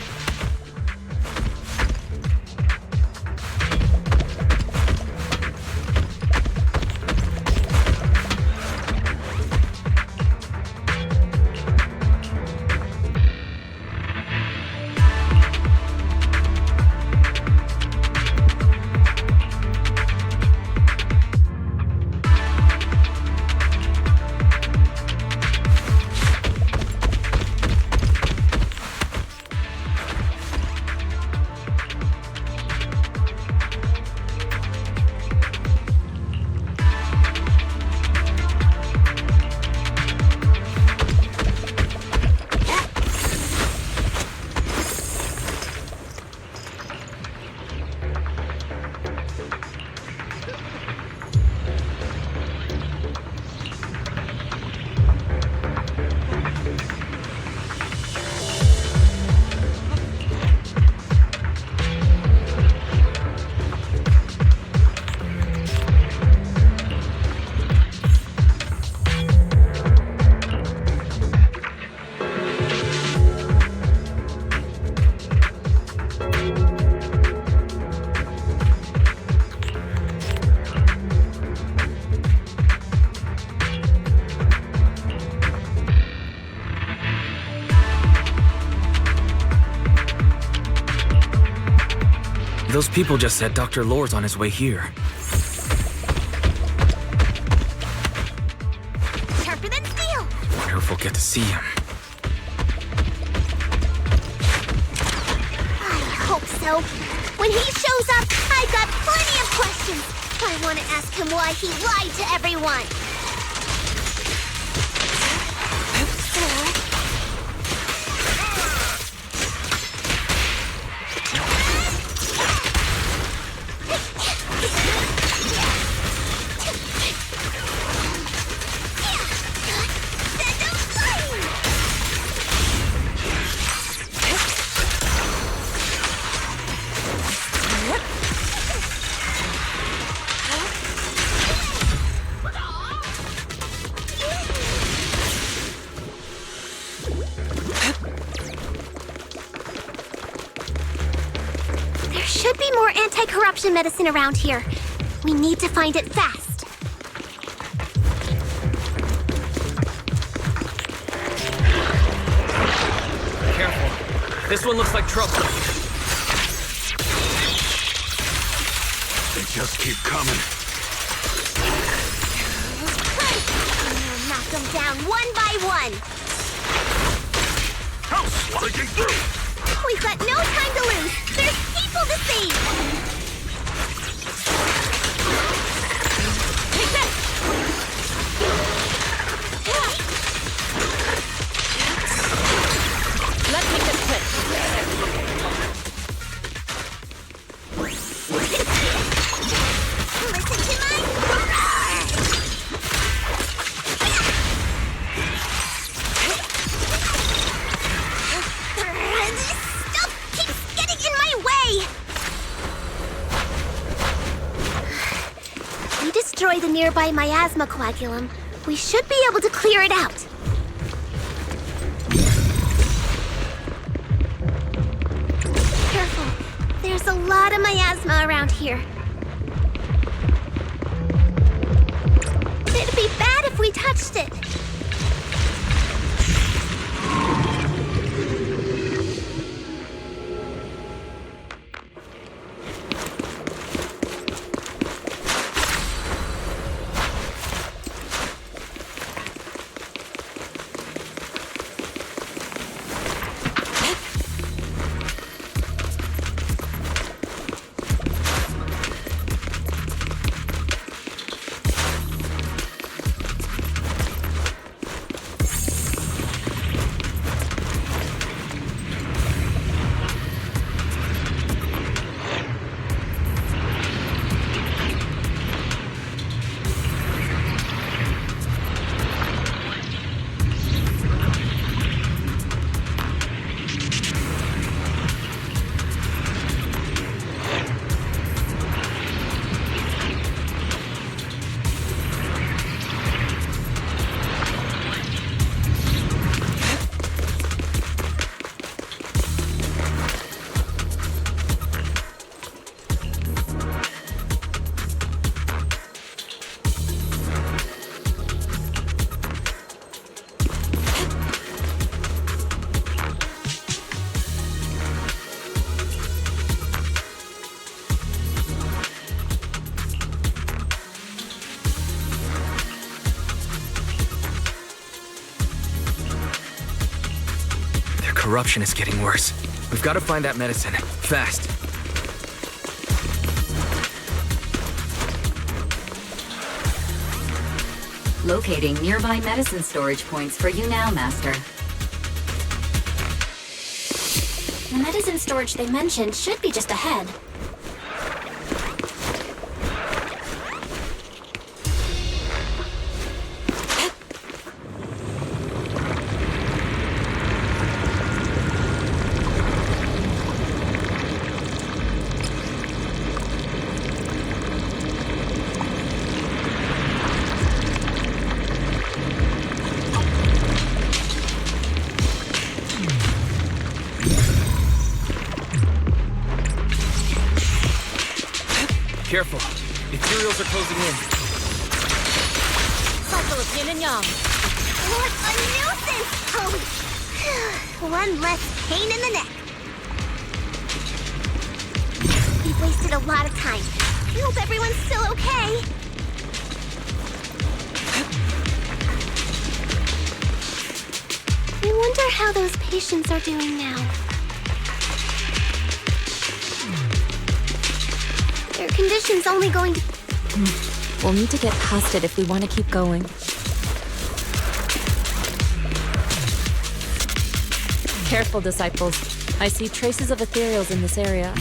Those people just said Dr. Lore's on his way here. Sharper than steel. Wonder if we'll get to see him. I hope so. When he shows up, I've got plenty of questions. I want to ask him why he lied to everyone. Should be more anti-corruption medicine around here. We need to find it fast. Careful. This one looks like trouble. They just keep coming. Right. Knock them down one by one. Breaking through! We've got no time to lose! There's people to save! Take this! Let's make this quick. Listen to my This stuff keeps getting in my way! If we destroy the nearby miasma coagulum, we should be able to clear it out. Careful. There's a lot of miasma around here. It'd be bad if we touched it. Corruption is getting worse. We've got to find that medicine. Fast. Locating nearby medicine storage points for you now, Master. The medicine storage they mentioned should be just ahead. Careful. Ethereals are closing in. Cycle of yin and yang. What a nuisance! Oh, one less pain in the neck. We've wasted a lot of time. I hope everyone's still okay. I wonder how those patients are doing now. Their condition's only going to... We'll need to get past it if we want to keep going. Careful, disciples. I see traces of ethereals in this area.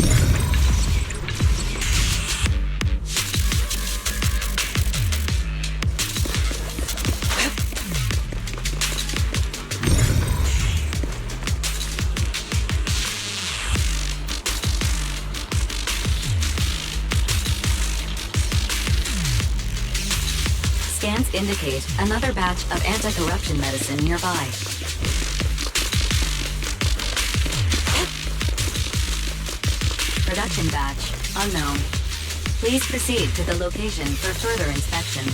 Scans indicate another batch of anti-corruption medicine nearby. Production batch unknown. Please proceed to the location for further inspection.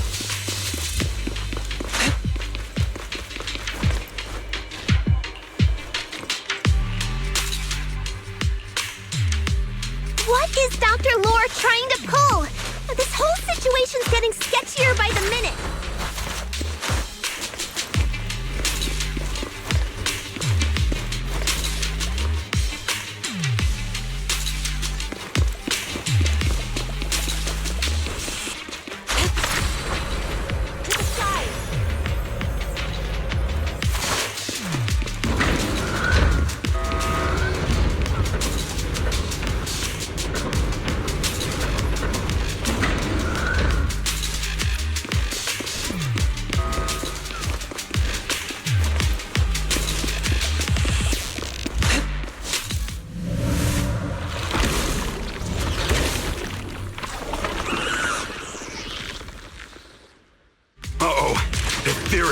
What is Dr. Lore trying to pull? This whole situation's getting sketchier by the minute.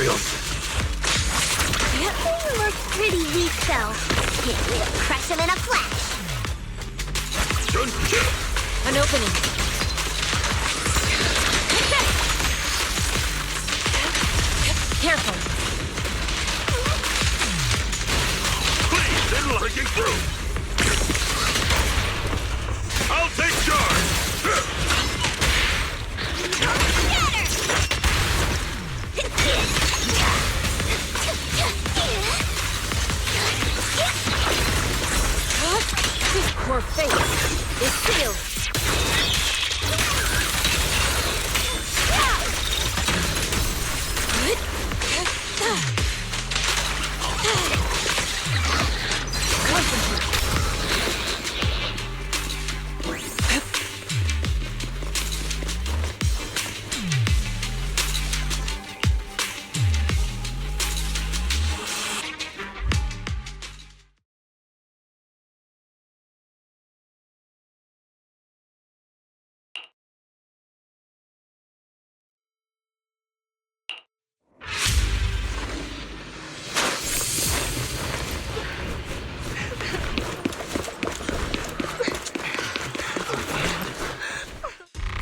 materials. You look pretty weak, though. Yeah, we'll crush him in a flash. An opening. Careful. Please, they're breaking through. I'll take charge. This poor face is sealed.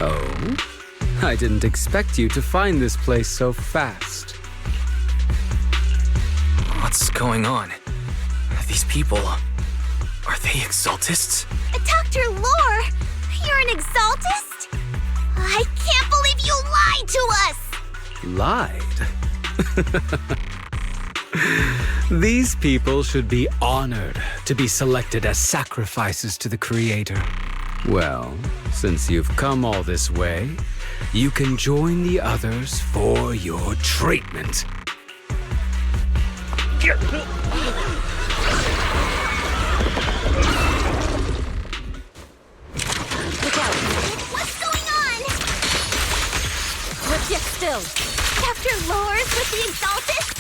Oh? I didn't expect you to find this place so fast. What's going on? These people... Are they exaltists? Dr. Lore, you're an exaltist? I can't believe you lied to us! Lied? These people should be honored to be selected as sacrifices to the Creator. Well, since you've come all this way, you can join the others for your treatment. What's going on? Let's get still. Dr. Lore's with the exaltist?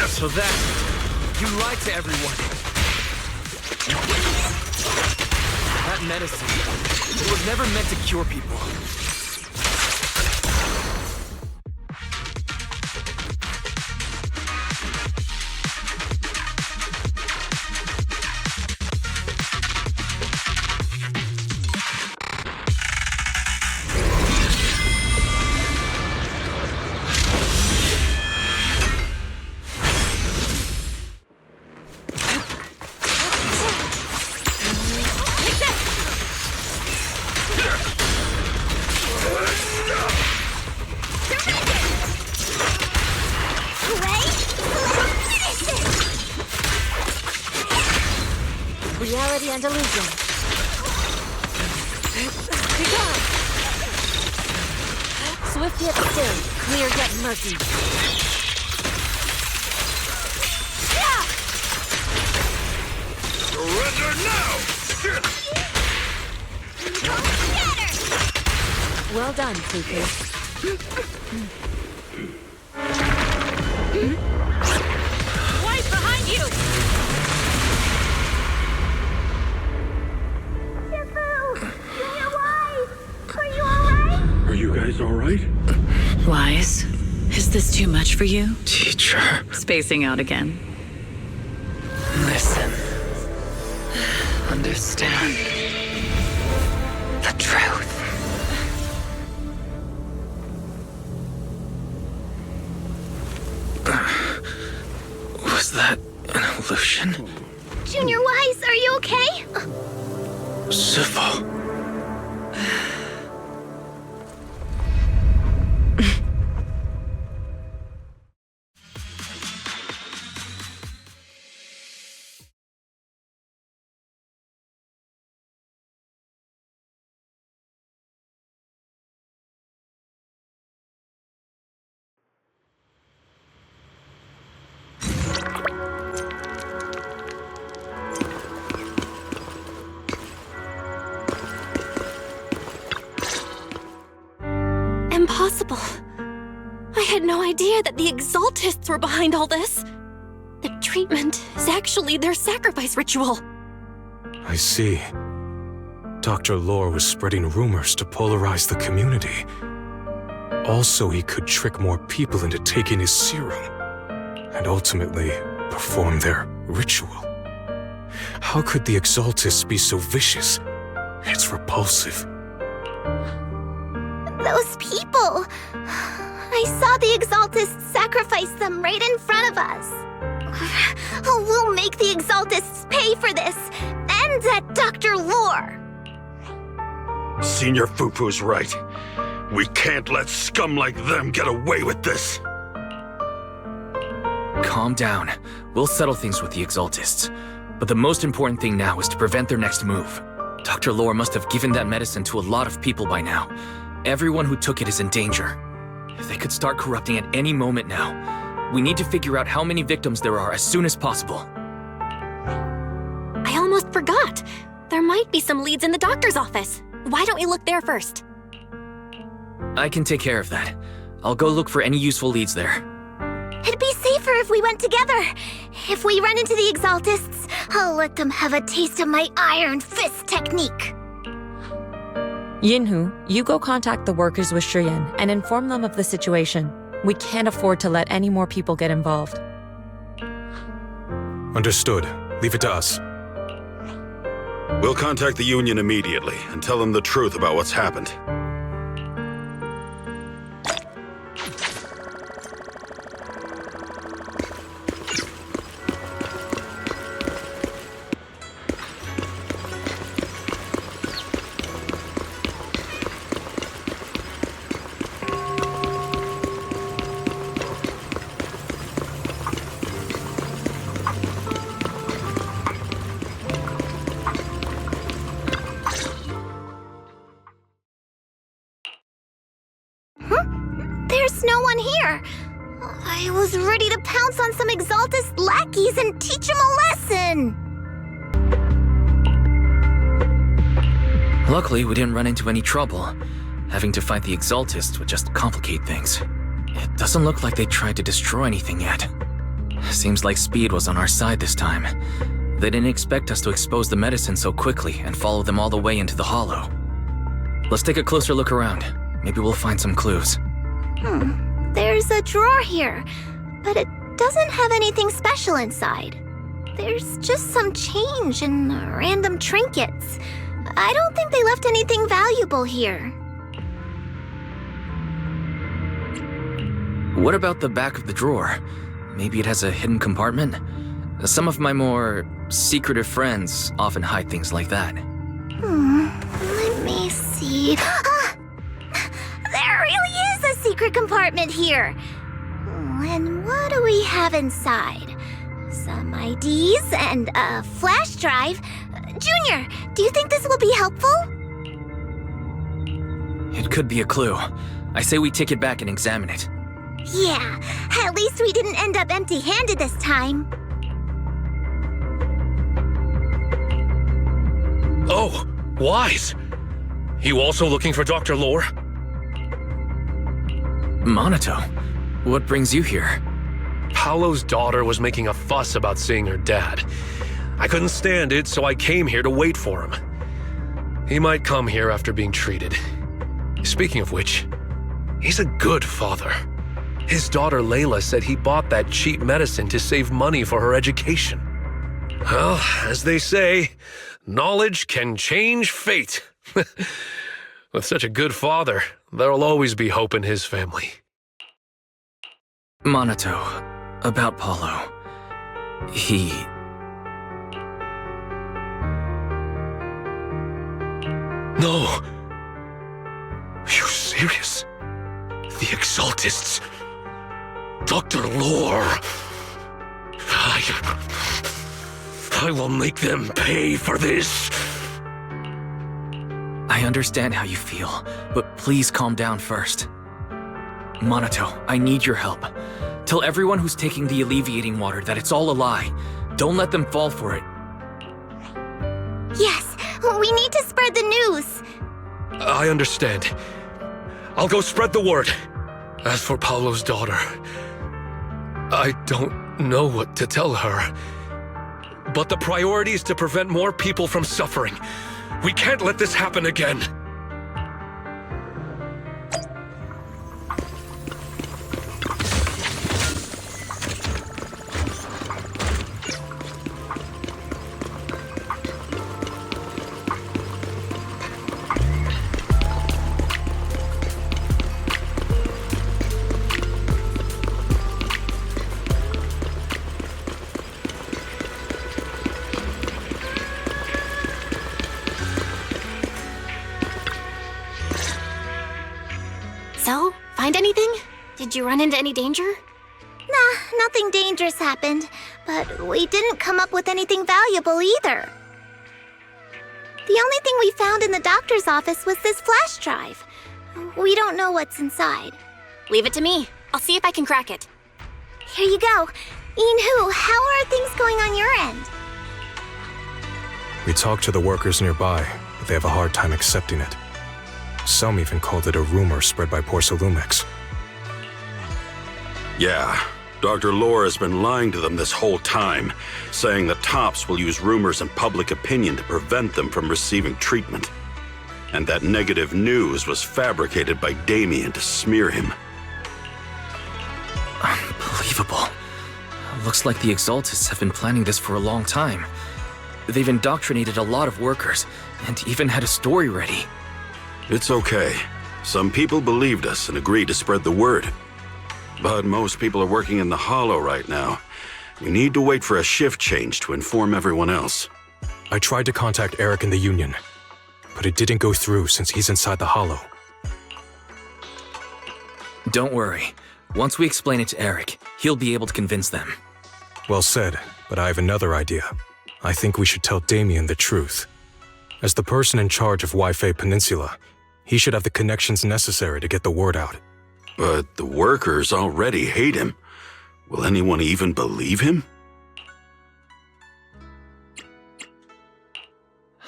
So that... You lied to everyone. That medicine, it was never meant to cure people. Reality and illusion. Be gone! Swift yet still, clear yet murky. Surrender now! Well done, Fufu. Right behind you! Are you guys all right? Wise, is this too much for you? Teacher. Spacing out again. Listen. Understand. The truth. Was that an illusion? Junior Wise, are you okay? Sifu. Impossible. I had no idea that the exaltists were behind all this. The treatment is actually their sacrifice ritual. I see. Dr. Lore was spreading rumors to polarize the community. also he could trick more people into taking his serum, and ultimately perform their ritual. How could the Exaltists be so vicious? It's repulsive. Those people! I saw the Exaltists sacrifice them right in front of us. We'll make the Exaltists pay for this, and that Dr. Lore! Senior Fufu's right. We can't let scum like them get away with this. Calm down. We'll settle things with the Exaltists. But the most important thing now is to prevent their next move. Dr. Lore must have given that medicine to a lot of people by now. Everyone who took it is in danger. They could start corrupting at any moment now. We need to figure out how many victims there are as soon as possible. I almost forgot. There might be some leads in the doctor's office. Why don't we look there first? I can take care of that. I'll go look for any useful leads there. It'd be safer if we went together. If we run into the Exaltists, I'll let them have a taste of my Iron Fist technique. Yinhu, you go contact the workers with Shiyan and inform them of the situation. We can't afford to let any more people get involved. Understood. Leave it to us. We'll contact the Union immediately and tell them the truth about what's happened. There's no one here. I was ready to pounce on some Exaltist lackeys and teach them a lesson. Luckily, we didn't run into any trouble. Having to fight the Exaltists would just complicate things. It doesn't look like they tried to destroy anything yet. Seems like speed was on our side this time. They didn't expect us to expose the medicine so quickly and follow them all the way into the hollow. Let's take a closer look around. Maybe we'll find some clues. There's a drawer here, but it doesn't have anything special inside. There's just some change and random trinkets. I don't think they left anything valuable here. What about the back of the drawer? Maybe it has a hidden compartment? Some of my more secretive friends often hide things like that. Let me see. There really is a secret compartment here. And what do we have inside? Some IDs and a flash drive. Junior, do you think this will be helpful? It could be a clue. I say we take it back and examine it. Yeah, at least we didn't end up empty-handed this time. Oh, Wise! You also looking for Dr. Lore? Minato, what brings you here? Paolo's daughter was making a fuss about seeing her dad. I couldn't stand it, so I came here to wait for him. He might come here after being treated. Speaking of which, he's a good father. His daughter Layla said he bought that cheap medicine to save money for her education. Well, as they say, knowledge can change fate. With such a good father, there'll always be hope in his family. Minato, about Paulo. He... No! Are you serious? The Exaltists... Dr. Lore... I will make them pay for this! I understand how you feel, but please calm down first. Minato, I need your help. Tell everyone who's taking the alleviating water that it's all a lie. Don't let them fall for it. Yes, we need to spread the news. I understand. I'll go spread the word. As for Paolo's daughter, I don't know what to tell her. But the priority is to prevent more people from suffering. We can't let this happen again. find anything? Did you run into any danger? Nah, nothing dangerous happened, but we didn't come up with anything valuable either. The only thing we found in the doctor's office was this flash drive. We don't know what's inside. Leave it to me. I'll see if I can crack it. Here you go. Yin-Hu, how are things going on your end? We talked to the workers nearby, but they have a hard time accepting it. Some even called it a rumor spread by Porcelumex. Yeah, Dr. Lore has been lying to them this whole time, saying the Tops will use rumors and public opinion to prevent them from receiving treatment. And that negative news was fabricated by Damien to smear him. Unbelievable. Looks like the Exaltists have been planning this for a long time. They've indoctrinated a lot of workers, and even had a story ready. It's okay. Some people believed us and agreed to spread the word. But most people are working in the Hollow right now. We need to wait for a shift change to inform everyone else. I tried to contact Eric in the Union, but it didn't go through since he's inside the Hollow. Don't worry. Once we explain it to Eric, he'll be able to convince them. Well said, but I have another idea. I think we should tell Damien the truth. As the person in charge of Wi-Fi Peninsula, he should have the connections necessary to get the word out. But the workers already hate him. Will anyone even believe him?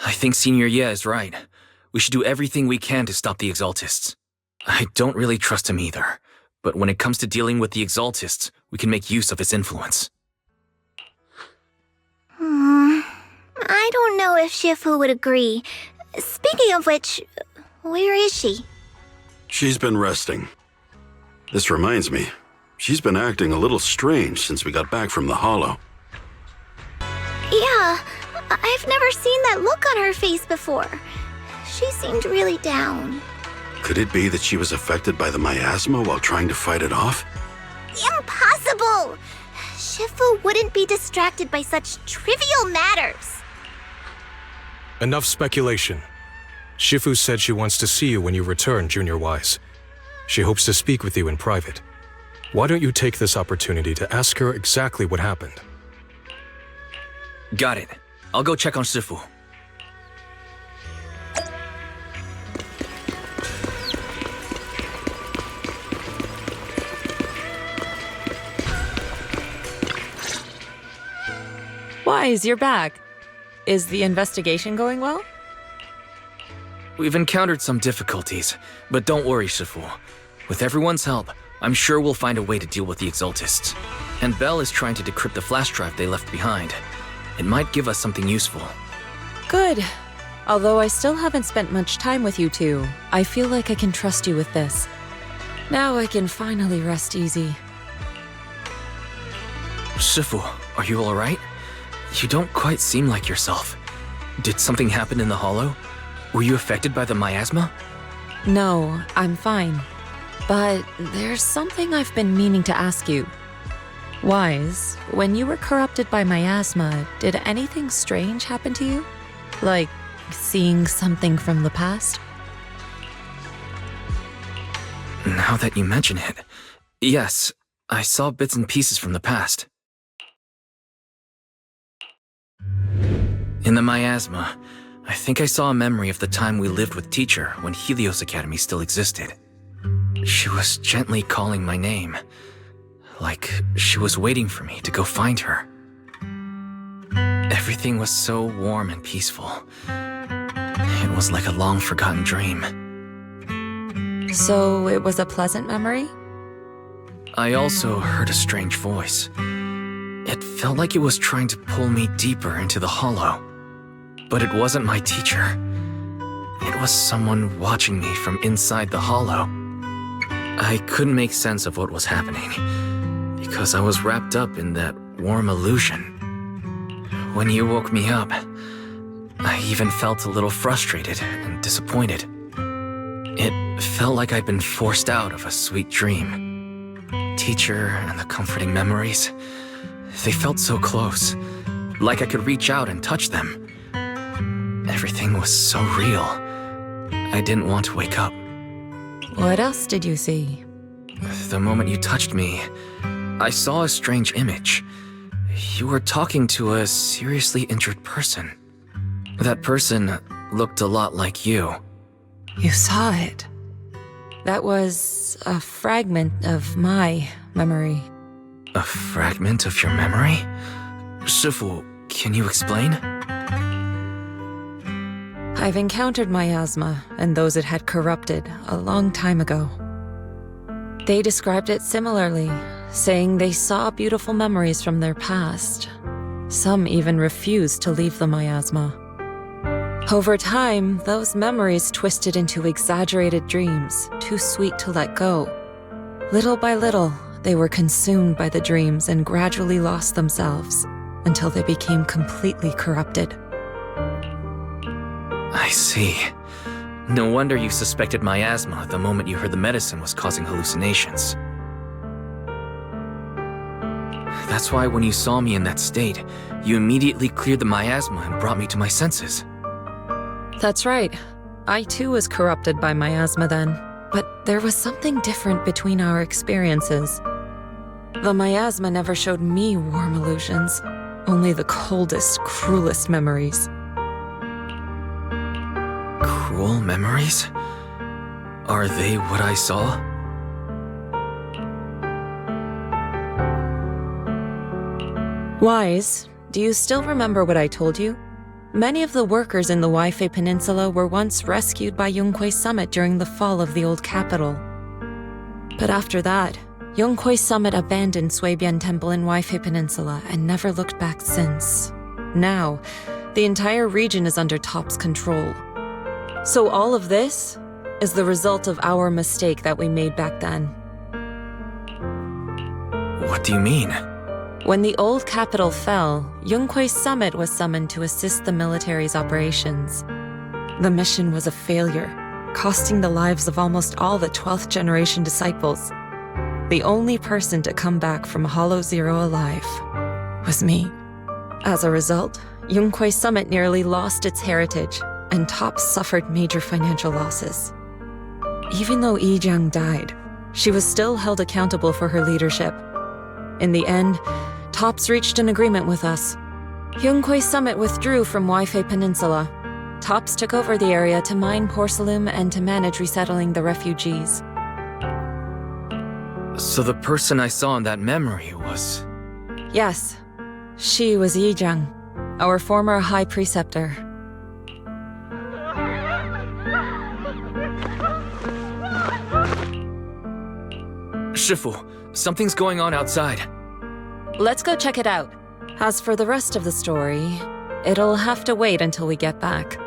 I think Senior Ye is right. We should do everything we can to stop the Exaltists. I don't really trust him either, but when it comes to dealing with the Exaltists, we can make use of his influence. I don't know if Shifu would agree. Speaking of which, where is she? She's been resting. This reminds me, she's been acting a little strange since we got back from the Hollow. Yeah, I've never seen that look on her face before. She seemed really down. Could it be that she was affected by the miasma while trying to fight it off? Impossible! Shifu wouldn't be distracted by such trivial matters. Enough speculation. Shifu said she wants to see you when you return, Junior Wise. She hopes to speak with you in private. Why don't you take this opportunity to ask her exactly what happened? Got it. I'll go check on Shifu. Wise, you're back. Is the investigation going well? We've encountered some difficulties, but don't worry, Shifu. With everyone's help, I'm sure we'll find a way to deal with the Exaltists. And Belle is trying to decrypt the flash drive they left behind. It might give us something useful. Good. Although I still haven't spent much time with you two, I feel like I can trust you with this. Now I can finally rest easy. Shifu, are you alright? You don't quite seem like yourself. Did something happen in the Hollow? Were you affected by the miasma? No, I'm fine. But there's something I've been meaning to ask you. Wise, when you were corrupted by miasma, did anything strange happen to you? Like seeing something from the past? Now that you mention it, yes, I saw bits and pieces from the past. In the miasma, I think I saw a memory of the time we lived with Teacher when Helios Academy still existed. She was gently calling my name, like she was waiting for me to go find her. Everything was so warm and peaceful. It was like a long-forgotten dream. So it was a pleasant memory? I also heard a strange voice. It felt like it was trying to pull me deeper into the Hollow. But it wasn't my teacher. It was someone watching me from inside the Hollow. I couldn't make sense of what was happening, because I was wrapped up in that warm illusion. When you woke me up, I even felt a little frustrated and disappointed. It felt like I'd been forced out of a sweet dream. Teacher and the comforting memories, they felt so close, like I could reach out and touch them. Everything was so real. I didn't want to wake up. What else did you see? The moment you touched me, I saw a strange image. You were talking to a seriously injured person. That person looked a lot like you. You saw it. That was a fragment of my memory. A fragment of your memory? Shifu, can you explain? I've encountered miasma and those it had corrupted a long time ago. They described it similarly, saying they saw beautiful memories from their past. Some even refused to leave the miasma. Over time, those memories twisted into exaggerated dreams, too sweet to let go. Little by little, they were consumed by the dreams and gradually lost themselves, until they became completely corrupted. I see. No wonder you suspected miasma the moment you heard the medicine was causing hallucinations. That's why when you saw me in that state, you immediately cleared the miasma and brought me to my senses. That's right. I too was corrupted by miasma then, but there was something different between our experiences. The miasma never showed me warm illusions, only the coldest, cruelest memories. Cruel memories? Are they what I saw? Wise, do you still remember what I told you? Many of the workers in the Waifei Peninsula were once rescued by Yunquei Summit during the fall of the old capital. But after that, Yunquei Summit abandoned Suibian Temple in Waifei Peninsula and never looked back since. Now, the entire region is under Top's control. So all of this is the result of our mistake that we made back then. What do you mean? When the old capital fell, Yunquei Summit was summoned to assist the military's operations. The mission was a failure, costing the lives of almost all the 12th generation disciples. The only person to come back from Hollow Zero alive was me. As a result, Yunquei Summit nearly lost its heritage, and Top suffered major financial losses. Even though Yi Jiang died, she was still held accountable for her leadership. In the end, Tops reached an agreement with us. Yunquei Summit withdrew from Waifei Peninsula. Tops took over the area to mine porcelain and to manage resettling the refugees. So the person I saw in that memory was... Yes, she was Yi Jiang, our former high preceptor. Shifu, something's going on outside. Let's go check it out. As for the rest of the story, it'll have to wait until we get back.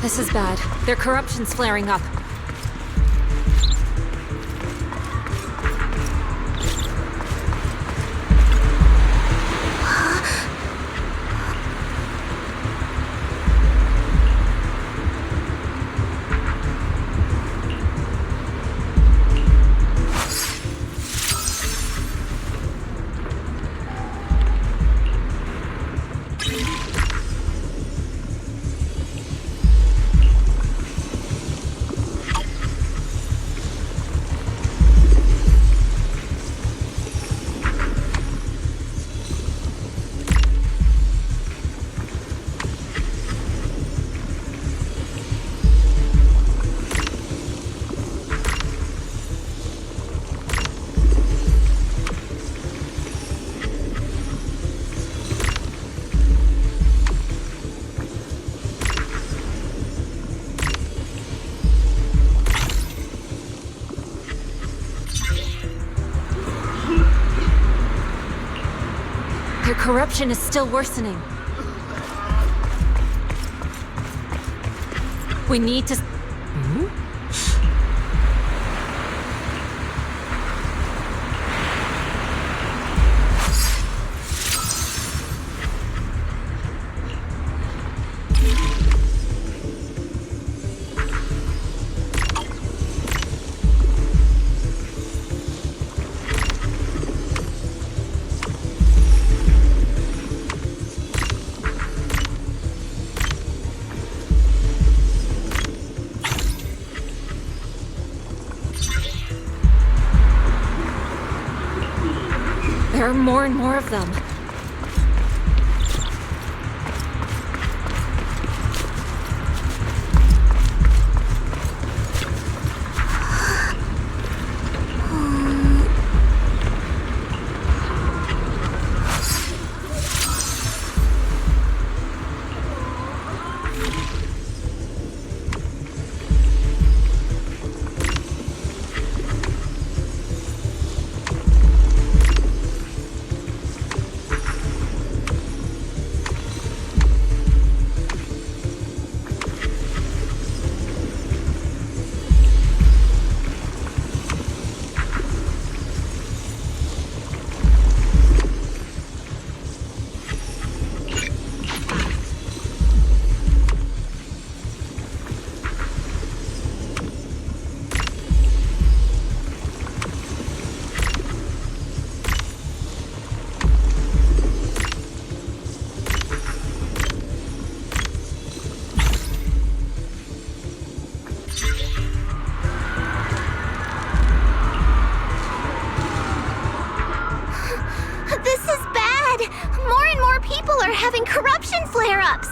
This is bad. Their corruption's flaring up. Their corruption is still worsening. We need to... are more and more of them. having corruption flare-ups.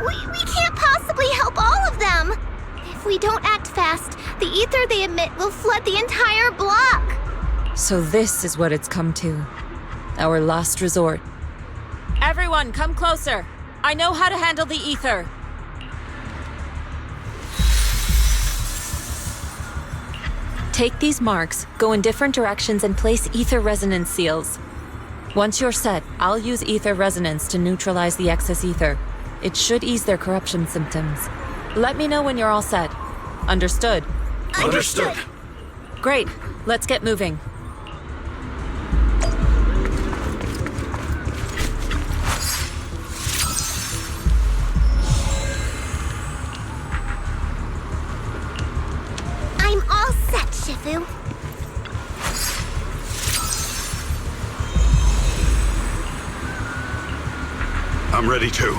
We can't possibly help all of them. If we don't act fast, the ether they emit will flood the entire block. So this is what it's come to. Our last resort. Everyone, come closer. I know how to handle the ether. Take these marks, go in different directions, and place ether resonance seals. Once you're set, I'll use ether resonance to neutralize the excess ether. It should ease their corruption symptoms. Let me know when you're all set. Understood? Understood. Great. Let's get moving. I'm all set, Shifu. I'm ready too.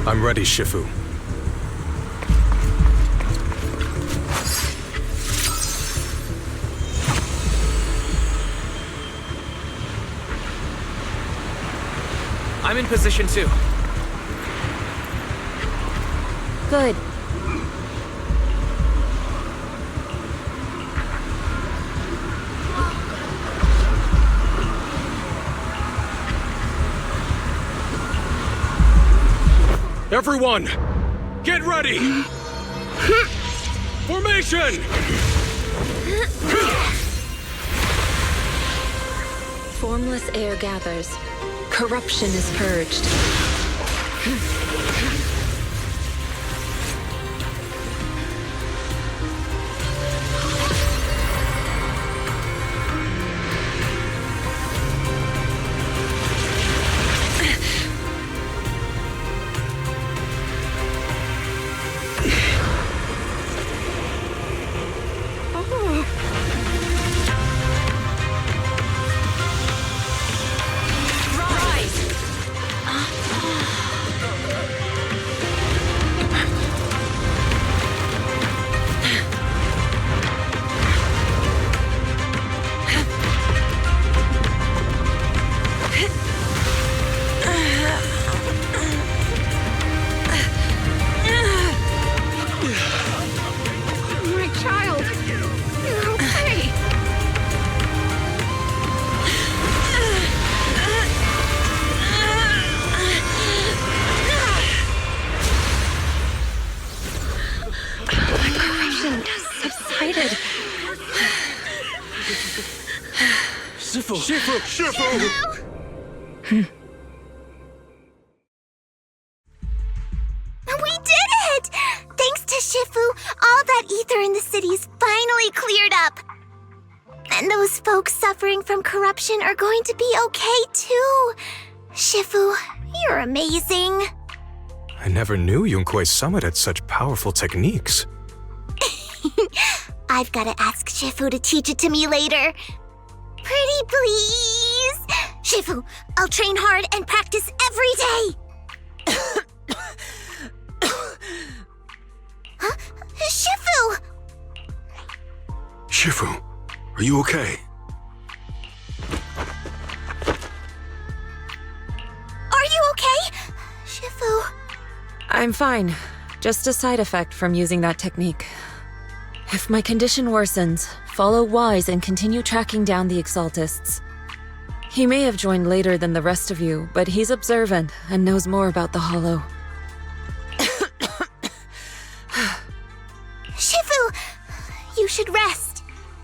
I'm ready, Shifu. I'm in position too. Good. Everyone, get ready! Formation! Formless air gathers. Corruption is purged. We did it! Thanks to Shifu, all that ether in the city's finally cleared up. And those folks suffering from corruption are going to be okay too. Shifu, you're amazing. I never knew Yunque's summit had such powerful techniques. I've got to ask Shifu to teach it to me later. Pretty please? Shifu, I'll train hard and practice every day. Shifu, are you okay? Are you okay? Shifu. I'm fine. Just a side effect from using that technique. If my condition worsens, follow Wise and continue tracking down the Exaltists. He may have joined later than the rest of you, but he's observant and knows more about the Hollow. Shifu, you should rest.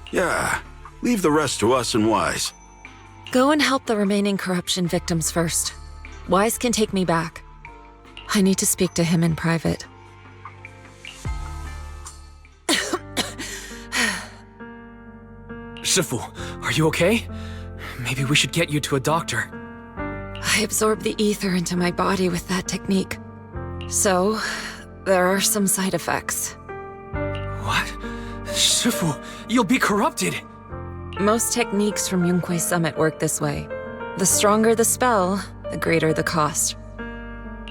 Yeah, leave the rest to us and Wise. Go and help the remaining corruption victims first. Wise can take me back. I need to speak to him in private. Shifu, are you okay? Maybe we should get you to a doctor. I absorbed the ether into my body with that technique. So, there are some side effects. What? Shifu, you'll be corrupted! Most techniques from Yunquei Summit work this way. The stronger the spell, the greater the cost.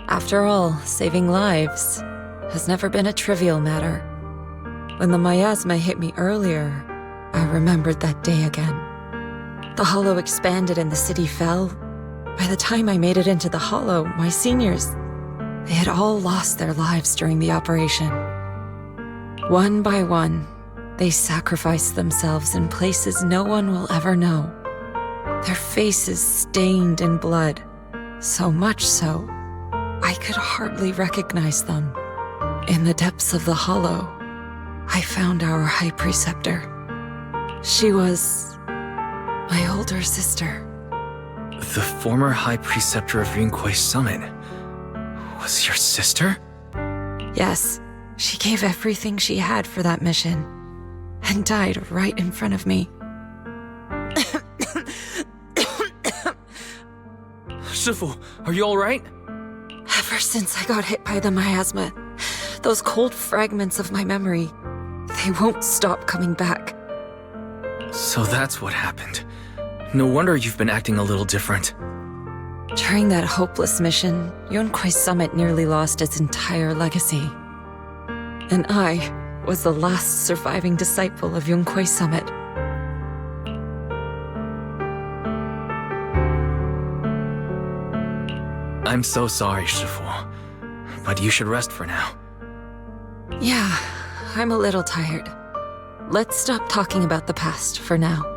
After all, saving lives has never been a trivial matter. When the miasma hit me earlier, I remembered that day again. The Hollow expanded and the city fell. By the time I made it into the Hollow, my seniors, they had all lost their lives during the operation. One by one, they sacrificed themselves in places no one will ever know. Their faces stained in blood, so much so, I could hardly recognize them. In the depths of the Hollow, I found our High Preceptor. She was my older sister. The former High Preceptor of Yunquei Summit was your sister? Yes, she gave everything she had for that mission, and died right in front of me. Shifu, are you alright? Ever since I got hit by the miasma, those cold fragments of my memory, they won't stop coming back. So that's what happened. No wonder you've been acting a little different. During that hopeless mission, Yunquei Summit nearly lost its entire legacy. And I was the last surviving disciple of Yunquei Summit. I'm so sorry, Shifu. But you should rest for now. Yeah, I'm a little tired. Let's stop talking about the past for now.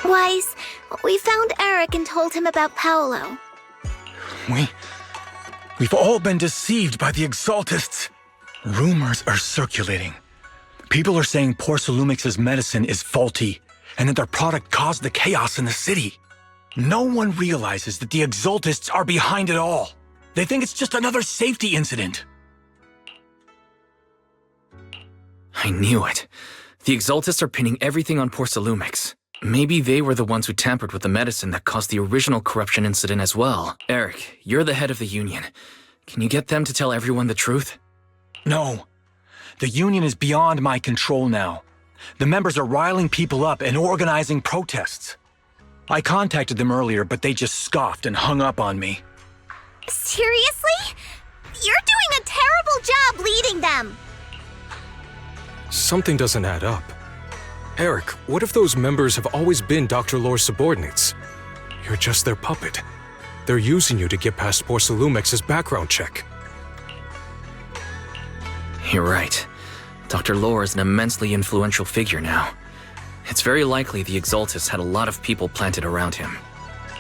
Wise, we found Eric and told him about Paolo. We've all been deceived by the Exaltists. Rumors are circulating. People are saying Porcelumix's medicine is faulty, and that their product caused the chaos in the city. No one realizes that the Exaltists are behind it all. They think it's just another safety incident. I knew it. The Exaltists are pinning everything on Porcelumix. Maybe they were the ones who tampered with the medicine that caused the original corruption incident as well. Eric, you're the head of the Union. Can you get them to tell everyone the truth? No. The Union is beyond my control now. The members are riling people up and organizing protests. I contacted them earlier, but they just scoffed and hung up on me. Seriously? You're doing a terrible job leading them! Something doesn't add up. Eric, what if those members have always been Dr. Lore's subordinates? You're just their puppet. They're using you to get past Porcelumix's background check. You're right. Dr. Lore is an immensely influential figure now. It's very likely the Exaltists had a lot of people planted around him.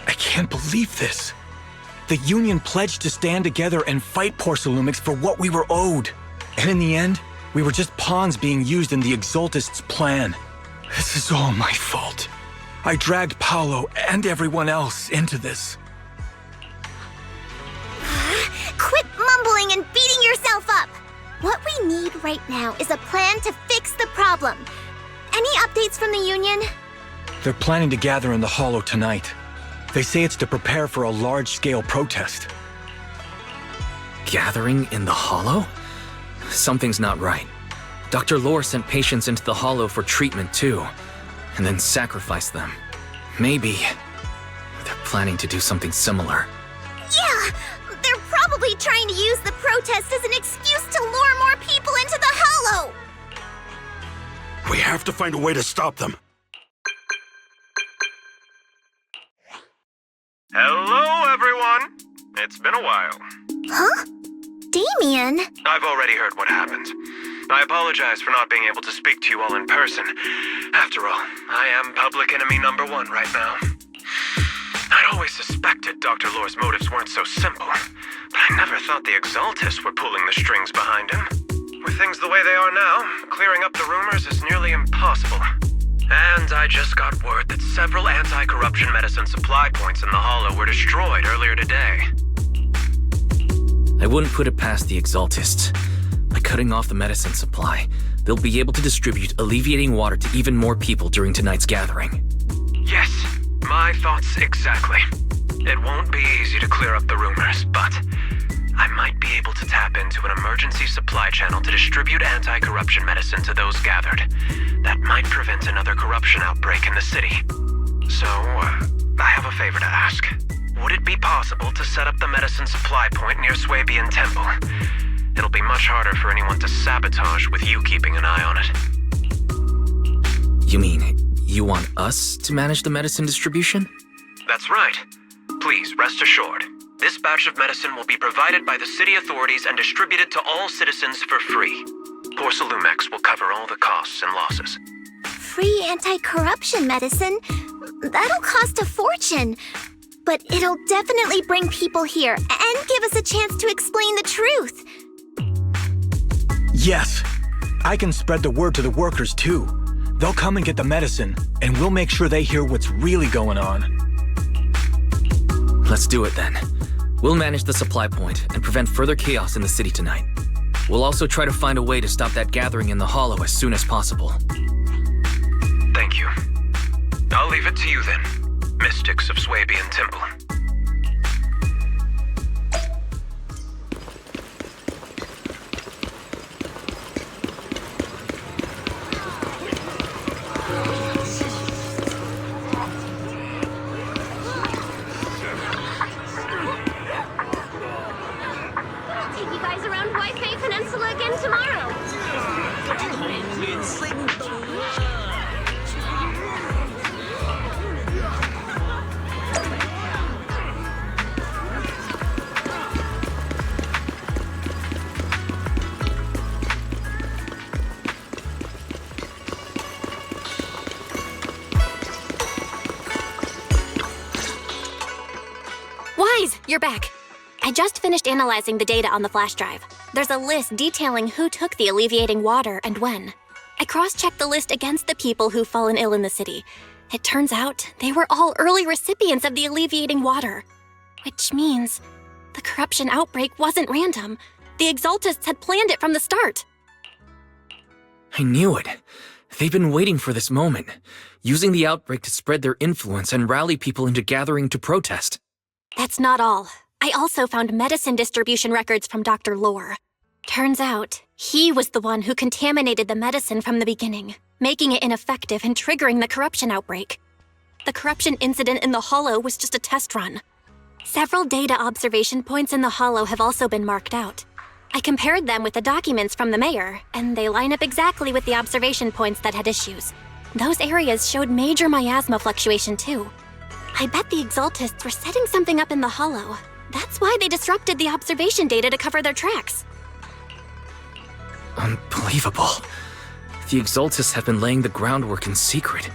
I can't believe this. The Union pledged to stand together and fight Porcelumix for what we were owed. And in the end, we were just pawns being used in the Exaltists' plan. This is all my fault. I dragged Paolo and everyone else into this. Quit mumbling and beating yourself up! What we need right now is a plan to fix the problem. Any updates from the Union? They're planning to gather in the Hollow tonight. They say it's to prepare for a large-scale protest. Gathering in the Hollow? Something's not right. Dr. Lore sent patients into the Hollow for treatment too, and then sacrificed them. Maybe they're planning to do something similar. Yeah! They're probably trying to use the protest as an excuse to lure more people into the Hollow! We have to find a way to stop them. Hello, everyone! It's been a while. Huh? Damien? I've already heard what happened. I apologize for not being able to speak to you all in person. After all, I am public enemy #1 right now. I'd always suspected Dr. Lore's motives weren't so simple, but I never thought the Exaltists were pulling the strings behind him. With things the way they are now, clearing up the rumors is nearly impossible. And I just got word that several anti-corruption medicine supply points in the Hollow were destroyed earlier today. I wouldn't put it past the Exaltists. By cutting off the medicine supply, they'll be able to distribute alleviating water to even more people during tonight's gathering. Yes, my thoughts exactly. It won't be easy to clear up the rumors, but I might be able to tap into an emergency supply channel to distribute anti-corruption medicine to those gathered. That might prevent another corruption outbreak in the city. So, I have a favor to ask. Would it be possible to set up the medicine supply point near Swabian Temple? It'll be much harder for anyone to sabotage with you keeping an eye on it. You mean, you want us to manage the medicine distribution? That's right. Please, rest assured. This batch of medicine will be provided by the city authorities and distributed to all citizens for free. Porcelumix will cover all the costs and losses. Free anti-corruption medicine? That'll cost a fortune. But it'll definitely bring people here and give us a chance to explain the truth. Yes. I can spread the word to the workers too. They'll come and get the medicine, and we'll make sure they hear what's really going on. Let's do it then. We'll manage the supply point and prevent further chaos in the city tonight. We'll also try to find a way to stop that gathering in the Hollow as soon as possible. Thank you. I'll leave it to you then, mystics of Swabian Temple. Take you guys around Jué Qū Peninsula again tomorrow. You're back. I just finished analyzing the data on the flash drive. There's a list detailing who took the alleviating water and when. I cross-checked the list against the people who've fallen ill in the city. It turns out they were all early recipients of the alleviating water. Which means the corruption outbreak wasn't random. The Exaltists had planned it from the start. I knew it. They've been waiting for this moment, using the outbreak to spread their influence and rally people into gathering to protest. That's not all. I also found medicine distribution records from Dr. Lore. Turns out, he was the one who contaminated the medicine from the beginning, making it ineffective and triggering the corruption outbreak. The corruption incident in the Hollow was just a test run. Several data observation points in the Hollow have also been marked out. I compared them with the documents from the mayor, and they line up exactly with the observation points that had issues. Those areas showed major miasma fluctuation too. I bet the Exaltists were setting something up in the Hollow. That's why they disrupted the observation data to cover their tracks. Unbelievable. The Exaltists have been laying the groundwork in secret,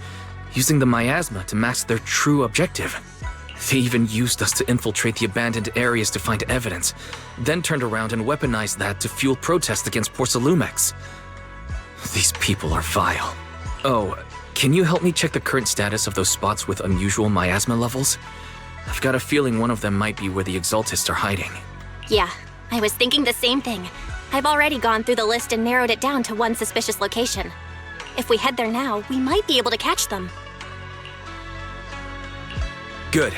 using the miasma to mask their true objective. They even used us to infiltrate the abandoned areas to find evidence, then turned around and weaponized that to fuel protests against Porsalumex. These people are vile. Oh, can you help me check the current status of those spots with unusual miasma levels? I've got a feeling one of them might be where the Exaltists are hiding. Yeah, I was thinking the same thing. I've already gone through the list and narrowed it down to one suspicious location. If we head there now, we might be able to catch them. Good.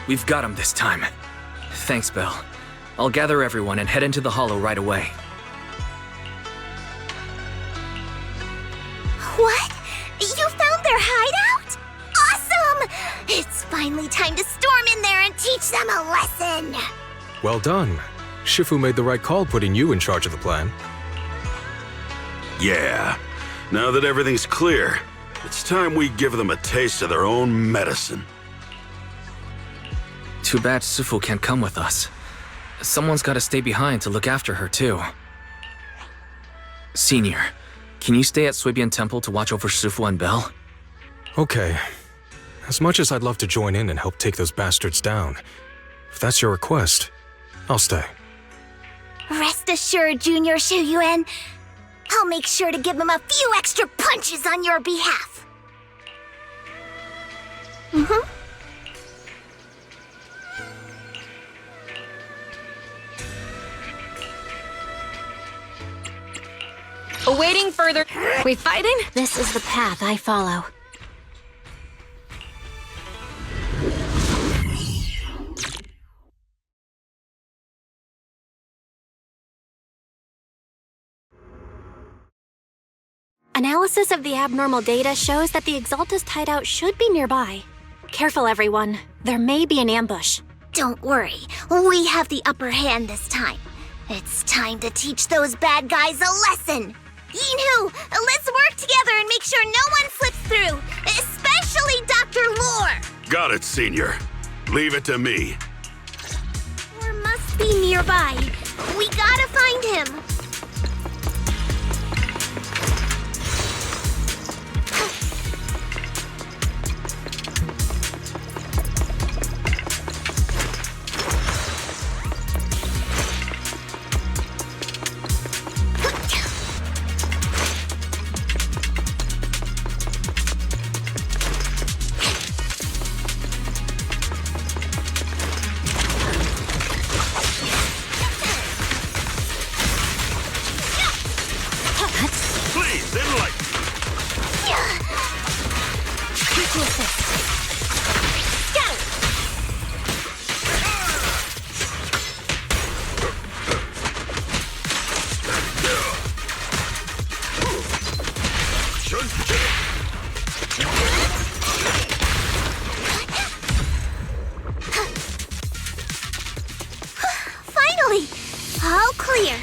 We've got him this time. Thanks, Belle. I'll gather everyone and head into the Hollow right away. What? You found their hideout? Awesome! It's finally time to storm in there and teach them a lesson! Well done. Shifu made the right call putting you in charge of the plan. Yeah. Now that everything's clear, it's time we give them a taste of their own medicine. Too bad Sufu can't come with us. Someone's gotta stay behind to look after her, too. Senior, can you stay at Suibian Temple to watch over Sufu and Belle? Okay. As much as I'd love to join in and help take those bastards down, if that's your request, I'll stay. Rest assured, Junior Shuyuan. I'll make sure to give him a few extra punches on your behalf. Awaiting further. We fighting? This is the path I follow. Analysis of the abnormal data shows that the Exaltist hideout should be nearby. Careful, everyone. There may be an ambush. Don't worry. We have the upper hand this time. It's time to teach those bad guys a lesson. Yinhu, let's work together and make sure no one slips through, especially Dr. Lore. Got it, Senior. Leave it to me. Lore must be nearby. We gotta find him. Finally! All clear.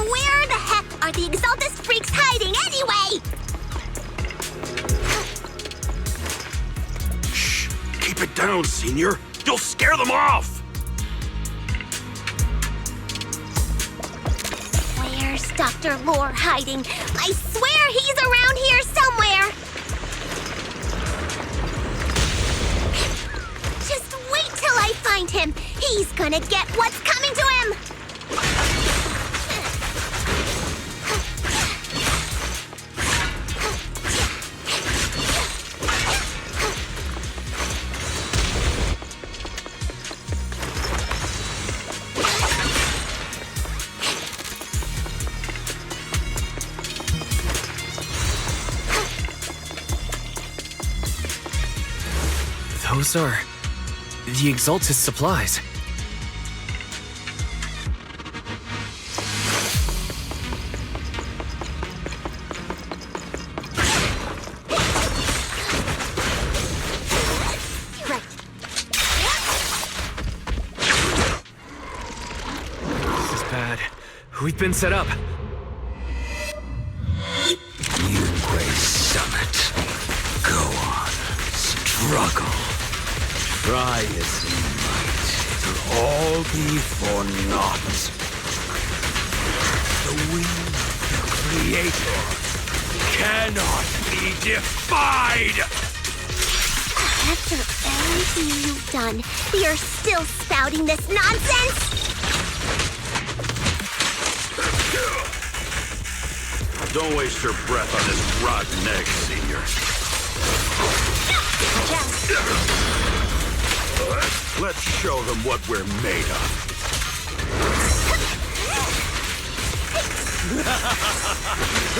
Where the heck are the Exaltist freaks hiding anyway? Shh! Keep it down, Senior. You'll scare them off! Where's Dr. Lore hiding? I swear he's around here somewhere! Just wait till I find him! He's gonna get what's coming to him! Those are the Exaltus supplies. This is bad. We've been set up. Jué Summit. Go on. Struggle. Try as you might, it'll all be for naught. The will of the Creator cannot be defied! After everything you've done, you're still spouting this nonsense? Don't waste your breath on this rotten egg, Senior. Let's show them what we're made of.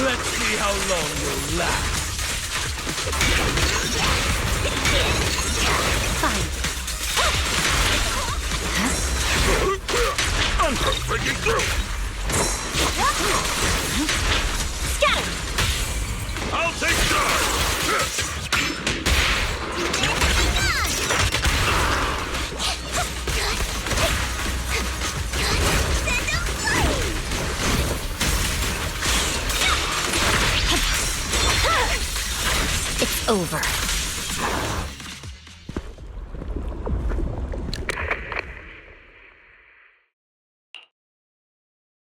Let's see how long you'll last. Fine. I'm breaking through! Scatter! I'll take charge! It's over.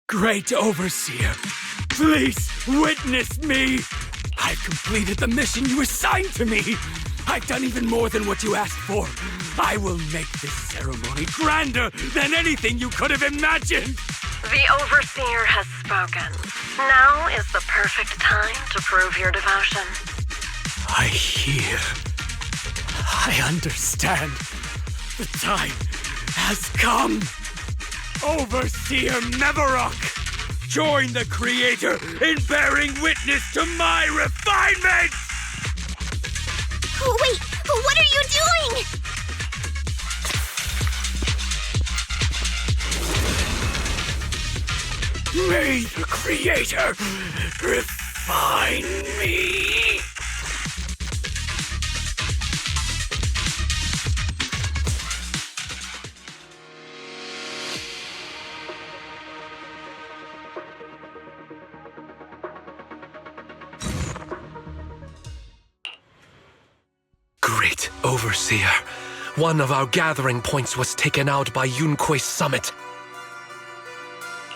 Great Overseer, please witness me! I've completed the mission you assigned to me! I've done even more than what you asked for! I will make this ceremony grander than anything you could have imagined! The Overseer has spoken. Now is the perfect time to prove your devotion. I hear. I understand. The time has come. Overseer Mevorok, join the Creator in bearing witness to my refinement! Wait, what are you doing? May the Creator refine me! Great Overseer, one of our gathering points was taken out by Jué Summit.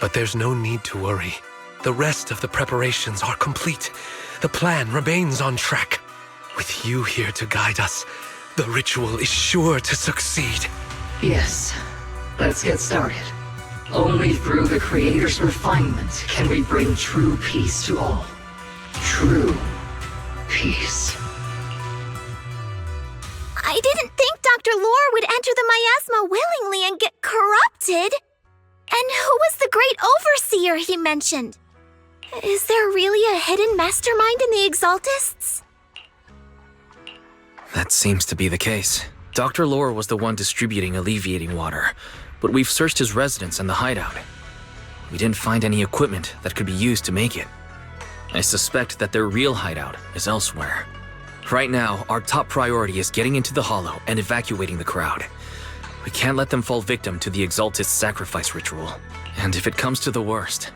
But there's no need to worry. The rest of the preparations are complete. The plan remains on track. With you here to guide us, the ritual is sure to succeed. Yes. Let's get started. Only through the Creator's refinement can we bring true peace to all. True peace. I didn't think Dr. Lore would enter the miasma willingly and get corrupted. And who was the great Overseer he mentioned? Is there really a hidden mastermind in the Exaltists? That seems to be the case. Dr. Lore was the one distributing alleviating water, but we've searched his residence and the hideout. We didn't find any equipment that could be used to make it. I suspect that their real hideout is elsewhere. Right now, our top priority is getting into the Hollow and evacuating the crowd. We can't let them fall victim to the Exaltist sacrifice ritual. And if it comes to the worst,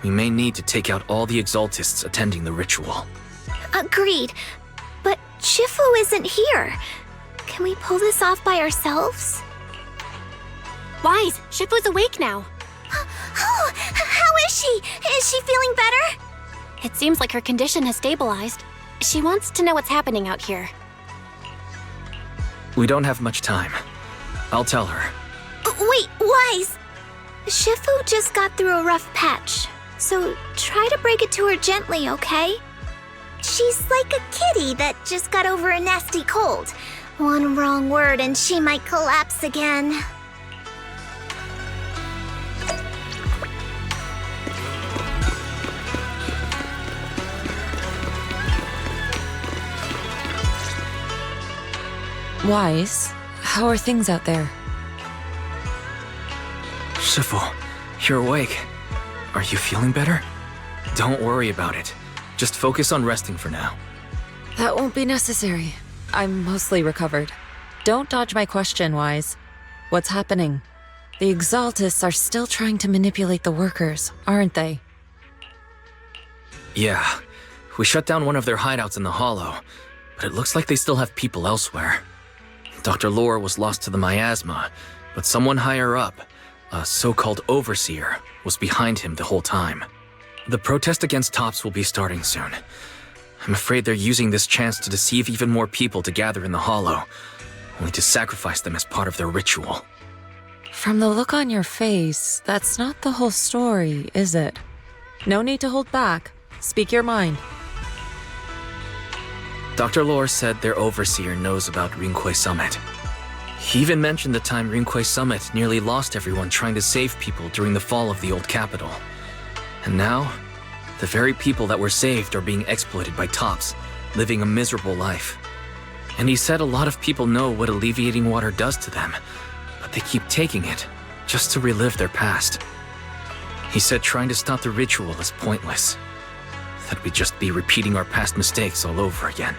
we may need to take out all the Exaltists attending the ritual. Agreed. But Shifu isn't here. Can we pull this off by ourselves? Wise, Shifu's awake now. Oh, how is Is she feeling better? It seems like her condition has stabilized. She wants to know what's happening out here. We don't have much time. I'll tell her. Wait, Wise! Shifu just got through a rough patch, so try to break it to her gently, okay? She's like a kitty that just got over a nasty cold. One wrong word and she might collapse again. Wise, how are things out there? Shifu, you're awake. Are you feeling better? Don't worry about it. Just focus on resting for now. That won't be necessary. I'm mostly recovered. Don't dodge my question, Wise. What's happening? The Exaltists are still trying to manipulate the workers, aren't they? Yeah. We shut down one of their hideouts in the Hollow, but it looks like they still have people elsewhere. Dr. Lore was lost to the miasma, but someone higher up, a so-called overseer, was behind him the whole time. The protest against Tops will be starting soon. I'm afraid they're using this chance to deceive even more people to gather in the Hollow, only to sacrifice them as part of their ritual. From the look on your face, that's not the whole story, is it? No need to hold back. Speak your mind. Dr. Lore said their overseer knows about Rinqué Summit. He even mentioned the time Rinqué Summit nearly lost everyone trying to save people during the fall of the old capital. And now, the very people that were saved are being exploited by Tops, living a miserable life. And he said a lot of people know what alleviating water does to them, but they keep taking it just to relive their past. He said trying to stop the ritual is pointless, that we'd just be repeating our past mistakes all over again.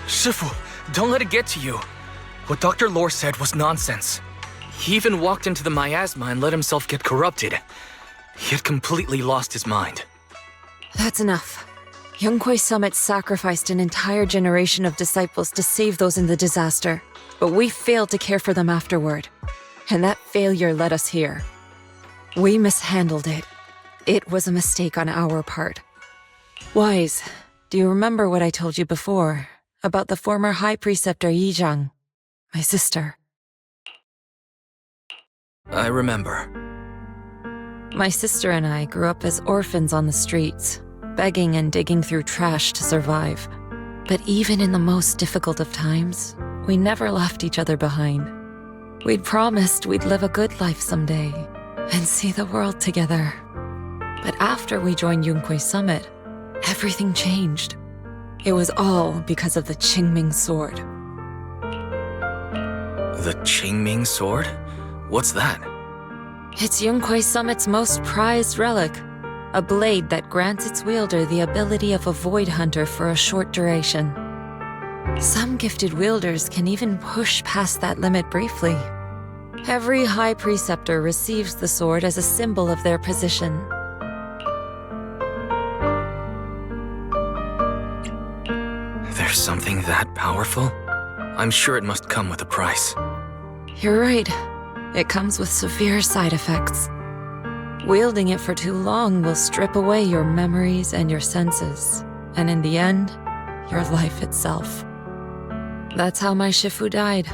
Shifu, don't let it get to you. What Dr. Lore said was nonsense. He even walked into the miasma and let himself get corrupted. He had completely lost his mind. That's enough. Yunquay Summit sacrificed an entire generation of disciples to save those in the disaster, but we failed to care for them afterward. And that failure led us here. We mishandled it. It was a mistake on our part. Wise, do you remember what I told you before about the former High Preceptor Yizhang, my sister? I remember. My sister and I grew up as orphans on the streets, begging and digging through trash to survive. But even in the most difficult of times, we never left each other behind. We'd promised we'd live a good life someday and see the world together. But after we joined Yunquay Summit, everything changed. It was all because of the Qingming Sword. The Qingming Sword? What's that? It's Yunquay Summit's most prized relic, a blade that grants its wielder the ability of a void hunter for a short duration. Some gifted wielders can even push past that limit briefly. Every High Preceptor receives the sword as a symbol of their position. There's something that powerful? I'm sure it must come with a price. You're right. It comes with severe side effects. Wielding it for too long will strip away your memories and your senses, and in the end, your life itself. That's how my Shifu died,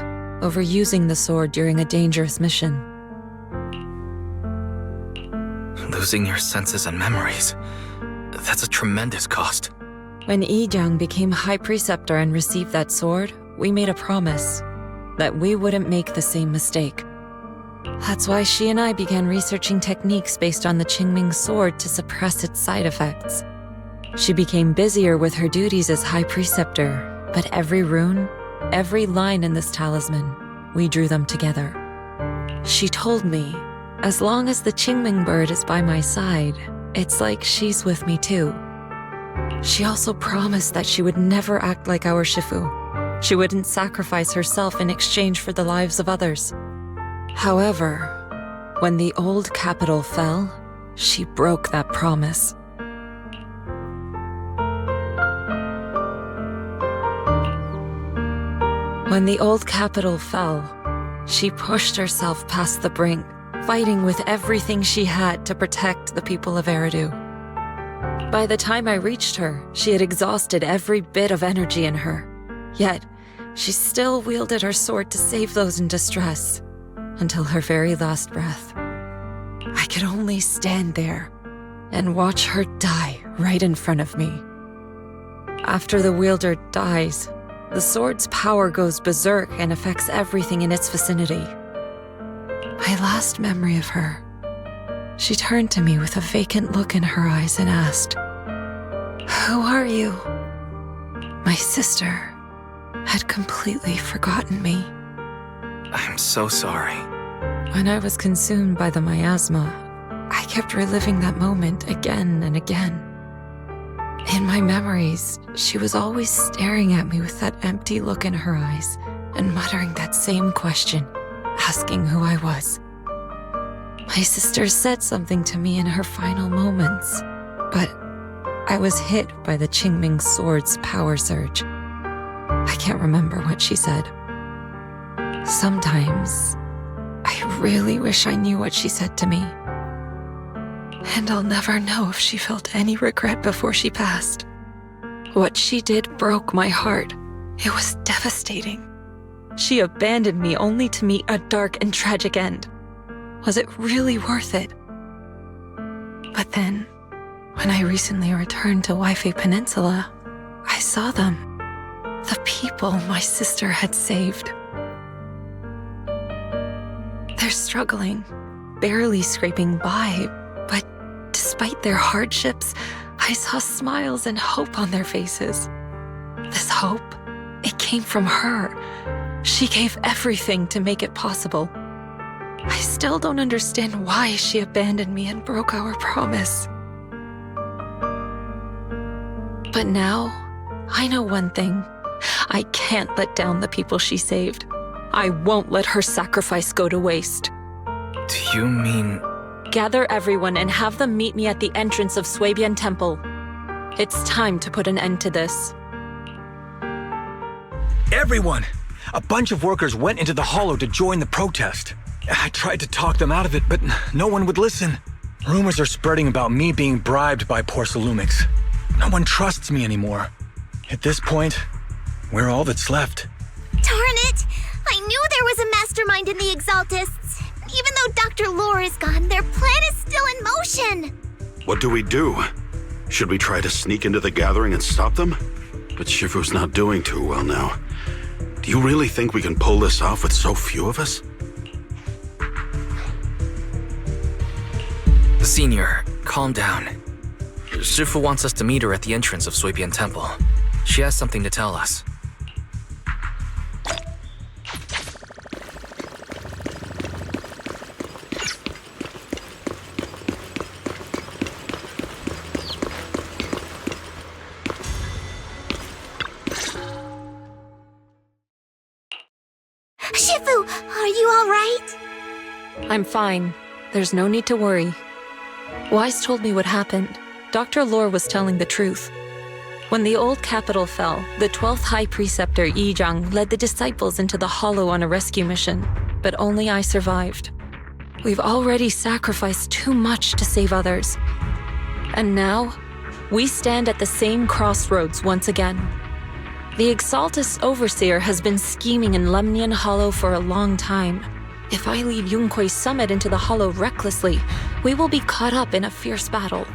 overusing the sword during a dangerous mission. Losing your senses and memories. That's a tremendous cost. When Yizhang became High Preceptor and received that sword, we made a promise that we wouldn't make the same mistake. That's why she and I began researching techniques based on the Qingming Sword to suppress its side effects. She became busier with her duties as High Preceptor, but every rune, every line in this talisman, we drew them together. She told me, as long as the Qingming bird is by my side, it's like she's with me too. She also promised that she would never act like our Shifu. She wouldn't sacrifice herself in exchange for the lives of others. However, when the old capital fell, she broke that promise. When the old capital fell, She pushed herself past the brink, fighting with everything she had to protect the people of Eridu. By the time I reached her, she had exhausted every bit of energy in her. Yet, she still wielded her sword to save those in distress, until her very last breath. I could only stand there and watch her die right in front of me. After the wielder dies, the sword's power goes berserk and affects everything in its vicinity. My last memory of her, she turned to me with a vacant look in her eyes and asked, "Who are you?" My sister had completely forgotten me. I'm so sorry. When I was consumed by the miasma, I kept reliving that moment again and again. In my memories, she was always staring at me with that empty look in her eyes and muttering that same question, asking who I was. My sister said something to me in her final moments, but I was hit by the Qingming sword's power surge. I can't remember what she said. Sometimes, I really wish I knew what she said to me. And I'll never know if she felt any regret before she passed. What she did broke my heart. It was devastating. She abandoned me only to meet a dark and tragic end. Was it really worth it? But then, when I recently returned to Hué Peninsula, I saw them. The people my sister had saved. They're struggling, barely scraping by, but despite their hardships, I saw smiles and hope on their faces. This hope, it came from her. She gave everything to make it possible. I still don't understand why she abandoned me and broke our promise. But now, I know one thing. I can't let down the people she saved. I won't let her sacrifice go to waste. Do you mean... Gather everyone and have them meet me at the entrance of Suibian Temple. It's time to put an end to this. Everyone! A bunch of workers went into the hollow to join the protest. I tried to talk them out of it, but no one would listen. Rumors are spreading about me being bribed by Porcelumix. No one trusts me anymore. At this point, we're all that's left. Darn it! I knew there was a mastermind in the Exaltists. Even though Dr. Lore is gone, their plan is still in motion. What do we do? Should we try to sneak into the gathering and stop them? But Shifu's not doing too well now. Do you really think we can pull this off with so few of us? Senior, calm down. Shifu wants us to meet her at the entrance of Suibian Temple. She has something to tell us. Shifu, are you all right? I'm fine. There's no need to worry. Wise told me what happened. Dr. Lore was telling the truth. When the old capital fell, the 12th High Preceptor Yi Zhang led the disciples into the hollow on a rescue mission, but only I survived. We've already sacrificed too much to save others. And now, we stand at the same crossroads once again. The Exaltus Overseer has been scheming in Lemnian Hollow for a long time. If I lead Yunque's summit into the hollow recklessly, we will be caught up in a fierce battle.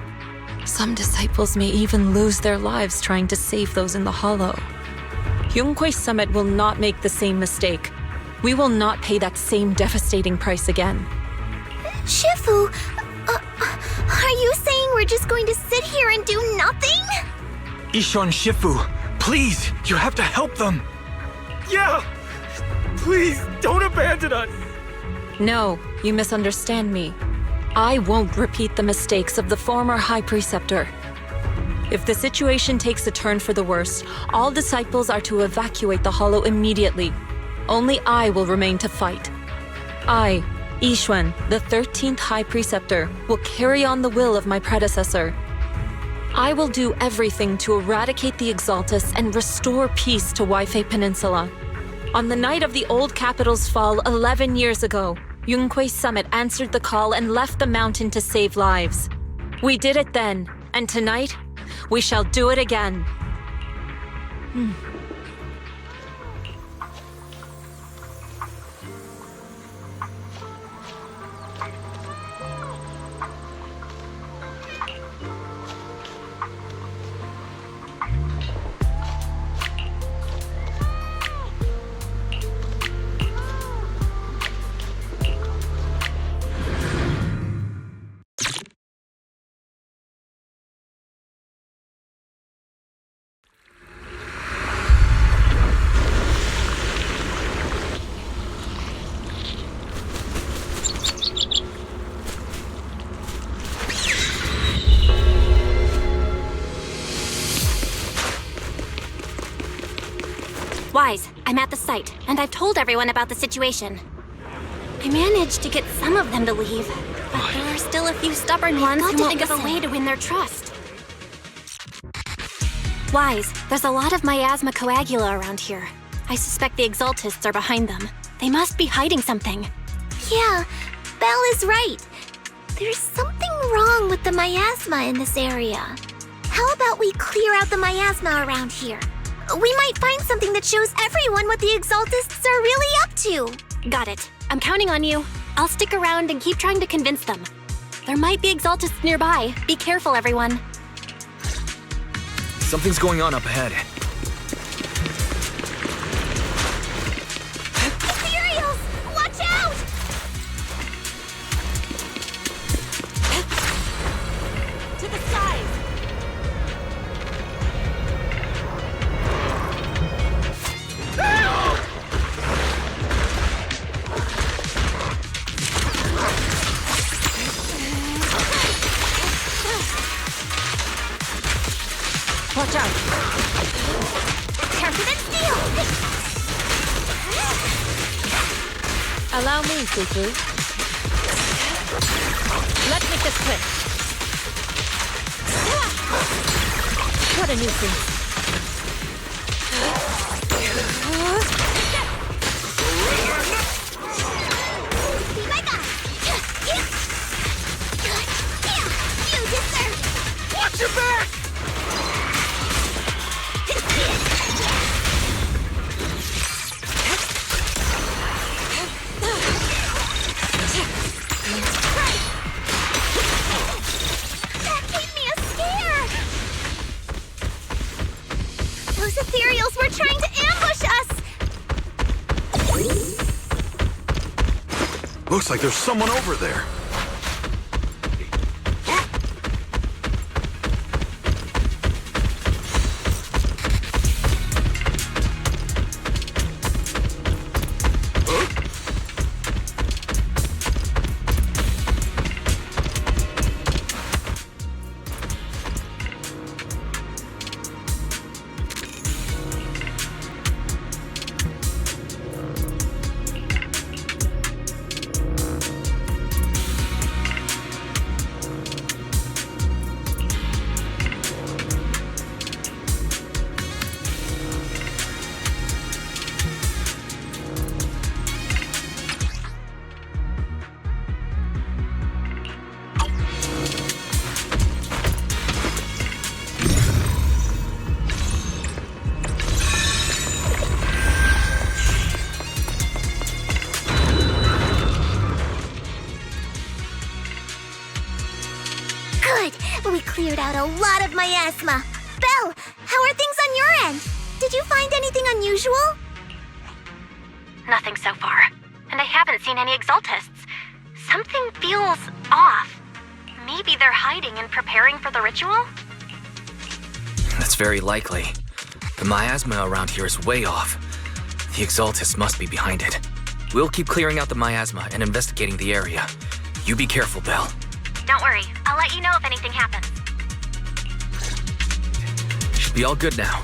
Some disciples may even lose their lives trying to save those in the hollow. Yunque's summit will not make the same mistake. We will not pay that same devastating price again. Shifu, are you saying we're just going to sit here and do nothing? Ishan Shifu, please, you have to help them. Yeah! Please, don't abandon us! No, you misunderstand me. I won't repeat the mistakes of the former High Preceptor. If the situation takes a turn for the worse, all disciples are to evacuate the hollow immediately. Only I will remain to fight. I, Yixuan, the 13th High Preceptor, will carry on the will of my predecessor. I will do everything to eradicate the Exaltus and restore peace to Hué Peninsula. On the night of the old capital's fall 11 years ago, Yunquei Summit answered the call and left the mountain to save lives. We did it then, and tonight, we shall do it again. Wise, I'm at the site, and I've told everyone about the situation. I managed to get some of them to leave, but there are still a few stubborn ones who won't think of a way to win their trust. Wise, there's a lot of miasma coagula around here. I suspect the Exaltists are behind them. They must be hiding something. Yeah, Belle is right. There's something wrong with the miasma in this area. How about we clear out the miasma around here? We might find something that shows everyone what the Exaltists are really up to. Got it. I'm counting on you. I'll stick around and keep trying to convince them. There might be Exaltists nearby. Be careful, everyone. Something's going on up ahead. Ethereals! Watch out! To the side! Watch out! Sharper than steel! Allow me, Fufu. Let's make this quick. What a nuisance. Be my guy! You deserve it! Watch your back! That gave me a scare! Those ethereals were trying to ambush us! Looks like there's someone over there. We cleared out a lot of miasma. Belle, how are things on your end? Did you find anything unusual? Nothing so far. And I haven't seen any Exaltists. Something feels off. Maybe they're hiding and preparing for the ritual? That's very likely. The miasma around here is way off. The Exaltists must be behind it. We'll keep clearing out the miasma and investigating the area. You be careful, Belle. Don't worry. I'll let you know if anything happens. Should be all good now.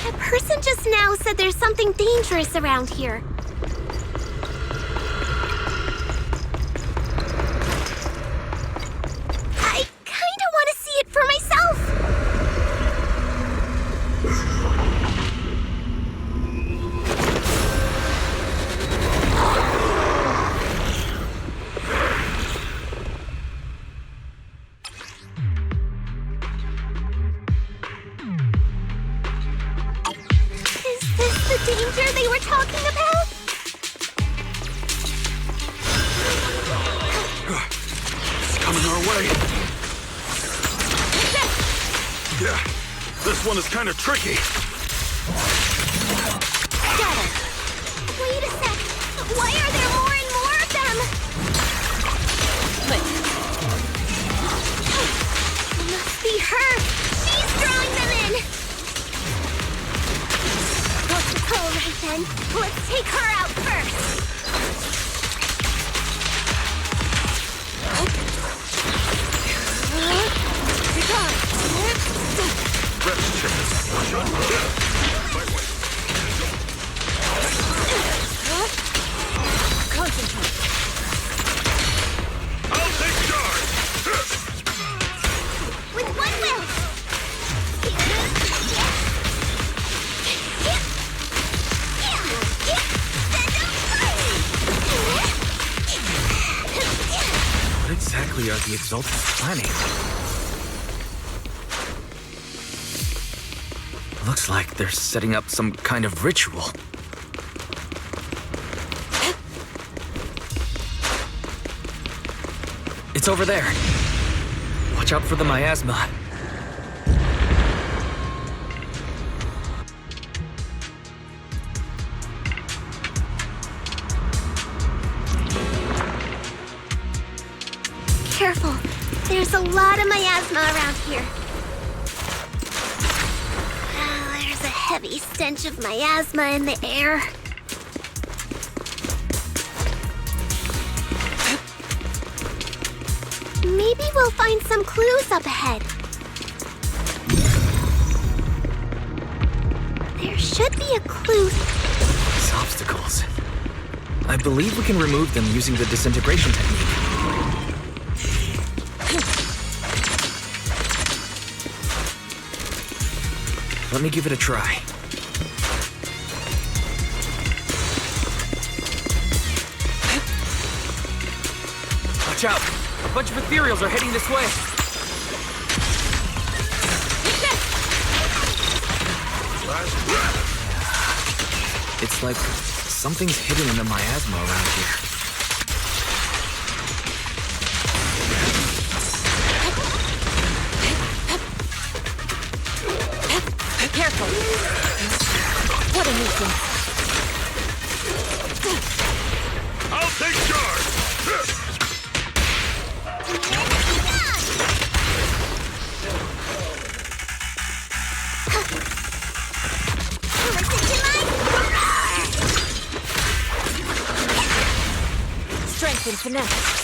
That person just now said there's something dangerous around here. danger they were talking about? It's coming our way. Yeah, this one is kind of tricky. Got it. Wait a sec. Why are there more and more of them? It must be her. She's drawing them in. All right then. Let's take her out first. Concentrate. I'll take charge! With one will. What exactly are the Exaltants planning? Looks like they're setting up some kind of ritual. It's over there. Watch out for the miasma. Careful. There's a lot of miasma around here. There's a heavy stench of miasma in the air. Maybe we'll find some clues up ahead. There should be a clue. These obstacles. I believe we can remove them using the disintegration technique. Let me give it a try. Watch out! A bunch of ethereals are heading this way. It's like something's hidden in the miasma around here. Careful. What a nuisance. I'll take charge! Strength and finesse.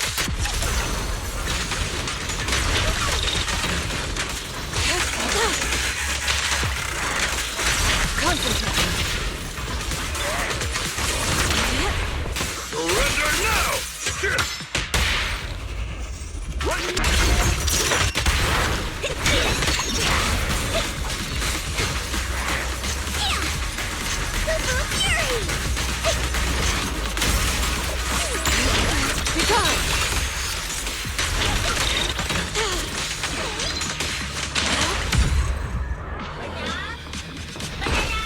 Concentrate. Surrender now!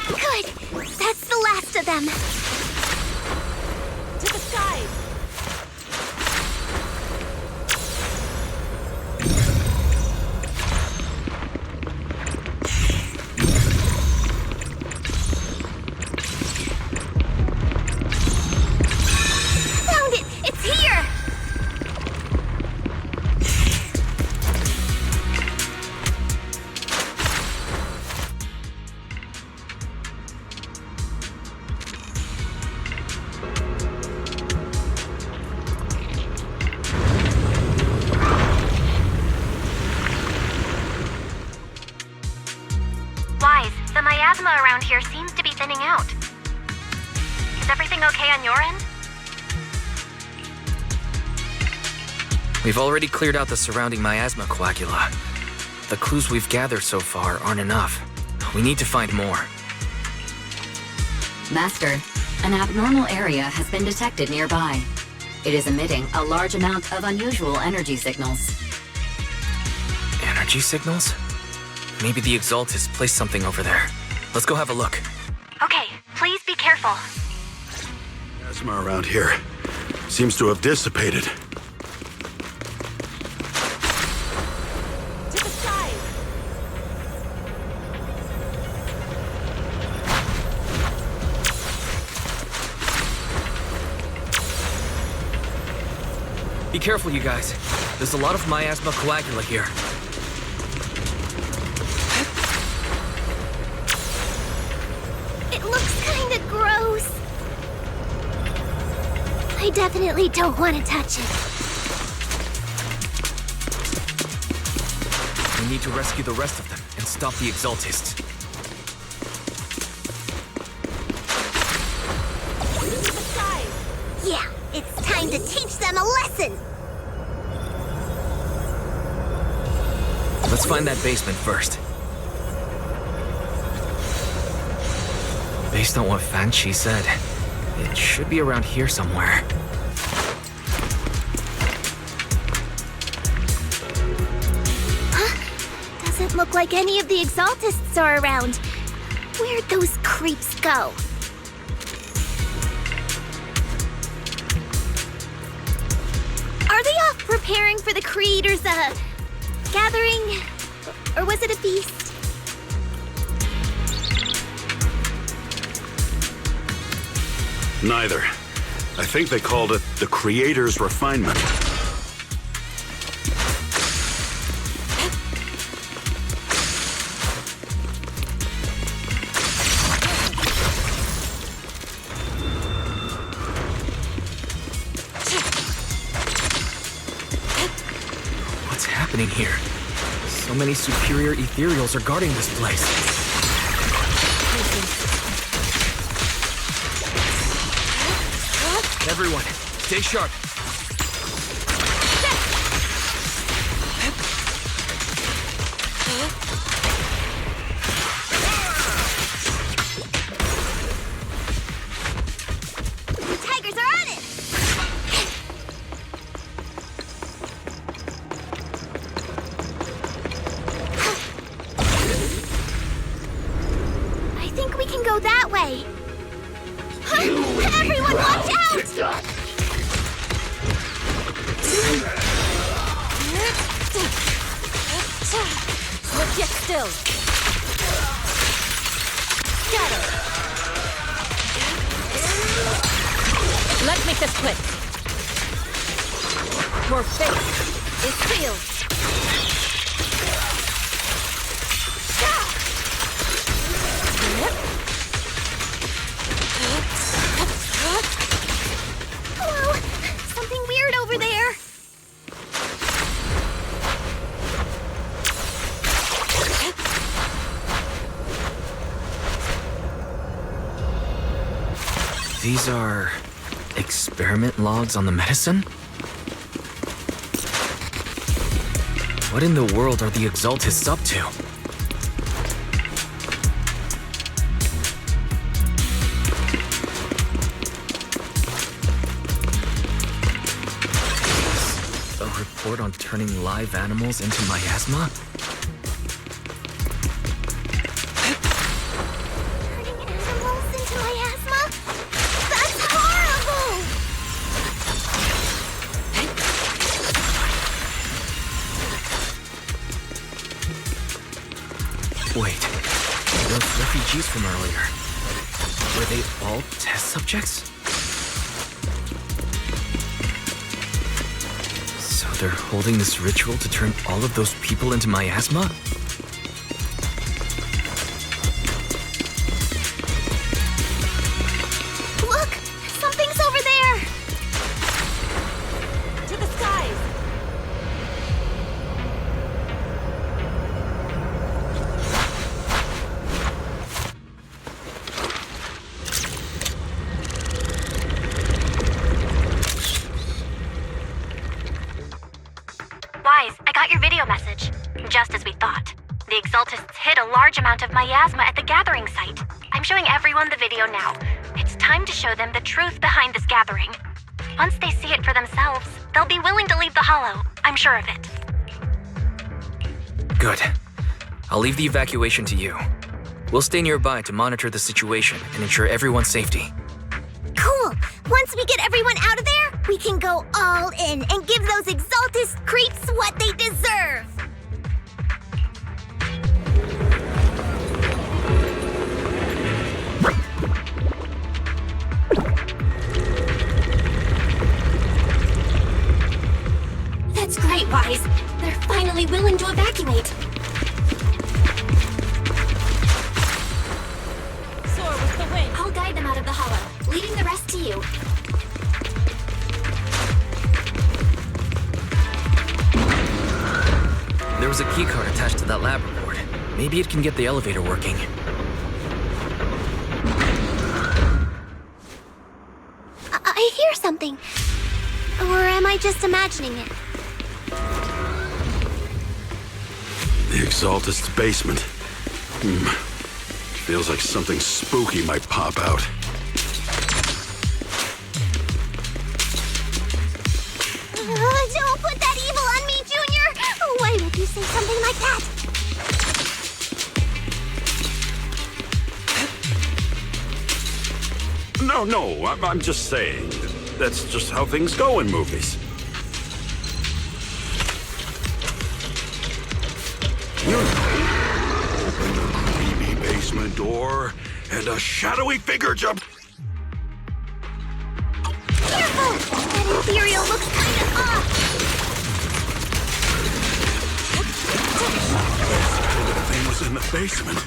Good. That's the last of them. To the side. Found it! It's here! Wise, the miasma around here seems to be thinning out. Is everything okay on your end? We've already cleared out the surrounding miasma coagula. The clues we've gathered so far aren't enough. We need to find more. Master, an abnormal area has been detected nearby. It is emitting a large amount of unusual energy signals. Energy signals? Maybe the Exaltants placed something over there. Let's go have a look. Okay, please be careful. Asthma around here seems to have dissipated. To the side! Be careful, you guys. There's a lot of miasma coagula here. It looks kinda gross. I definitely don't want to touch it. We need to rescue the rest of them and stop the Exaltists. Yeah, it's time to teach them a lesson. Let's find that basement first. Based on what Fan Chi said, it should be around here somewhere. Huh? Doesn't look like any of the Exaltists are around. Where'd those creeps go? Are they off preparing for the Creator's, gathering? Or was it a feast? Neither. I think they called it the Creator's Refinement. What's happening here? So many superior ethereals are guarding this place. Everyone, stay sharp. The tigers are on it! I think we can go that way. Everyone, watch out! Look, get still. Scatter. Let's make this quick. Your fate is sealed. Whoa! Something weird over there! These are experiment logs on the medicine? What in the world are the Exaltists up to? A report on turning live animals into miasma? Animals into miasma? That's horrible! Wait, those refugees from earlier, were they all test subjects? So they're holding this ritual to turn all of those people into miasma? Look! Something's over there! To the skies! Wise, I got your video message. Just as we thought. The Exaltists hid a large amount of miasma at the gathering site. I'm showing everyone the video now. It's time to show them the truth behind this gathering. Once they see it for themselves, they'll be willing to leave the Hollow. I'm sure of it. Good. I'll leave the evacuation to you. We'll stay nearby to monitor the situation and ensure everyone's safety. Cool! Once we get everyone out of there, we can go all in and give those Exaltist creeps what they deserve! That's great, Wise. They're finally willing to evacuate. Soar with the wind. I'll guide them out of the hollow, leaving the rest to you. There was a keycard attached to that lab report. Maybe it can get the elevator working. I hear something. Or am I just imagining it? The Exaltist's basement. Feels like something spooky might pop out. Don't put that evil on me, Junior! Why would you say something like that? No, I'm just saying. That's just how things go in movies. You open the creepy basement door, and a shadowy figure jumps. Careful! That Imperial looks kind of off! The thing was in the basement.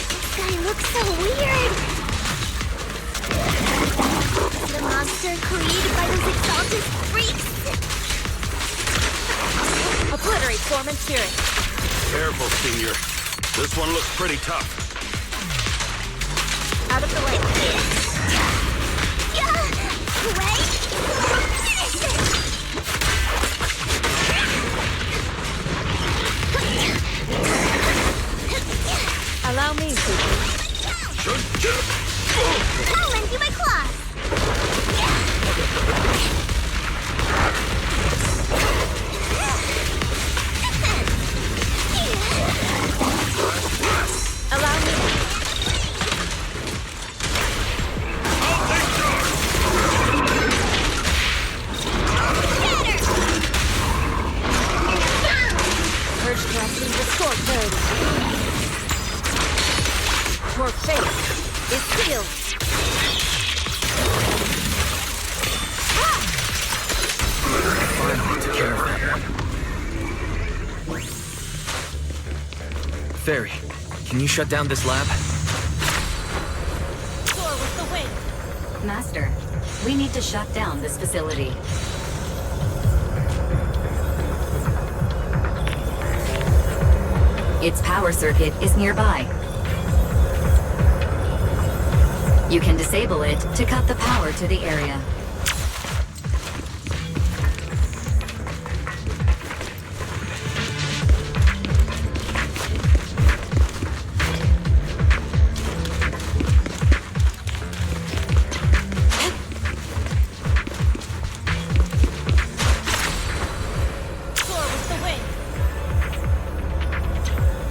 This guy looks so weird! The monster created by those Exaltist freaks! Obliterate form and spirit. Careful, Senior. This one looks pretty tough. Out of the way. Wait! Finish it! Allow me, Suki. I'll lend you my claws! Allow me. Purge corruption, restore clarity. Your fate is sealed. Finally took care of that. Fairy, can you shut down this lab? Soar with the wind. Master, we need to shut down this facility. Its power circuit is nearby. You can disable it to cut the power to the area.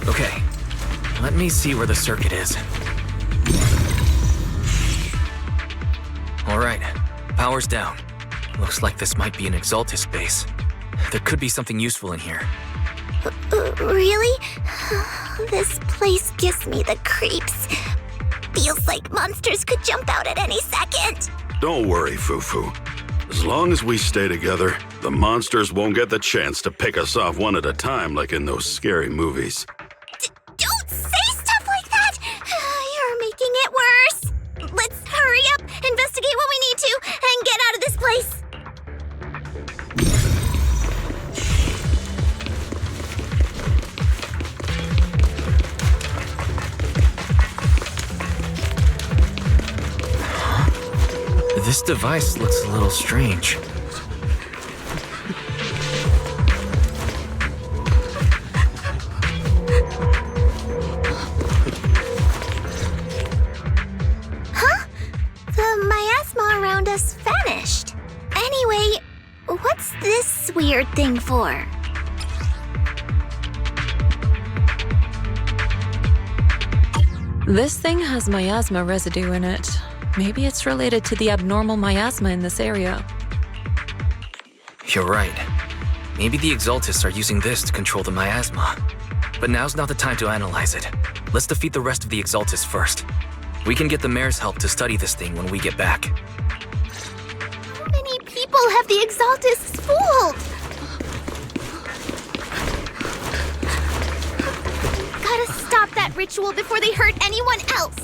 Okay, let me see where the circuit is. All right, power's down. Looks like this might be an Exaltist base. There could be something useful in here. Really? This place gives me the creeps. Feels like monsters could jump out at any second. Don't worry, Fufu. As long as we stay together, the monsters won't get the chance to pick us off one at a time like in those scary movies. Don't say stuff like that! You're making it worse. Let's hurry up, investigate what we need to, and get out of this place. This device looks a little strange. Huh? The miasma around us vanished. Anyway, what's this weird thing for? This thing has miasma residue in it. Maybe it's related to the abnormal miasma in this area. You're right. Maybe the Exaltists are using this to control the miasma. But now's not the time to analyze it. Let's defeat the rest of the Exaltists first. We can get the mayor's help to study this thing when we get back. How many people have the Exaltists fooled? Gotta stop that ritual before they hurt anyone else.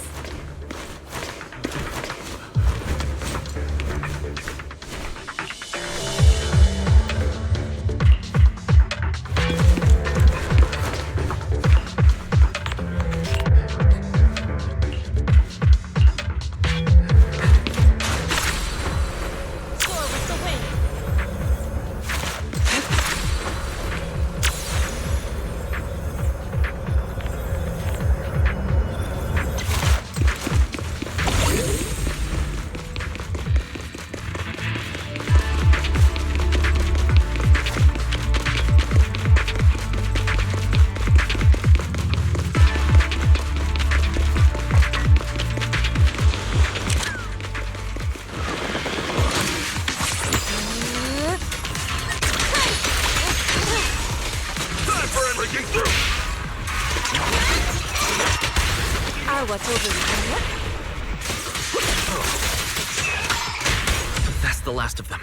That's the last of them.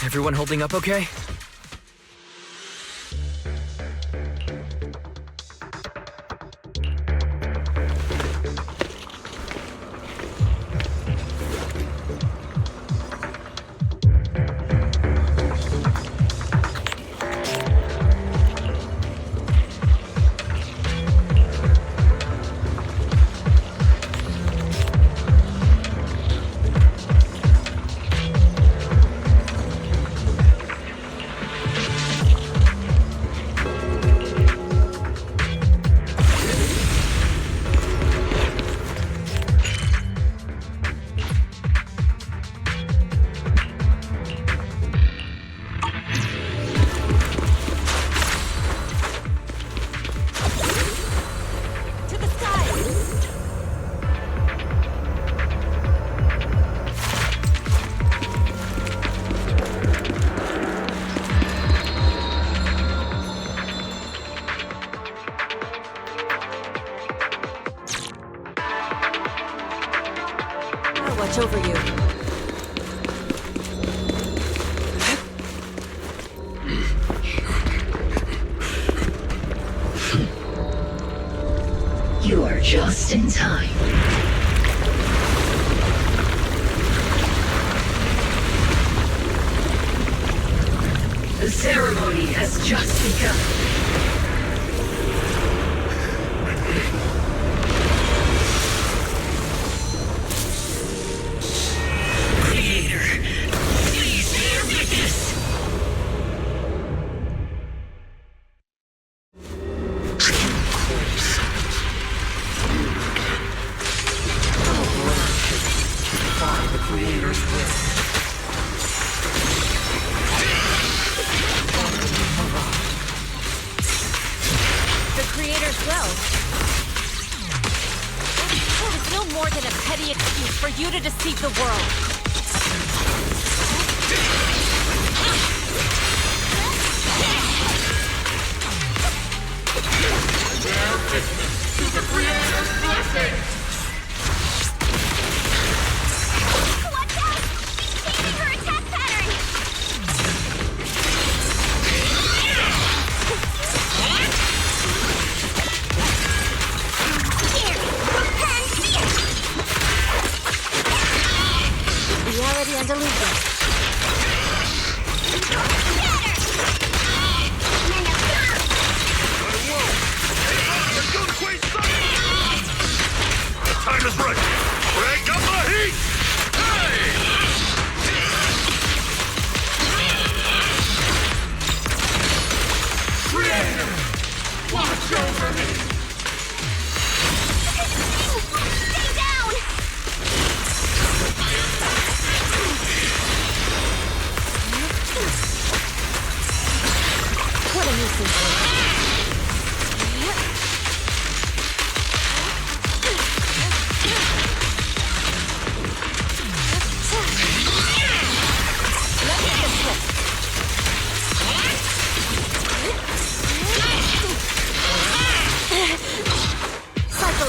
Everyone holding up okay? Watch over you. You are just in time. The ceremony has just begun.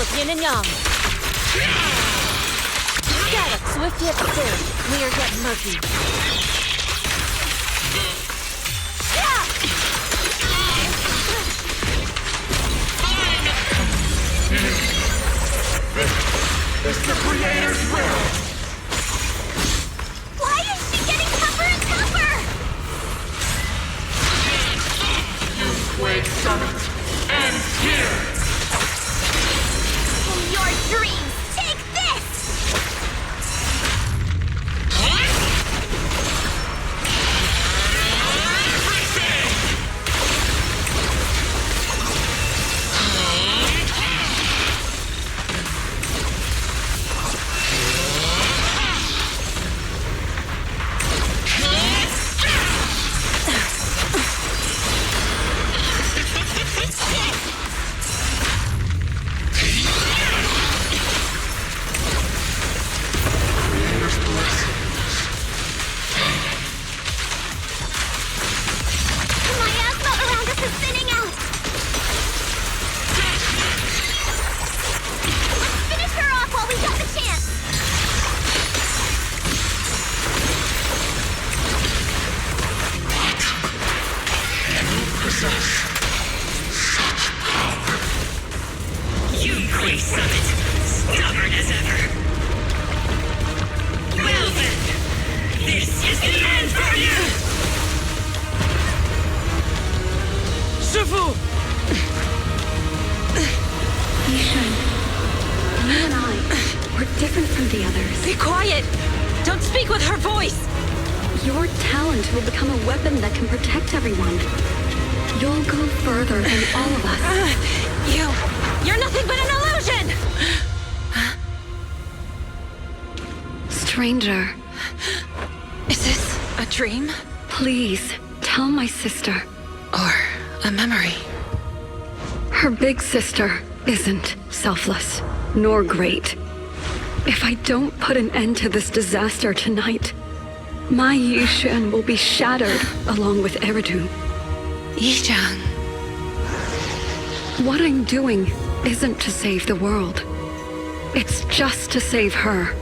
of yin and yang. Scatter, swift yet still, clear yet murky. It's the Creator's will! Why is she getting tougher and tougher? Jué Summit ends here! In your dreams, take this! Jué Summit, stubborn as ever. Well then, this is the end for you! Shifu! Yishan, you and I, we're different from the others. Be quiet! Don't speak with her voice! Your talent will become a weapon that can protect everyone. You'll go further than all of us. You're nothing but an illusion! Stranger. Is this a dream? Please, tell my sister. Or a memory? Her big sister isn't selfless, nor great. If I don't put an end to this disaster tonight, my Yishan will be shattered along with Eridu. Yishan. What I'm doing isn't to save the world. It's just to save her.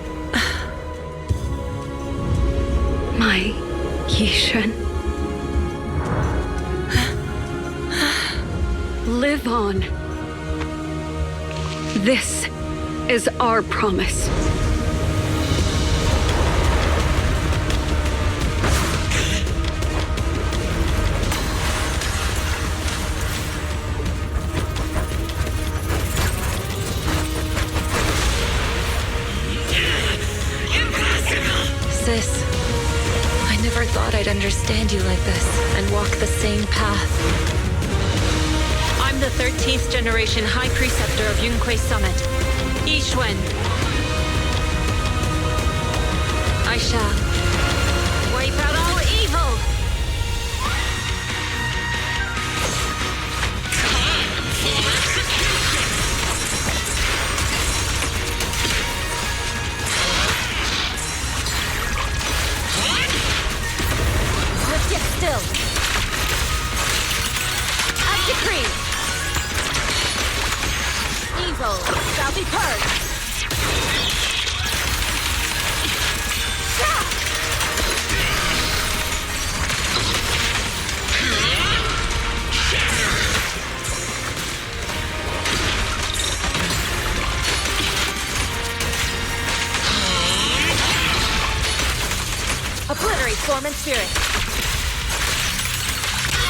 My Yishan. Live on. This is our promise. Sis, I never thought I'd understand you like this and walk the same path. I'm the 13th generation High Preceptor of Yunquei Summit, Yixuan. I shall wipe out all evil! Let's get still. I decree. Evil shall be purged. Obliterate form and spirit.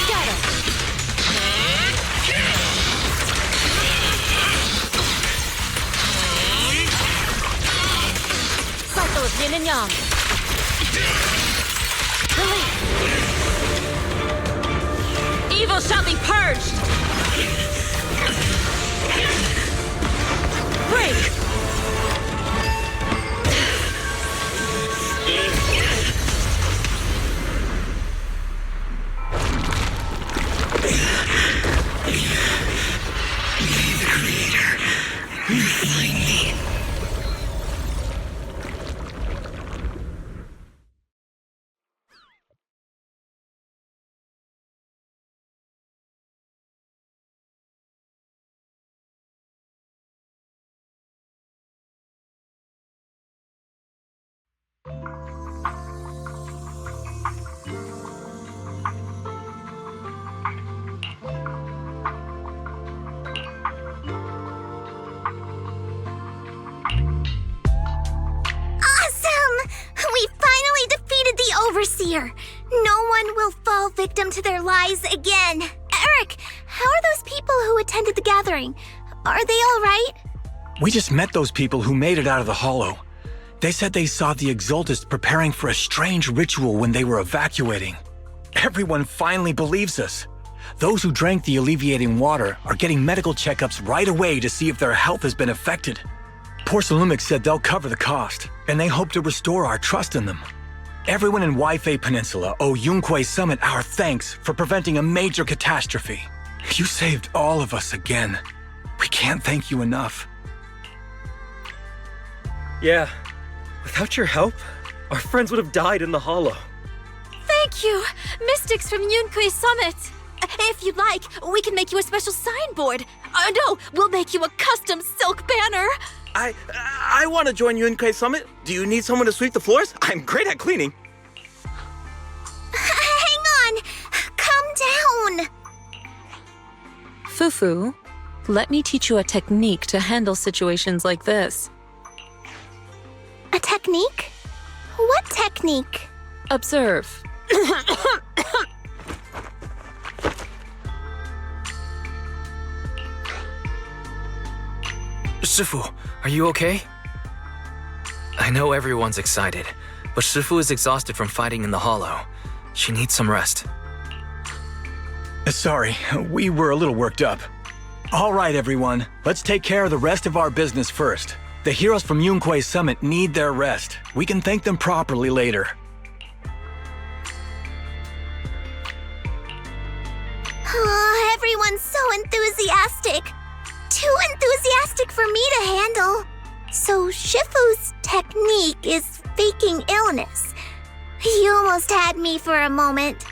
Scatter. Cycle of yin and yang. Release. Evil shall be purged. Break. Overseer. No one will fall victim to their lies again. Eric, how are those people who attended the gathering? Are they all right? We just met those people who made it out of the Hollow. They said they saw the Exaltists preparing for a strange ritual when they were evacuating. Everyone finally believes us. Those who drank the alleviating water are getting medical checkups right away to see if their health has been affected. Porcelumix said they'll cover the cost, and they hope to restore our trust in them. Everyone in Hué Peninsula owe Yunquay Summit our thanks for preventing a major catastrophe. You saved all of us again. We can't thank you enough. Yeah, without your help, our friends would have died in the Hollow. Thank you, Mystics from Yunquay Summit. If you'd like, we can make you a special signboard. No, we'll make you a custom silk banner. I want to join Yunquay Summit. Do you need someone to sweep the floors? I'm great at cleaning. Hang on! Calm down! Fufu, let me teach you a technique to handle situations like this. A technique? What technique? Observe. Shifu, are you okay? I know everyone's excited, but Shifu is exhausted from fighting in the Hollow. She needs some rest. Sorry, we were a little worked up. All right, everyone, let's take care of the rest of our business first. The heroes from Yunquay Summit need their rest. We can thank them properly later. Oh, everyone's so enthusiastic. Too enthusiastic for me to handle. So Shifu's technique is faking illness. You almost had me for a moment.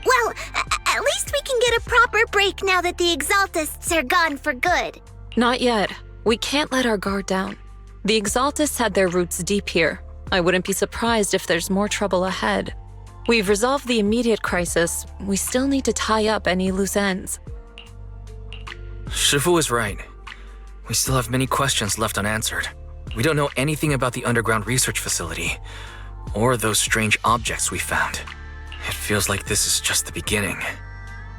Well, at least we can get a proper break now that the Exaltists are gone for good. Not yet. We can't let our guard down. The Exaltists had their roots deep here. I wouldn't be surprised if there's more trouble ahead. We've resolved the immediate crisis. We still need to tie up any loose ends. Shifu is right. We still have many questions left unanswered. We don't know anything about the underground research facility, or those strange objects we found. It feels like this is just the beginning.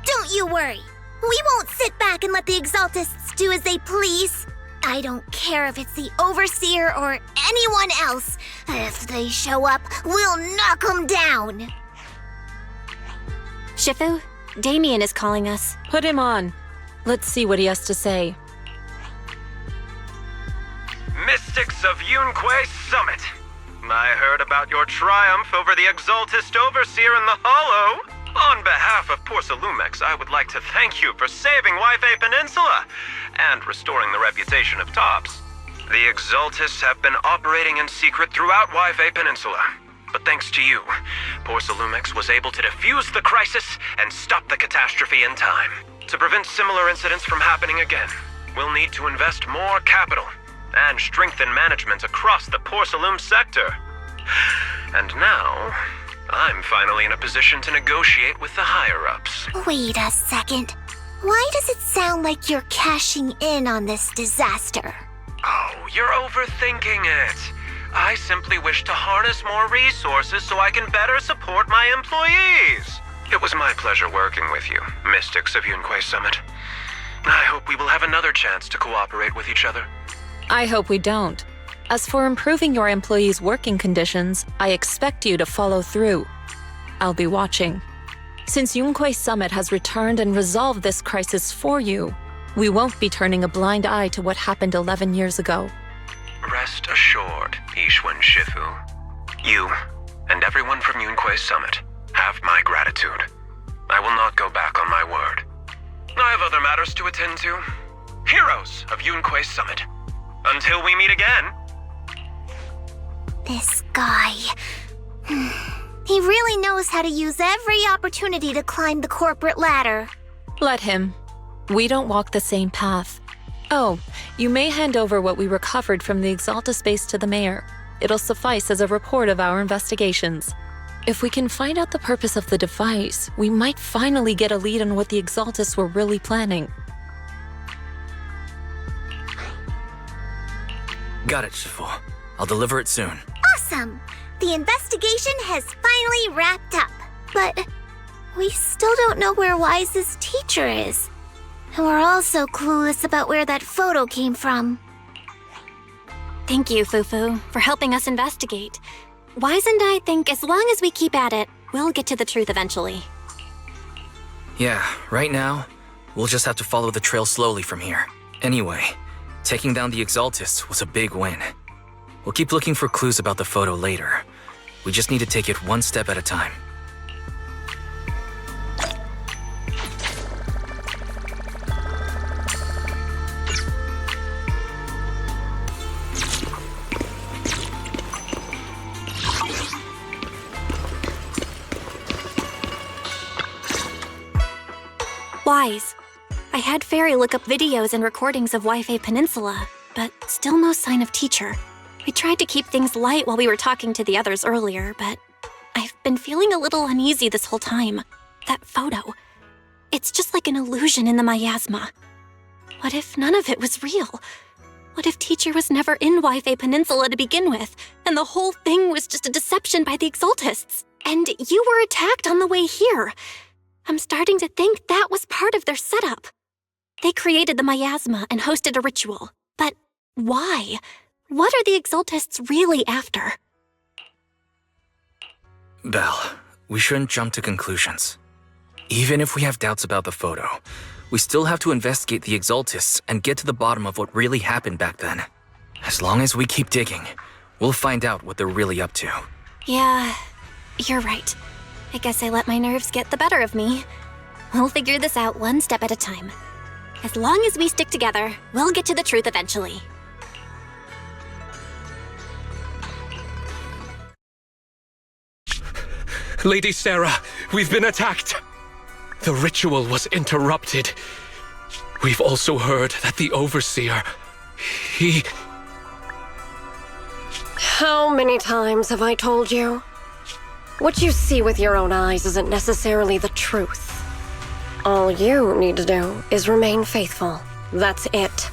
Don't you worry. We won't sit back and let the Exaltists do as they please. I don't care if it's the Overseer or anyone else. If they show up, we'll knock them down. Shifu, Damien is calling us. Put him on. Let's see what he has to say. Mystics of Yunquay Summit. I heard about your triumph over the Exaltist Overseer in the Hollow. On behalf of Porcelumix, I would like to thank you for saving Hué Peninsula and restoring the reputation of Tops. The Exaltists have been operating in secret throughout Hué Peninsula. But thanks to you, Porcelumix was able to defuse the crisis and stop the catastrophe in time. To prevent similar incidents from happening again, we'll need to invest more capital and strengthen management across the Porcelum sector. And now, I'm finally in a position to negotiate with the higher-ups. Wait a second. Why does it sound like you're cashing in on this disaster? Oh, you're overthinking it. I simply wish to harness more resources so I can better support my employees. It was my pleasure working with you, Mystics of Yunquay Summit. I hope we will have another chance to cooperate with each other. I hope we don't. As for improving your employees' working conditions, I expect you to follow through. I'll be watching. Since Yunquay Summit has returned and resolved this crisis for you, we won't be turning a blind eye to what happened 11 years ago. Rest assured, Ishwan Shifu. You and everyone from Yunquay Summit have my gratitude. I will not go back on my word. I have other matters to attend to. Heroes of Yunquay Summit. Until we meet again. This guy. He really knows how to use every opportunity to climb the corporate ladder. Let him. We don't walk the same path. Oh, you may hand over what we recovered from the Exaltus base to the mayor. It'll suffice as a report of our investigations. If we can find out the purpose of the device, we might finally get a lead on what the Exaltus were really planning. Got it, Shifu. I'll deliver it soon. Awesome! The the investigation has finally wrapped up. But we still don't know where Wise's teacher is. And we're also clueless about where that photo came from. Thank you, Fufu, for helping us investigate. Wise and I think as long as we keep at it, we'll get to the truth eventually. Yeah, right now, we'll just have to follow the trail slowly from here. Anyway, taking down the Exaltists was a big win. We'll keep looking for clues about the photo later. We just need to take it one step at a time. Wise. I had Fairy look up videos and recordings of Wi-Fi Peninsula, but still no sign of teacher. We tried to keep things light while we were talking to the others earlier, but I've been feeling a little uneasy this whole time. That photo. It's just like an illusion in the miasma. What if none of it was real? What if teacher was never in Wi-Fi Peninsula to begin with, and the whole thing was just a deception by the Exaltists? And you were attacked on the way here. I'm starting to think that was part of their setup. They created the miasma and hosted a ritual. But why? What are the Exaltists really after? Belle, we shouldn't jump to conclusions. Even if we have doubts about the photo, we still have to investigate the Exaltists and get to the bottom of what really happened back then. As long as we keep digging, we'll find out what they're really up to. Yeah, you're right. I guess I let my nerves get the better of me. We'll figure this out one step at a time. As long as we stick together, we'll get to the truth eventually. Lady Sarah, we've been attacked. The ritual was interrupted. We've also heard that the Overseer, he... How many times have I told you? What you see with your own eyes isn't necessarily the truth. All you need to do is remain faithful. That's it.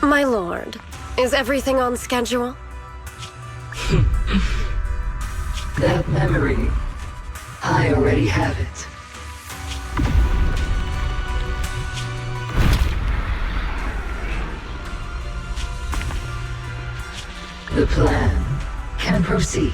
My lord, is everything on schedule? That memory, I already have it. The plan can proceed.